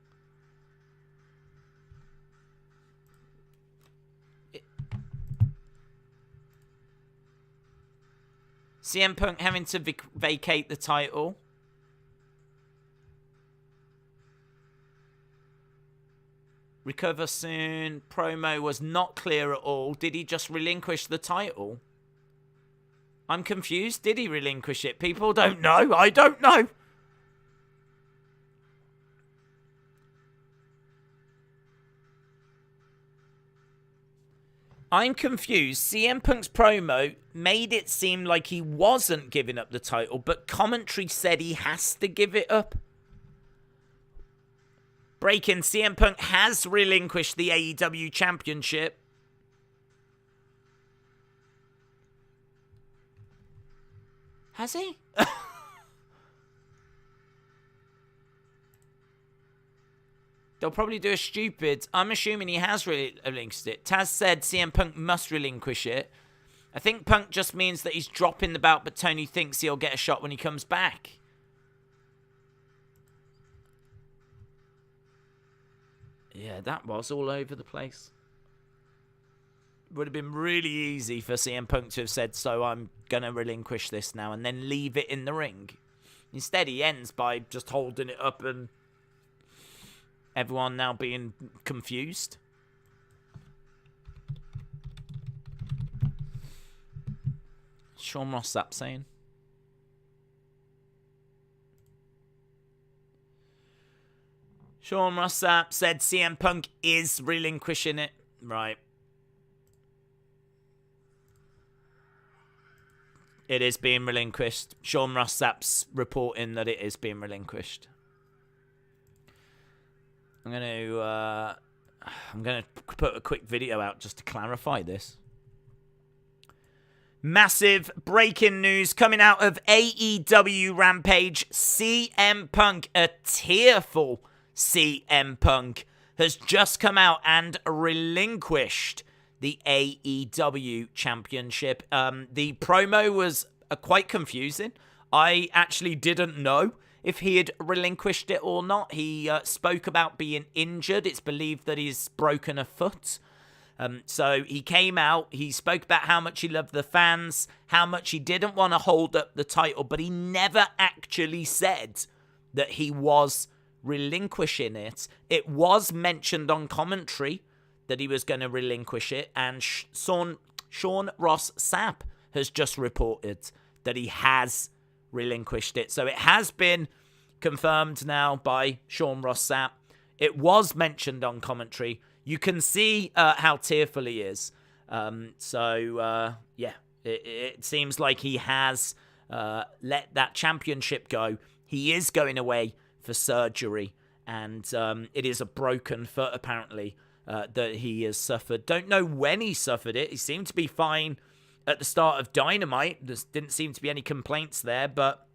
CM Punk having to vacate the title. Recover soon. Promo was not clear at all. Did he just relinquish the title? I'm confused. Did he relinquish it? People don't know. I don't know. I'm confused. CM Punk's promo made it seem like he wasn't giving up the title, but commentary said he has to give it up. Breaking, CM Punk has relinquished the AEW Championship. Has he? They'll probably do a stupid... I'm assuming he has relinquished it. Taz said CM Punk must relinquish it. I think Punk just means that he's dropping the belt, but Tony thinks he'll get a shot when he comes back. Yeah, that was all over the place. Would have been really easy for CM Punk to have said, so I'm going to relinquish this now, and then leave it in the ring. Instead, he ends by just holding it up and everyone now being confused. Sean Ross Sapp saying. Sean Ross Sapp said CM Punk is relinquishing it. Right. It is being relinquished. Sean Ross Sapp's reporting that it is being relinquished. I'm gonna put a quick video out just to clarify this. Massive breaking news coming out of AEW Rampage. CM Punk, a tearful CM Punk, has just come out and relinquished the AEW Championship. The promo was quite confusing. I actually didn't know if he had relinquished it or not. He spoke about being injured. It's believed that he's broken a foot. So he came out, he spoke about how much he loved the fans, how much he didn't want to hold up the title, but he never actually said that he was relinquishing it. It was mentioned on commentary that he was going to relinquish it, and Sean Ross Sapp has just reported that he has relinquished it. So it has been confirmed now by Sean Ross Sapp. It was mentioned on commentary. You can see how tearful he is. It seems like he has let that championship go. He is going away for surgery, and it is a broken foot, apparently, that he has suffered. Don't know when he suffered it. He seemed to be fine at the start of Dynamite. There didn't seem to be any complaints there, but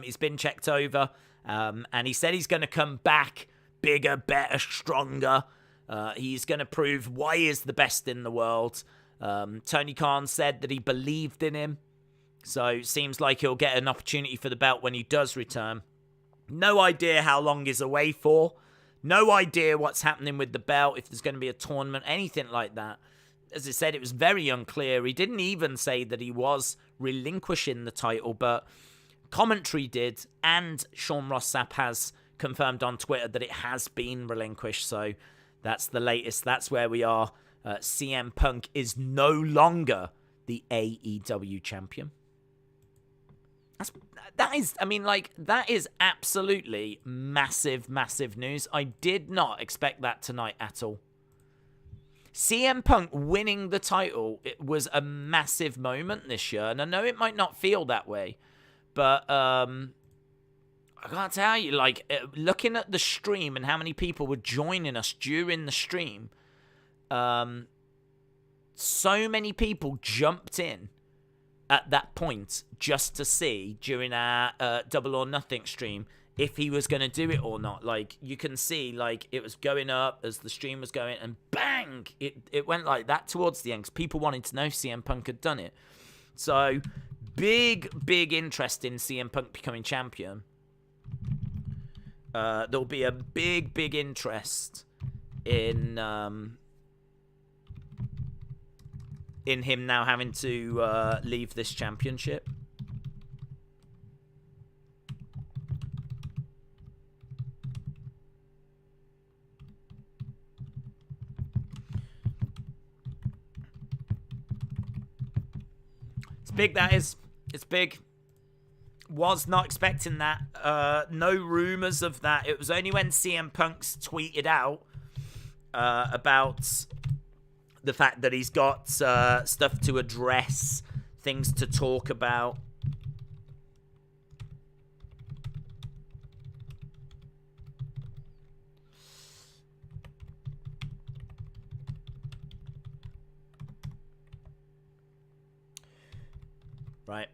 he's been checked over, and he said he's going to come back bigger, better, stronger. He's going to prove why he is the best in the world. Tony Khan said that he believed in him. So it seems like he'll get an opportunity for the belt when he does return. No idea how long he's away for. No idea what's happening with the belt, if there's going to be a tournament, anything like that. As I said, it was very unclear. He didn't even say that he was relinquishing the title, but commentary did, and Sean Ross Sapp has confirmed on Twitter that it has been relinquished. So that's the latest. That's where we are. CM Punk is no longer the AEW champion. That is absolutely massive, massive news. I did not expect that tonight at all. CM Punk winning the title, it was a massive moment this year, and I know it might not feel that way, but I can't tell you, looking at the stream and how many people were joining us during the stream, so many people jumped in at that point just to see during our Double or Nothing stream if he was going to do it or not. You can see, it was going up as the stream was going, and bang! It went like that towards the end, because people wanted to know if CM Punk had done it. So, big interest in CM Punk becoming champion. There'll be a big interest in him now having to leave this championship. It's big, that is. It's big. Was not expecting that. No rumours of that. It was only when CM Punk's tweeted out about the fact that he's got stuff to address, things to talk about. Right.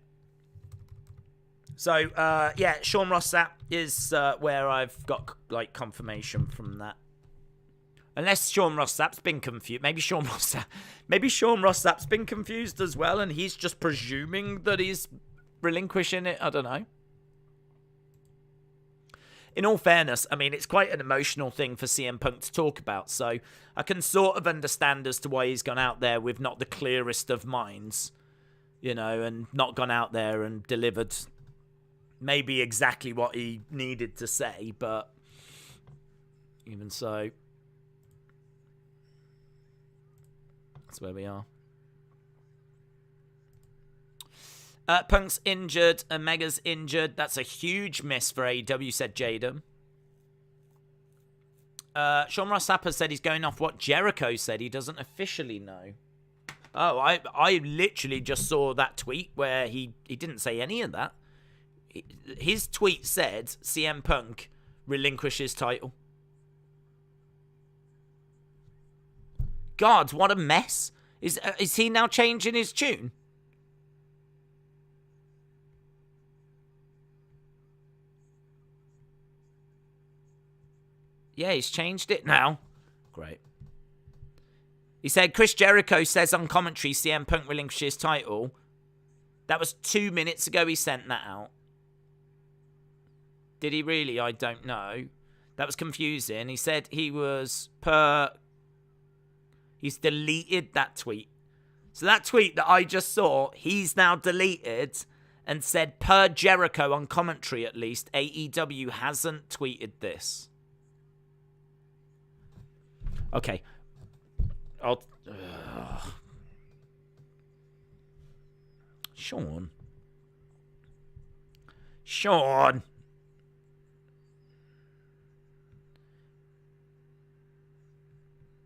So, Sean Ross Sapp is where I've got, confirmation from that. Unless Sean Ross Sapp's been confused. Maybe Sean Ross Sapp's been confused as well, and he's just presuming that he's relinquishing it. I don't know. In all fairness, it's quite an emotional thing for CM Punk to talk about, so I can sort of understand as to why he's gone out there with not the clearest of minds, and not gone out there and delivered maybe exactly what he needed to say, but even so, that's where we are. Punk's injured, Omega's injured. That's a huge miss for AEW, said Jadam. Sean Ross Sapp has said he's going off what Jericho said. He doesn't officially know. Oh, I literally just saw that tweet where he didn't say any of that. His tweet said CM Punk relinquishes title. God, what a mess. Is he now changing his tune? Yeah, he's changed it now. Great. He said, Chris Jericho says on commentary CM Punk relinquishes his title. That was 2 minutes ago he sent that out. Did he really? I don't know. That was confusing. He said he's deleted that tweet. So that tweet that I just saw, he's now deleted and said, per Jericho on commentary at least, AEW hasn't tweeted this. Okay. Sean.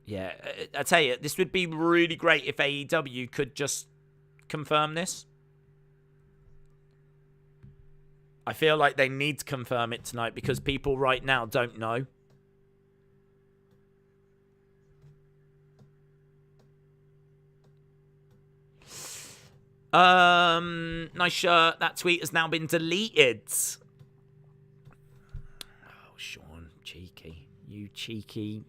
Yeah, I tell you, this would be really great if AEW could just confirm this. I feel like they need to confirm it tonight because people right now don't know. Nice shirt. That tweet has now been deleted. Oh, Sean, cheeky. You cheeky.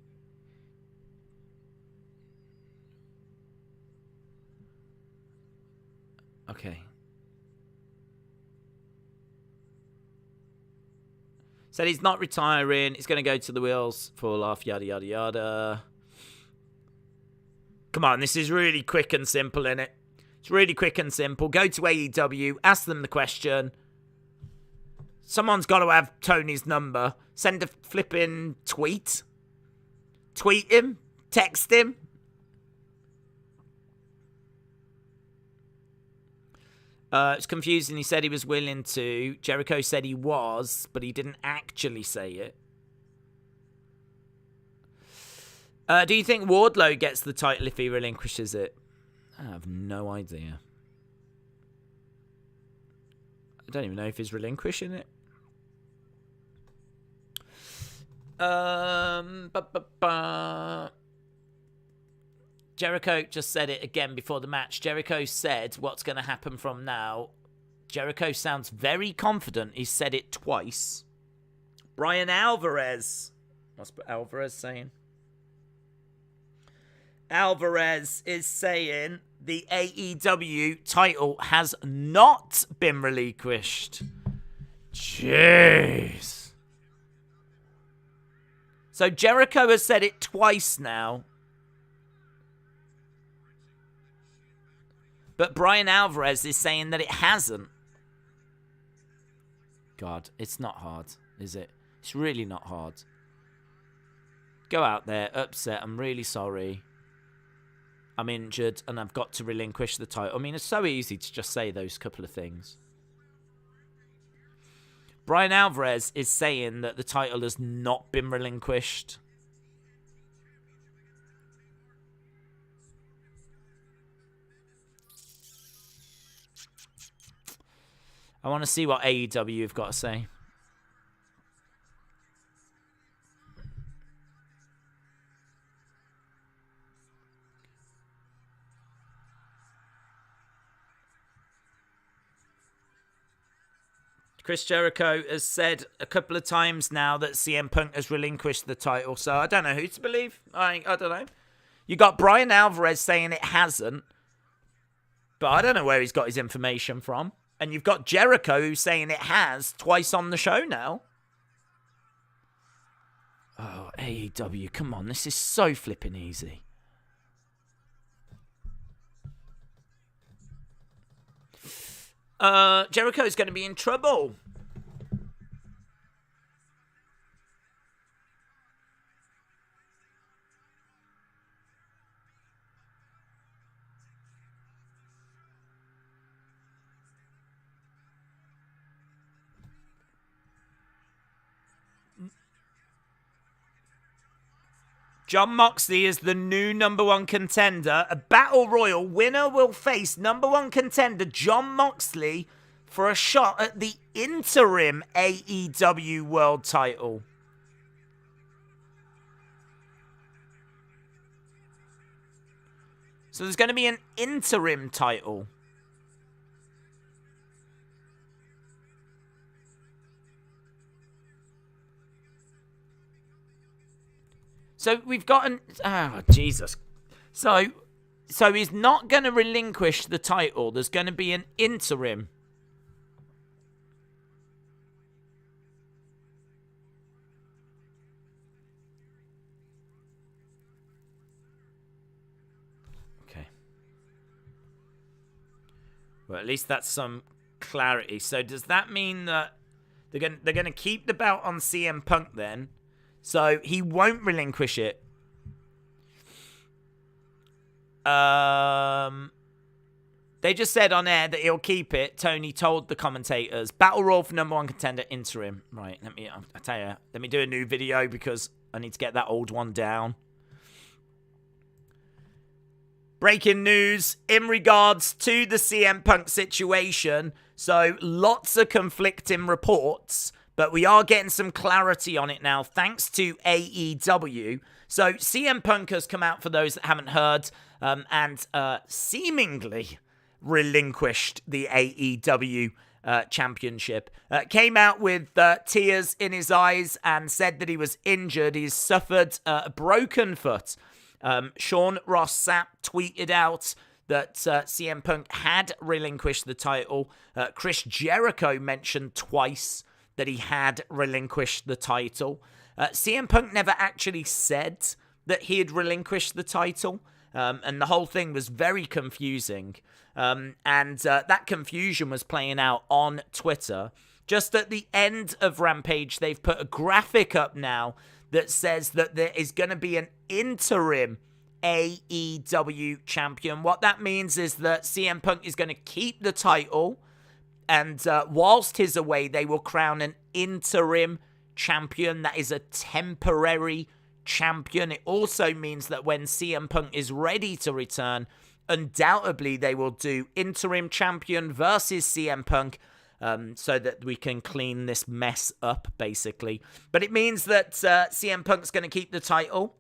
Okay. Said he's not retiring. He's going to go to the wheels, fall off, yada, yada, yada. Come on, this is really quick and simple, innit? It's really quick and simple. Go to AEW, ask them the question. Someone's got to have Tony's number. Send a flipping tweet. Tweet him. Text him. It's confusing. He said he was willing to. Jericho said he was, but he didn't actually say it. Do you think Wardlow gets the title if he relinquishes it? I have no idea. I don't even know if he's relinquishing it. Jericho just said it again before the match. Jericho said what's going to happen from now. Jericho sounds very confident. He said it twice. Brian Alvarez. What's Alvarez saying? Alvarez is saying the AEW title has not been relinquished. Jeez. So Jericho has said it twice now. But Brian Alvarez is saying that it hasn't. God, it's not hard, is it? It's really not hard. Go out there, upset. I'm really sorry. I'm injured and I've got to relinquish the title. I mean, it's so easy to just say those couple of things. Brian Alvarez is saying that the title has not been relinquished. I want to see what AEW have got to say. Chris Jericho has said a couple of times now that CM Punk has relinquished the title, so I don't know who to believe. I don't know. You got Brian Alvarez saying it hasn't, but I don't know where he's got his information from. And you've got Jericho saying it has twice on the show now. Oh, AEW, come on. This is so flipping easy. Jericho's going to be in trouble. Jon Moxley is the new #1 contender. A battle royal winner will face #1 contender Jon Moxley for a shot at the interim AEW world title. So there's going to be an interim title. So we've got an... Oh, Jesus. So he's not going to relinquish the title. There's going to be an interim. Okay. Well, at least that's some clarity. So does that mean that they're going to keep the belt on CM Punk then? So he won't relinquish it. They just said on air that he'll keep it. Tony told the commentators. Battle Royal for #1 contender interim. Right, I tell you, let me do a new video because I need to get that old one down. Breaking news in regards to the CM Punk situation. So lots of conflicting reports, but we are getting some clarity on it now thanks to AEW. So CM Punk has come out, for those that haven't heard, and seemingly relinquished the AEW championship. Came out with tears in his eyes and said that he was injured. He's suffered a broken foot. Sean Ross Sapp tweeted out that CM Punk had relinquished the title. Chris Jericho mentioned twice that he had relinquished the title. CM Punk never actually said that he had relinquished the title. And the whole thing was very confusing. And that confusion was playing out on Twitter. Just at the end of Rampage, they've put a graphic up now that says that there is going to be an interim AEW champion. What that means is that CM Punk is going to keep the title. And whilst he's away, they will crown an interim champion. That is a temporary champion. It also means that when CM Punk is ready to return, undoubtedly they will do interim champion versus CM Punk, so that we can clean this mess up, basically. But it means that CM Punk's going to keep the title.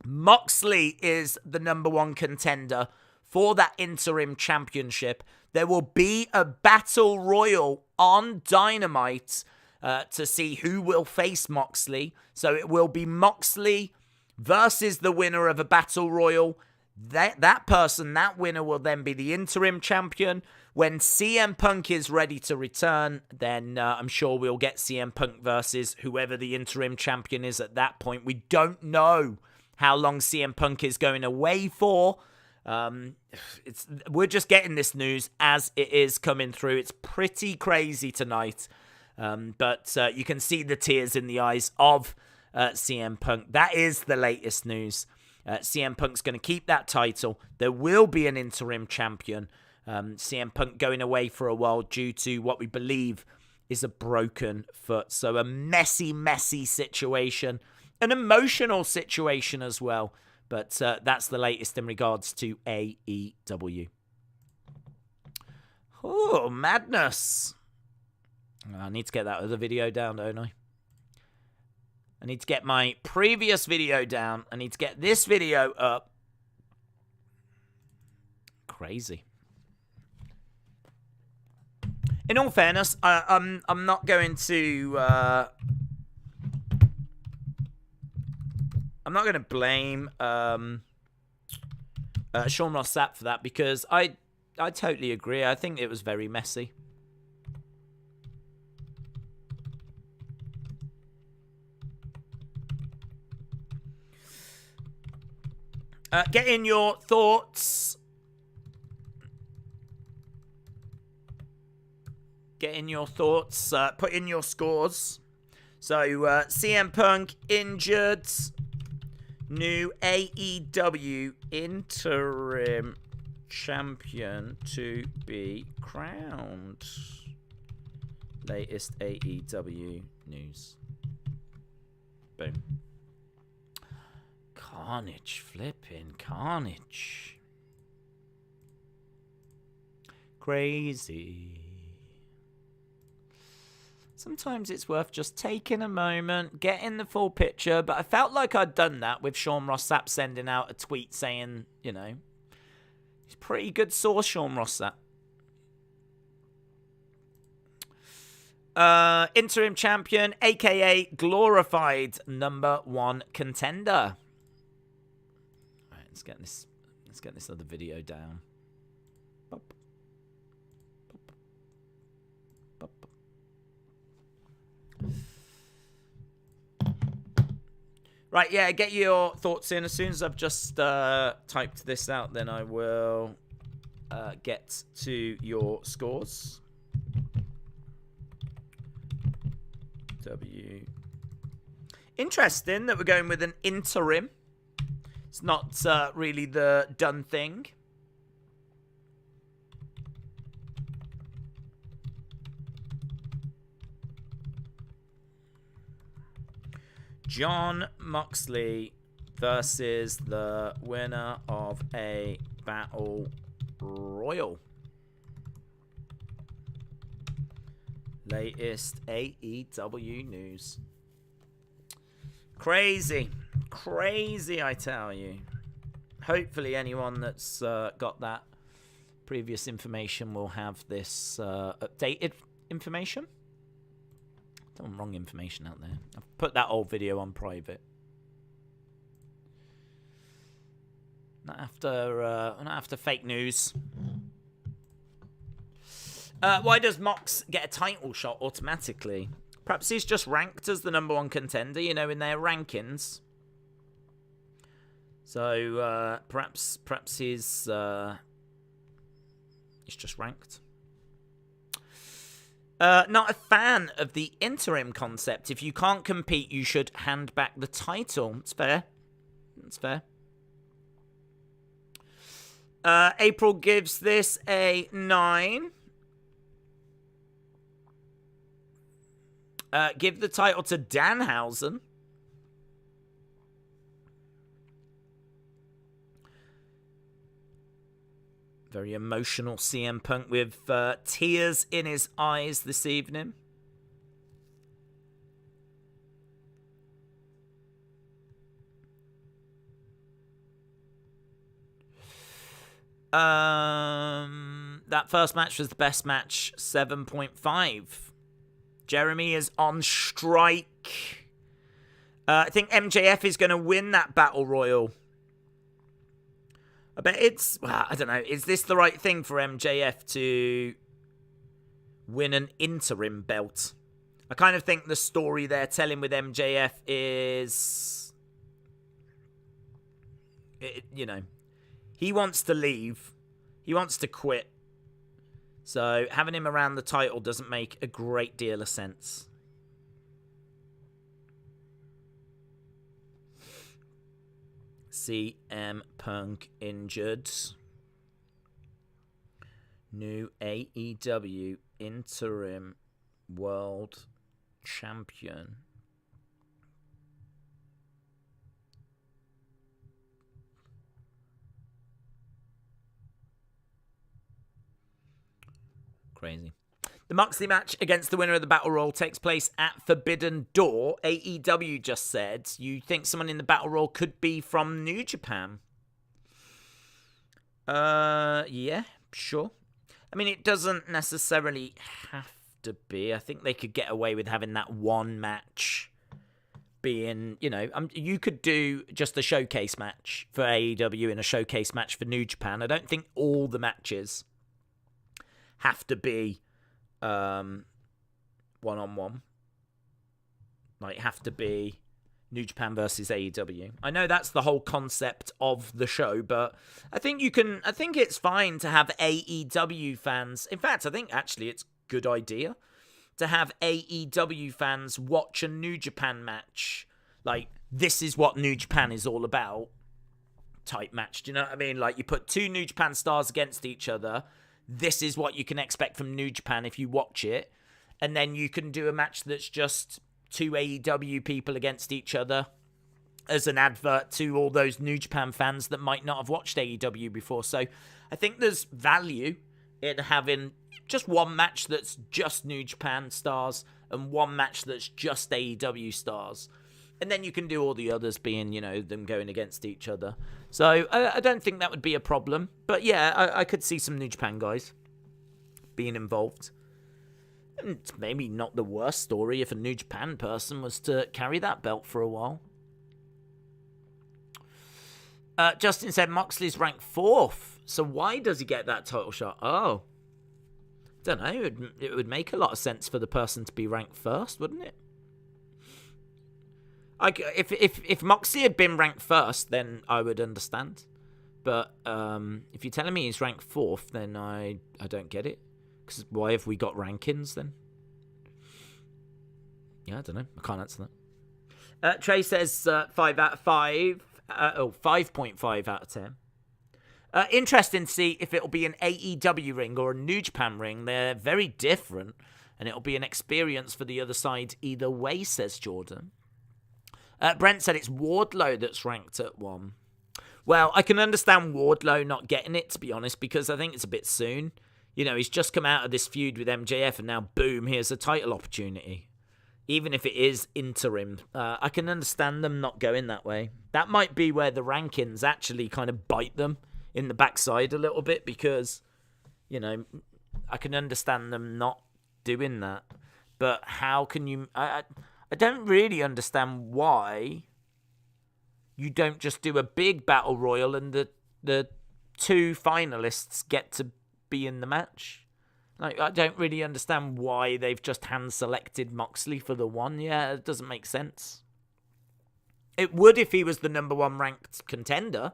Moxley is the #1 contender for that interim championship. There will be a battle royal on Dynamite to see who will face Moxley. So it will be Moxley versus the winner of a battle royal. That winner will then be the interim champion. When CM Punk is ready to return, then I'm sure we'll get CM Punk versus whoever the interim champion is at that point. We don't know how long CM Punk is going away for. We're just getting this news as it is coming through. It's pretty crazy tonight. But you can see the tears in the eyes of CM Punk. That is the latest news. CM Punk's going to keep that title. There will be an interim champion. CM Punk going away for a while due to what we believe is a broken foot. So a messy, messy situation. An emotional situation as well. But that's the latest in regards to AEW. Oh, madness. I need to get that other video down, don't I? I need to get my previous video down. I need to get this video up. Crazy. In all fairness, I'm not going to... I'm not going to blame Sean Ross Sapp for that, because I totally agree. I think it was very messy. Get in your thoughts. Get in your thoughts. Put in your scores. So, CM Punk injured. New AEW interim champion to be crowned. Latest AEW news. Boom. Carnage, flipping carnage. Crazy. Sometimes it's worth just taking a moment, getting the full picture, but I felt like I'd done that with Sean Ross Sapp sending out a tweet saying, you know, He's pretty good sauce, Sean Ross, that. Interim champion, a.k.a. glorified #1 contender. All right, let's get this other video down. Right, yeah, get your thoughts in. As soon as I've just typed this out, then I will get to your scores. Interesting that we're going with an interim. It's not really the done thing. Jon Moxley versus the winner of a Battle Royal. Latest AEW news. Crazy. Crazy, I tell you. Hopefully anyone that's got that previous information will have this updated information. Wrong information out there. I've put that old video on private. Not after fake news. Why does Mox get a title shot automatically? Perhaps he's just ranked as the #1 contender, you know, in their rankings. So perhaps he's just ranked. Not a fan of the interim concept. If you can't compete, you should hand back the title. It's fair. It's fair. April gives this a 9. Give the title to Danhausen. Very emotional CM Punk with tears in his eyes this evening. That first match was the best match, 7.5. Jeremy is on strike. I think MJF is going to win that Battle Royal. I bet it's... Well, I don't know. Is this the right thing for MJF to win an interim belt? I kind of think the story they're telling with MJF is... you know, he wants to leave. He wants to quit. So having him around the title doesn't make a great deal of sense. CM Punk injured. New AEW interim world champion. Crazy. The Moxley match against the winner of the Battle Royal takes place at Forbidden Door. AEW just said you think someone in the Battle Royal could be from New Japan. Yeah, sure. I mean, it doesn't necessarily have to be. I think they could get away with having that one match being, you know, you could do just a showcase match for AEW and a showcase match for New Japan. I don't think all the matches have to be one-on-one. Like, have to be New Japan versus AEW. I know that's the whole concept of the show, but I think it's fine to have AEW fans. In fact, I think actually it's a good idea to have AEW fans watch a New Japan match. Like, this is what New Japan is all about type match. Do you know what I mean? Like, you put two New Japan stars against each other. This is what you can expect from New Japan if you watch it. And then you can do a match that's just two AEW people against each other as an advert to all those New Japan fans that might not have watched AEW before. So I think there's value in having just one match that's just New Japan stars and one match that's just AEW stars. And then you can do all the others being, them going against each other. So I don't think that would be a problem. But yeah, I could see some New Japan guys being involved. And it's maybe not the worst story if a New Japan person was to carry that belt for a while. Justin said Moxley's ranked 4th. So why does he get that title shot? Oh. Don't know. It would make a lot of sense for the person to be ranked 1st, wouldn't it? If Moxley had been ranked 1st, then I would understand. But if you're telling me he's ranked 4th, then I don't get it. Because why have we got rankings then? Yeah, I don't know. I can't answer that. Trey says 5 out of 5. 5.5 out of 10. Interesting to see if it'll be an AEW ring or a New Japan ring. They're very different. And it'll be an experience for the other side either way, says Jordan. Brent said it's Wardlow that's ranked at 1. Well, I can understand Wardlow not getting it, to be honest, because I think it's a bit soon. He's just come out of this feud with MJF, and now, boom, here's a title opportunity. Even if it is interim, I can understand them not going that way. That might be where the rankings actually kind of bite them in the backside a little bit, because, I can understand them not doing that. But how can you... I don't really understand why you don't just do a big battle royal and the 2 finalists get to be in the match. Like, I don't really understand why they've just hand-selected Moxley for the 1. Yeah, it doesn't make sense. It would if he was the number 1 ranked contender.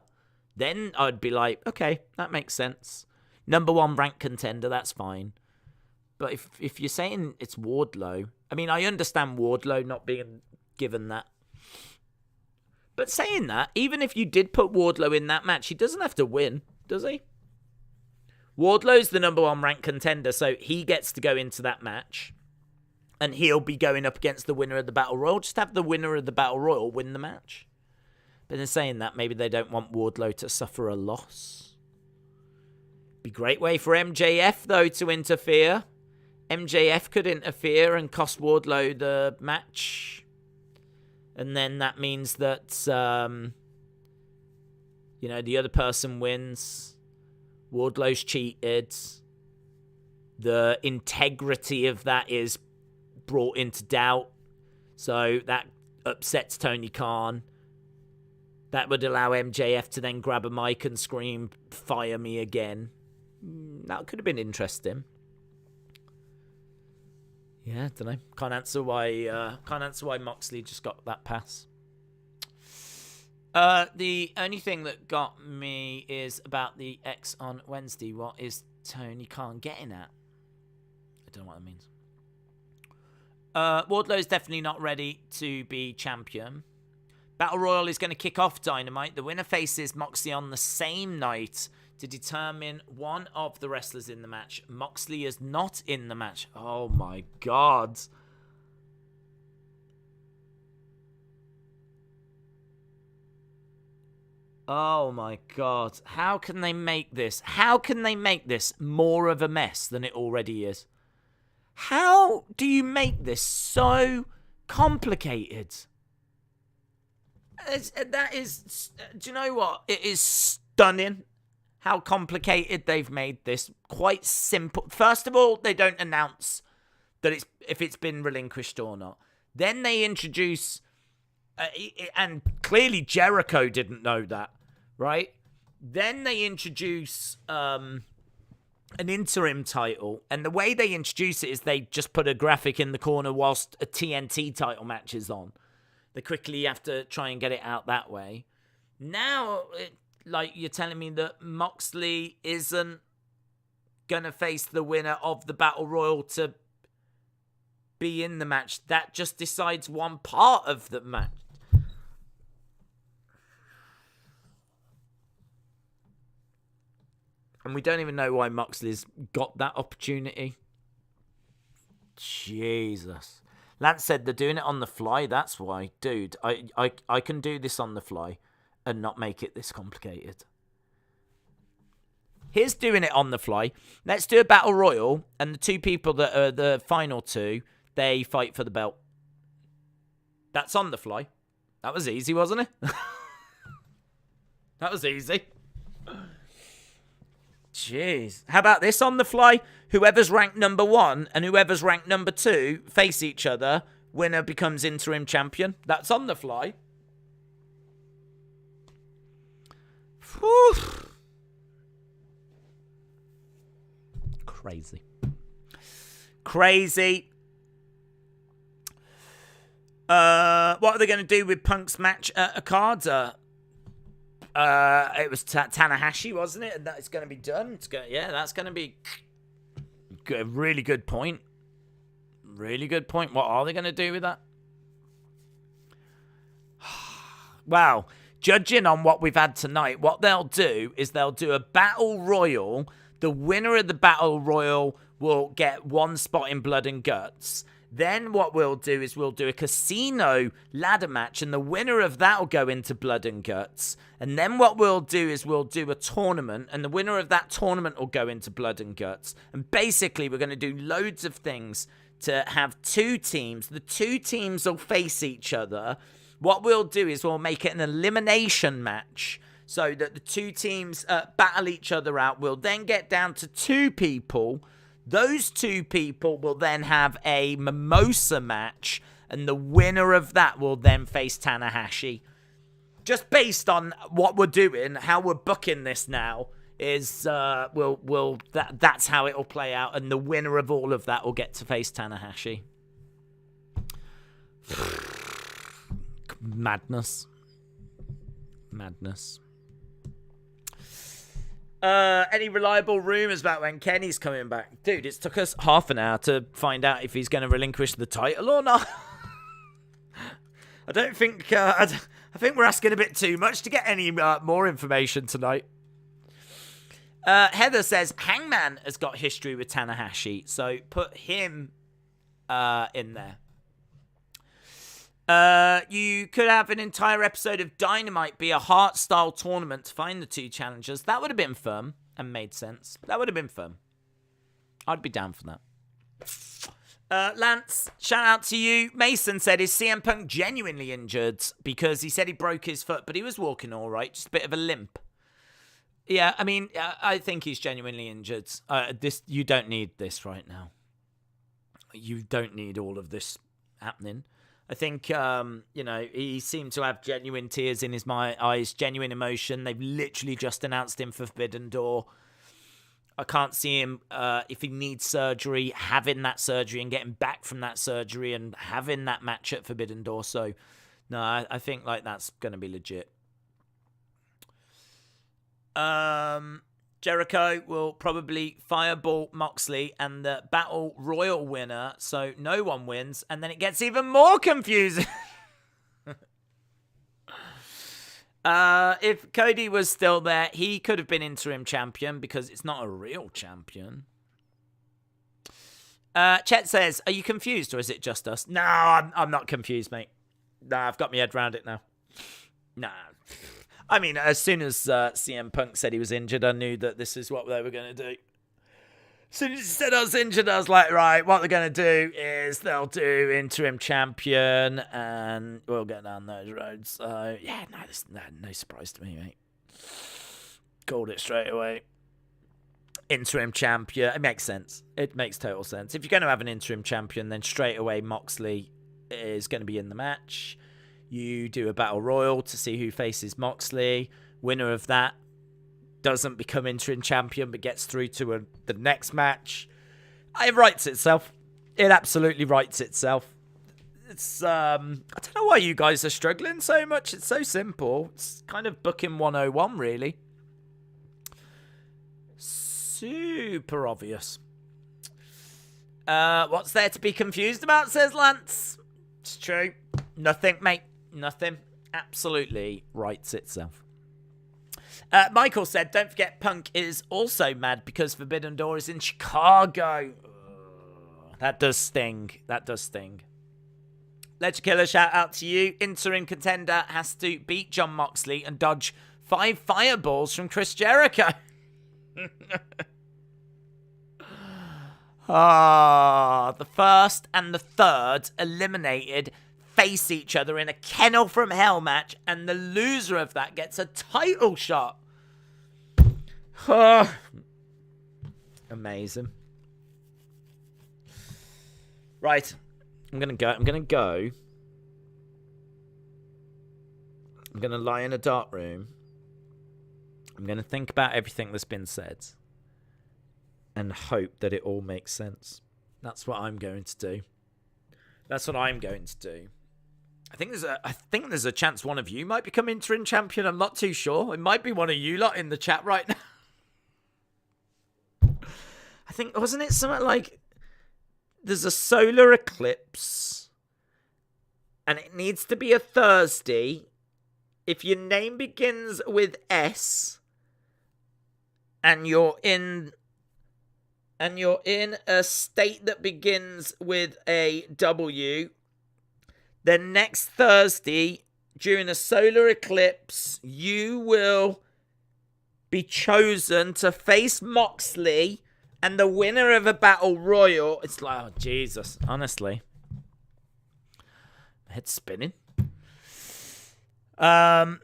Then I'd be like, okay, that makes sense. Number 1 ranked contender, that's fine. But if you're saying it's Wardlow... I mean, I understand Wardlow not being given that. But saying that, even if you did put Wardlow in that match, he doesn't have to win, does he? Wardlow's the number 1 ranked contender, so he gets to go into that match. And he'll be going up against the winner of the Battle Royal. Just have the winner of the Battle Royal win the match. But in saying that, maybe they don't want Wardlow to suffer a loss. Be a great way for MJF, though, to interfere. MJF could interfere and cost Wardlow the match. And then that means that, the other person wins. Wardlow's cheated. The integrity of that is brought into doubt. So that upsets Tony Khan. That would allow MJF to then grab a mic and scream, "Fire me again." That could have been interesting. Yeah, I don't know. Can't answer why Moxley just got that pass. The only thing that got me is about the X on Wednesday. What is Tony Khan getting at? I don't know what that means. Wardlow's definitely not ready to be champion. Battle Royal is going to kick off Dynamite. The winner faces Moxley on the same night to determine one of the wrestlers in the match. Moxley is not in the match. Oh my God. Oh my God. How can they make this? How can they make this more of a mess than it already is? How do you make this so complicated? Do you know what? It is stunning how complicated they've made this. Quite simple. First of all, they don't announce that if it's been relinquished or not. Then they introduce, and clearly Jericho didn't know that, right? Then they introduce an interim title, and the way they introduce it is they just put a graphic in the corner whilst a TNT title match is on. They quickly have to try and get it out that way. Now, you're telling me that Moxley isn't going to face the winner of the Battle Royal to be in the match. That just decides one part of the match. And we don't even know why Moxley's got that opportunity. Jesus. Lance said they're doing it on the fly. That's why. Dude, I can do this on the fly and not make it this complicated. Here's doing it on the fly. Let's do a battle royal, and the 2 people that are the final 2, they fight for the belt. That's on the fly. That was easy, wasn't it? That was easy. Jeez. How about this on the fly? Whoever's ranked number 1 and whoever's ranked number 2 face each other. Winner becomes interim champion. That's on the fly. Whew. Crazy. Crazy. What are they going to do with Punk's match at Okada? It was Tanahashi, wasn't it? And that's going to be done. That's going to be a really good point. Really good point. What are they going to do with that? Wow. Judging on what we've had tonight, what they'll do is they'll do a battle royal. The winner of the battle royal will get 1 spot in Blood and Guts. Then what we'll do is we'll do a casino ladder match, and the winner of that will go into Blood and Guts. And then what we'll do is we'll do a tournament, and the winner of that tournament will go into Blood and Guts. And basically, we're going to do loads of things to have 2 teams. The 2 teams will face each other. What we'll do is we'll make it an elimination match so that the 2 teams battle each other out. We'll then get down to 2 people. Those 2 people will then have a mimosa match, and the winner of that will then face Tanahashi. Just based on what we're doing, how we're booking this now, is that's how it'll play out, and the winner of all of that will get to face Tanahashi. Madness. Any reliable rumours about when Kenny's coming back? Dude, it took us half an hour to find out if he's going to relinquish the title or not. I don't think... I think we're asking a bit too much to get any more information tonight. Heather says, Hangman has got history with Tanahashi, so put him in there. You could have an entire episode of Dynamite be a Heart-style tournament to find the 2 challengers. That would have been fun and made sense. That would have been fun. I'd be down for that. Lance, shout out to you. Mason said, is CM Punk genuinely injured? Because he said he broke his foot, but he was walking all right. Just a bit of a limp. Yeah, I mean, I think he's genuinely injured. You don't need this right now. You don't need all of this happening. I think, he seemed to have genuine tears in his eyes, genuine emotion. They've literally just announced him for Forbidden Door. I can't see him, if he needs surgery, having that surgery and getting back from that surgery and having that match at Forbidden Door. So, no, I think that's going to be legit. Jericho will probably fireball Moxley and the Battle Royal winner, so no one wins, and then it gets even more confusing. If Cody was still there, he could have been interim champion because it's not a real champion. Chet says, are you confused or is it just us? No, I'm not confused, mate. No, I've got my head around it now. No. I mean, as soon as CM Punk said he was injured, I knew that this is what they were going to do. As soon as he said I was injured, I was like, right, what they're going to do is they'll do interim champion, and we'll get down those roads. So, yeah, no surprise to me, mate. Called it straight away. Interim champion. It makes sense. It makes total sense. If you're going to have an interim champion, then straight away Moxley is going to be in the match. You do a battle royal to see who faces Moxley. Winner of that doesn't become interim champion, but gets through to the next match. It writes itself. It absolutely writes itself. It's I don't know why you guys are struggling so much. It's so simple. It's kind of booking 101, really. Super obvious. What's there to be confused about, says Lance. It's true. Nothing, mate. Nothing. Absolutely writes itself. Michael said, don't forget Punk is also mad because Forbidden Door is in Chicago. That does sting. That does sting. Ledger Killer, shout out to you. Interim contender has to beat Jon Moxley and dodge 5 fireballs from Chris Jericho. The first and the third eliminated face each other in a Kennel from Hell match, and the loser of that gets a title shot. Oh, amazing. Right, I'm gonna go. I'm gonna lie in a dark room. I'm gonna think about everything that's been said, and hope that it all makes sense. That's what I'm going to do. I think there's a chance one of you might become interim champion. I'm not too sure. It might be one of you lot in the chat right now. I think, wasn't it something like there's a solar eclipse and it needs to be a Thursday. If your name begins with S and you're in a state that begins with a W, then next Thursday, during a solar eclipse, you will be chosen to face Moxley and the winner of a battle royal. It's like, oh, Jesus, honestly. My head's spinning. That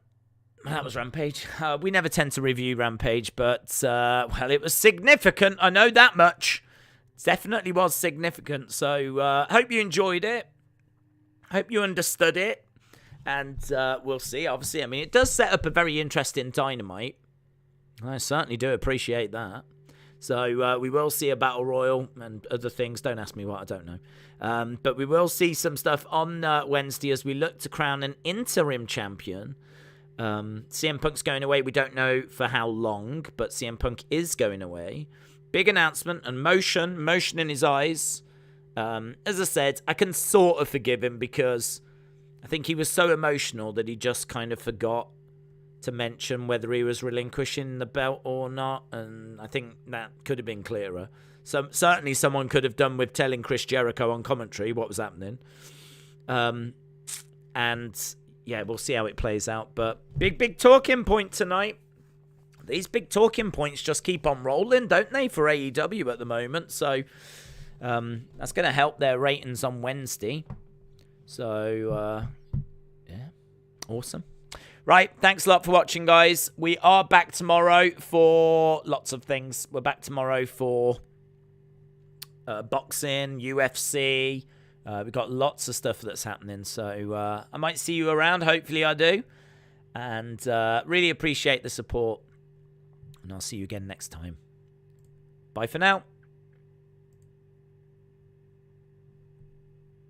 was Rampage. We never tend to review Rampage, but, well, it was significant. I know that much. It definitely was significant. So, hope you enjoyed it. Hope you understood it. And we'll see, obviously. I mean, it does set up a very interesting Dynamite. I certainly do appreciate that. So, we will see a Battle Royal and other things. Don't ask me what, I don't know. But we will see some stuff on Wednesday as we look to crown an interim champion. CM Punk's going away. We don't know for how long, but CM Punk is going away. Big announcement and motion in his eyes. As I said, I can sort of forgive him because I think he was so emotional that he just kind of forgot to mention whether he was relinquishing the belt or not, and I think that could have been clearer. Certainly someone could have done with telling Chris Jericho on commentary what was happening. And yeah, we'll see how it plays out. But big talking point tonight. These big talking points just keep on rolling, don't they, for AEW at the moment? So that's going to help their ratings on Wednesday. So, yeah, awesome. Right, thanks a lot for watching, guys. We are back tomorrow for lots of things. We're back tomorrow for boxing, UFC. We've got lots of stuff that's happening, so I might see you around. Hopefully I do. And really appreciate the support. And I'll see you again next time. Bye for now.